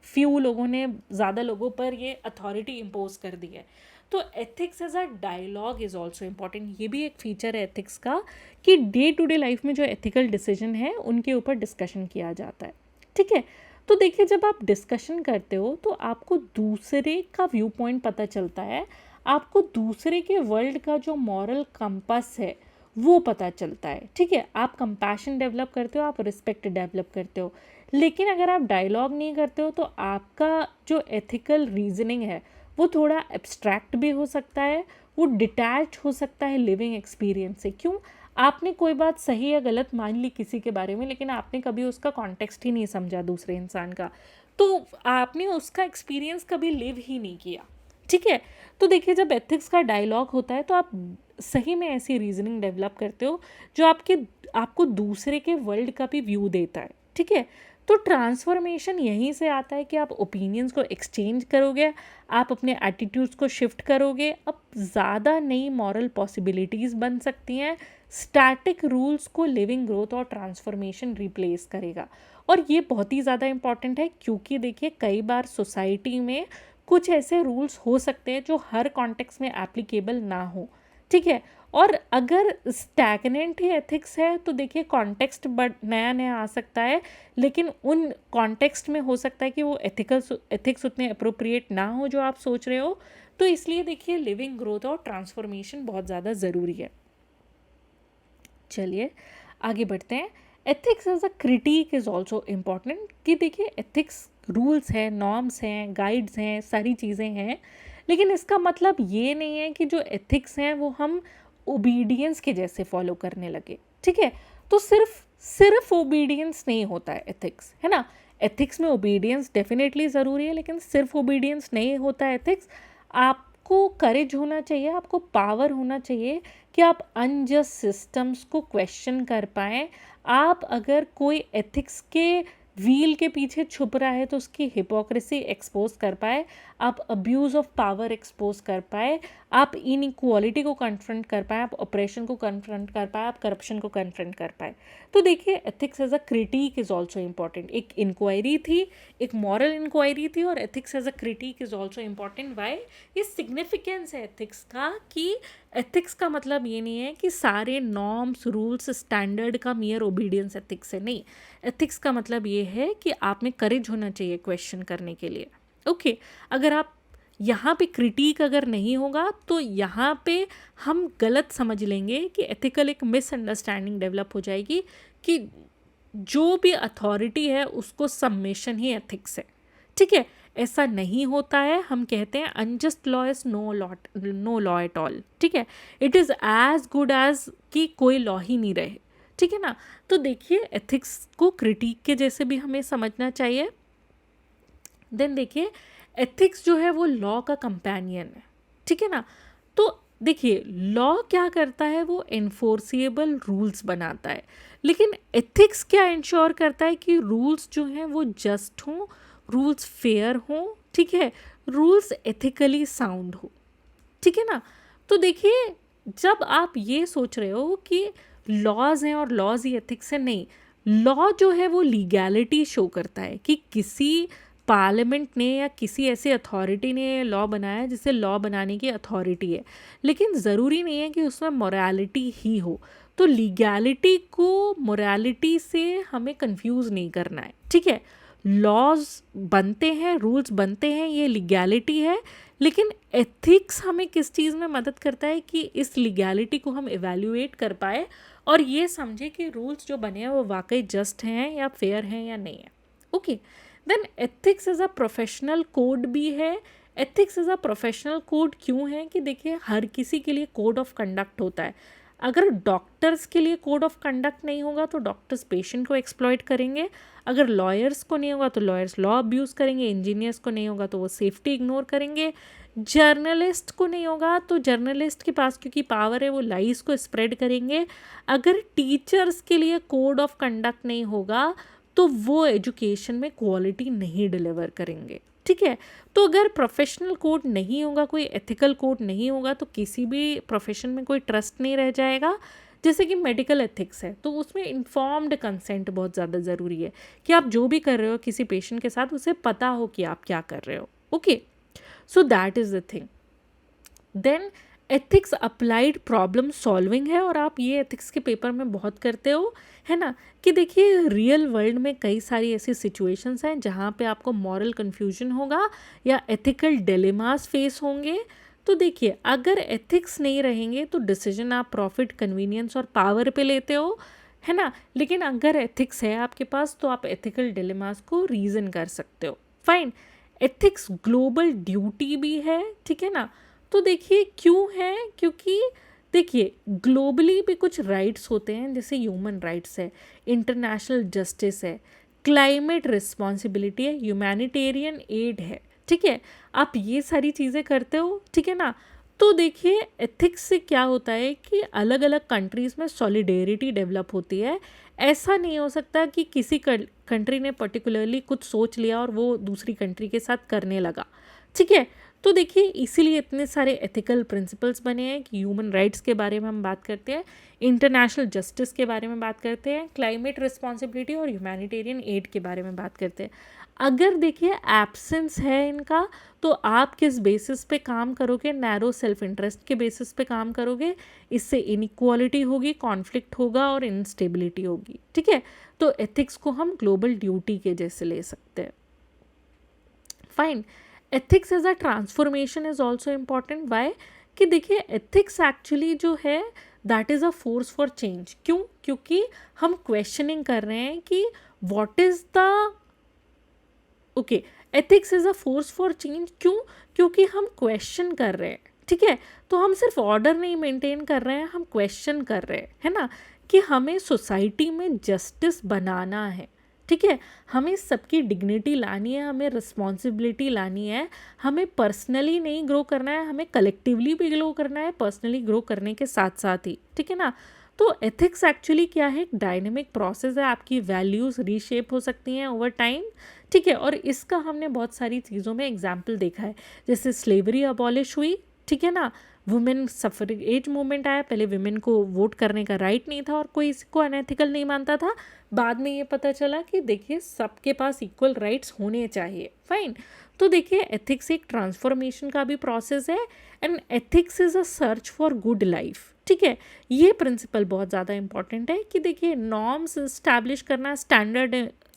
फ्यू लोगों ने ज़्यादा लोगों पर ये अथॉरिटी इम्पोज कर दी है। तो ethics as a dialogue is also important. ये भी एक फीचर है एथिक्स का कि डे टू डे लाइफ में जो एथिकल डिसीजन है उनके ऊपर डिस्कशन किया जाता है। ठीक है, तो देखिए जब आप डिस्कशन करते हो तो आपको दूसरे का व्यू पॉइंट पता चलता है, आपको दूसरे के वर्ल्ड का जो मॉरल कंपास है वो पता चलता है। ठीक है, आप कंपैशन डेवलप करते हो, आप रिस्पेक्ट डेवलप करते हो। लेकिन अगर आप डायलॉग नहीं करते हो तो आपका जो एथिकल रीजनिंग है वो थोड़ा एब्स्ट्रैक्ट भी हो सकता है, वो डिटैच हो सकता है लिविंग एक्सपीरियंस से। क्यों, आपने कोई बात सही या गलत मान ली किसी के बारे में, लेकिन आपने कभी उसका कॉन्टेक्स्ट ही नहीं समझा दूसरे इंसान का, तो आपने उसका एक्सपीरियंस कभी लिव ही नहीं किया। ठीक है, तो देखिए जब एथिक्स का डायलॉग होता है तो आप सही में ऐसी रीजनिंग डेवलप करते हो जो आपको दूसरे के वर्ल्ड का भी व्यू देता है। ठीक है, तो ट्रांसफॉर्मेशन यहीं से आता है कि आप ओपिनियंस को एक्सचेंज करोगे, आप अपने एटीट्यूड्स को शिफ्ट करोगे, अब ज़्यादा नई मॉरल पॉसिबिलिटीज़ बन सकती हैं। स्टैटिक रूल्स को लिविंग ग्रोथ और ट्रांसफॉर्मेशन रिप्लेस करेगा। और ये बहुत ही ज़्यादा इम्पॉर्टेंट है, क्योंकि देखिए कई बार सोसाइटी में कुछ ऐसे रूल्स हो सकते हैं जो हर कॉन्टेक्स्ट में एप्लीकेबल ना हो, ठीक है। और अगर स्टैगनेंट ही एथिक्स है तो देखिए कॉन्टेक्स्ट बट नया नया आ सकता है, लेकिन उन कॉन्टेक्स्ट में हो सकता है कि वो एथिक्स उतने अप्रोप्रिएट ना हो जो आप सोच रहे हो। तो इसलिए देखिए लिविंग ग्रोथ और ट्रांसफॉर्मेशन बहुत ज़्यादा ज़रूरी है। चलिए आगे बढ़ते हैं। Ethics as a critic is also important, कि देखिए एथिक्स रूल्स हैं, नॉर्म्स हैं, गाइड्स हैं, सारी चीज़ें हैं, लेकिन इसका मतलब ये नहीं है कि जो एथिक्स हैं वो हम ओबीडियंस के जैसे फॉलो करने लगे, ठीक है। तो सिर्फ ओबीडियंस नहीं होता है एथिक्स, है ना। एथिक्स में ओबीडियंस डेफिनेटली ज़रूरी है, लेकिन सिर्फ ओबीडियंस नहीं होता है एथिक्स। आपको करेज होना चाहिए, आपको पावर होना चाहिए कि आप अनजस्ट सिस्टम्स को क्वेश्चन कर पाएँ। आप अगर कोई एथिक्स के व्हील के पीछे छुप रहा है तो उसकी हिपोक्रेसी एक्सपोज कर पाए, आप अब्यूज़ ऑफ पावर एक्सपोज कर पाए, आप इनइक्वालिटी को कन्फ्रंट कर पाए, आप ऑपरेशन को कन्फ्रंट कर पाए, आप करप्शन को कन्फ्रंट कर पाए। तो देखिए ethics as a critic is also important. एक इंक्वायरी थी, एक मॉरल इंक्वायरी थी, और ethics as a critic is also important. Why? ये सिग्निफिकेंस है एथिक्स का, कि एथिक्स का मतलब ये नहीं है कि सारे नॉर्म्स, रूल्स, स्टैंडर्ड का मियर ओबीडियंस एथिक्स है, नहीं। एथिक्स का मतलब ये है कि आप में करेज होना चाहिए क्वेश्चन करने के लिए। ओके, अगर आप यहाँ पे क्रिटिक अगर नहीं होगा तो यहाँ पे हम गलत समझ लेंगे कि एथिकल एक मिसअंडरस्टैंडिंग डेवलप हो जाएगी कि जो भी अथॉरिटी है उसको सबमिशन ही एथिक्स है, ठीक है। ऐसा नहीं होता है। हम कहते हैं unjust law is no law at all, ठीक है। It is as good as कि कोई लॉ ही नहीं रहे, ठीक है ना। तो देखिए एथिक्स को क्रिटिक के जैसे भी हमें समझना चाहिए। देन देखिए एथिक्स जो है वो लॉ का कंपेनियन है, ठीक है ना। तो देखिए लॉ क्या करता है, वो इन्फोर्सिएबल रूल्स बनाता है, लेकिन एथिक्स क्या इंश्योर करता है कि रूल्स जो हैं वो जस्ट हों, रूल्स फेयर हों, ठीक है, रूल्स एथिकली साउंड हो, ठीक है ना। तो देखिए जब आप ये सोच रहे हो कि लॉज हैं और लॉज ही एथिक्स है, नहीं। लॉ जो है वो लीगैलिटी शो करता है कि किसी पार्लियामेंट ने या किसी ऐसे अथॉरिटी ने लॉ बनाया है जिसे लॉ बनाने की अथॉरिटी है, लेकिन ज़रूरी नहीं है कि उसमें मोरालिटी ही हो। तो लीगैलिटी को मोरालिटी से हमें कंफ्यूज नहीं करना है, ठीक है। लॉज बनते हैं, रूल्स बनते हैं, ये लीगैलिटी है, लेकिन एथिक्स हमें किस चीज़ में मदद करता है कि इस लीगैलिटी को हम इवैल्यूएट कर पाए और ये समझे कि रूल्स जो बने हैं वो वाकई जस्ट हैं या फेयर हैं या नहीं है। Okay, then ethics as a professional code भी है। Ethics as a professional code क्यों है कि देखिए हर किसी के लिए कोड ऑफ कंडक्ट होता है। अगर डॉक्टर्स के लिए कोड ऑफ कंडक्ट नहीं होगा तो डॉक्टर्स पेशेंट को एक्सप्लॉइट करेंगे, अगर लॉयर्स को नहीं होगा तो लॉयर्स लॉ अब्यूज़ करेंगे, इंजीनियर्स को नहीं होगा तो वो सेफ्टी इग्नोर करेंगे, जर्नलिस्ट को नहीं होगा तो जर्नलिस्ट के पास क्योंकि पावर है वो लाइज को स्प्रेड करेंगे, अगर टीचर्स के लिए कोड ऑफ कंडक्ट नहीं होगा तो वो एजुकेशन में क्वालिटी नहीं डिलीवर करेंगे, ठीक है। तो अगर प्रोफेशनल कोड नहीं होगा, कोई एथिकल कोड नहीं होगा, तो किसी भी प्रोफेशन में कोई ट्रस्ट नहीं रह जाएगा। जैसे कि मेडिकल एथिक्स है तो उसमें इन्फॉर्म्ड कंसेंट बहुत ज़्यादा ज़रूरी है कि आप जो भी कर रहे हो किसी पेशेंट के साथ उसे पता हो कि आप क्या कर रहे हो। Okay, so that is the thing. Then ethics applied problem solving है, और आप ये एथिक्स के पेपर में बहुत करते हो, है ना, कि देखिए रियल वर्ल्ड में कई सारी ऐसी सिचुएशंस हैं जहाँ पे आपको मॉरल कन्फ्यूजन होगा या एथिकल डिलेमास फेस होंगे। तो देखिए अगर एथिक्स नहीं रहेंगे तो डिसीजन आप प्रॉफिट, कन्वीनियंस और पावर पे लेते हो, है ना, लेकिन अगर एथिक्स है आपके पास तो आप एथिकल डिलेमास को रीज़न कर सकते हो। फाइन, एथिक्स ग्लोबल ड्यूटी भी है, ठीक है ना। तो देखिए क्यों है, क्योंकि देखिए ग्लोबली भी कुछ राइट्स होते हैं, जैसे ह्यूमन राइट्स है, इंटरनेशनल जस्टिस है, क्लाइमेट रिस्पॉन्सिबिलिटी है, ह्यूमैनिटेरियन एड है, ठीक है। आप ये सारी चीज़ें करते हो, ठीक है ना। तो देखिए एथिक्स से क्या होता है कि अलग अलग कंट्रीज़ में सॉलिडेरिटी डेवलप होती है। ऐसा नहीं हो सकता कि किसी कंट्री ने पर्टिकुलरली कुछ सोच लिया और वो दूसरी कंट्री के साथ करने लगा, ठीक है। तो देखिए इसीलिए इतने सारे एथिकल प्रिंसिपल्स बने हैं कि ह्यूमन राइट्स के बारे में हम बात करते हैं, इंटरनेशनल जस्टिस के बारे में बात करते हैं, क्लाइमेट रिस्पॉन्सिबिलिटी और ह्यूमैनिटेरियन एड के बारे में बात करते हैं। अगर देखिए एब्सेंस है इनका, तो आप किस बेसिस पे काम करोगे, नैरो सेल्फ इंटरेस्ट के बेसिस पे काम करोगे, इससे इनइक्वालिटी होगी, कॉन्फ्लिक्ट होगा और इंस्टेबिलिटी होगी, ठीक है। तो एथिक्स को हम ग्लोबल ड्यूटी के जैसे ले सकते हैं। Fine, ethics as a transformation is also important. Why, कि देखिए एथिक्स एक्चुअली जो है that is a force for change. क्यों? क्योंकि हम क्वेश्चनिंग कर रहे हैं कि what is the okay, ethics is a force for change. क्यों? क्योंकि हम क्वेश्चन कर रहे हैं, ठीक है। तो हम सिर्फ ऑर्डर नहीं मेंटेन कर रहे हैं, हम क्वेश्चन कर रहे हैं, है ना, कि हमें सोसाइटी में जस्टिस बनाना है, ठीक है। हमें सबकी डिग्निटी लानी है, हमें रिस्पॉन्सिबिलिटी लानी है, हमें पर्सनली नहीं ग्रो करना है, हमें कलेक्टिवली भी ग्रो करना है, पर्सनली ग्रो करने के साथ साथ ही, ठीक है ना। तो एथिक्स एक्चुअली क्या है, एक डायनेमिक प्रोसेस है, आपकी वैल्यूज़ रीशेप हो सकती हैं ओवर टाइम, ठीक है। और इसका हमने बहुत सारी चीज़ों में एग्जाम्पल देखा है, जैसे स्लेवरी अबॉलिश हुई, ठीक है ना, वुमेन सफरेज मूवमेंट आया, पहले वुमेन को वोट करने का राइट नहीं था और कोई इसको अनएथिकल नहीं मानता था, बाद में ये पता चला कि देखिए सबके पास इक्वल राइट्स होने चाहिए। फाइन, तो देखिए एथिक्स एक ट्रांसफॉर्मेशन का भी प्रोसेस है, and ethics is a search for good life, ठीक है। ये प्रिंसिपल बहुत ज़्यादा इंपॉर्टेंट है कि देखिए नॉर्म्स इस्टेब्लिश करना, स्टैंडर्ड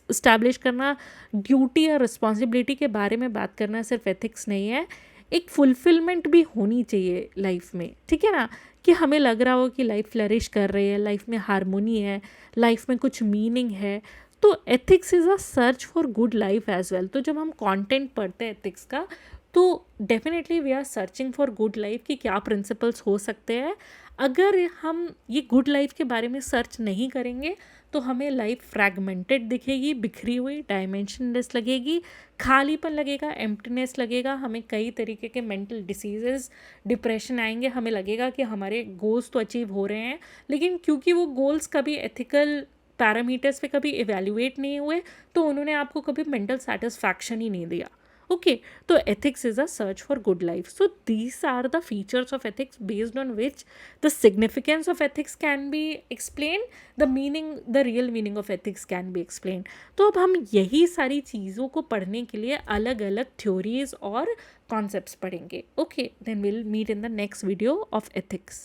इस्टेब्लिश करना, ड्यूटी और रिस्पॉन्सिबिलिटी के बारे में बात करना सिर्फ एथिक्स नहीं है, एक फुलफिलमेंट भी होनी चाहिए लाइफ में, ठीक है ना, कि हमें लग रहा हो कि लाइफ फ्लरिश कर रही है, लाइफ में हारमोनी है, लाइफ में कुछ मीनिंग है। तो ethics is a search for good life as well. तो जब हम कंटेंट पढ़ते हैं एथिक्स का, तो definitely we are searching for good life कि क्या प्रिंसिपल्स हो सकते हैं। अगर हम ये गुड लाइफ के बारे में सर्च नहीं करेंगे तो हमें लाइफ फ्रैगमेंटेड दिखेगी, बिखरी हुई, डायमेंशनलेस लगेगी, खालीपन लगेगा, एम्प्टीनेस लगेगा, हमें कई तरीके के मेंटल डिसीजेस, डिप्रेशन आएंगे, हमें लगेगा कि हमारे गोल्स तो अचीव हो रहे हैं, लेकिन क्योंकि वो गोल्स कभी एथिकल पैरामीटर्स पे कभी इवेल्युएट नहीं हुए, तो उन्होंने आपको कभी मेंटल सेटिस्फैक्शन ही नहीं दिया। Okay, so ethics is a search for good life. So these are the features of ethics based on which the significance of ethics can be explained, the meaning, the real meaning of ethics can be explained. तो अब हम यही सारी चीज़ों को पढ़ने के लिए अलग अलग theories और concepts पढ़ेंगे. Okay, then we'll meet in the next video of ethics.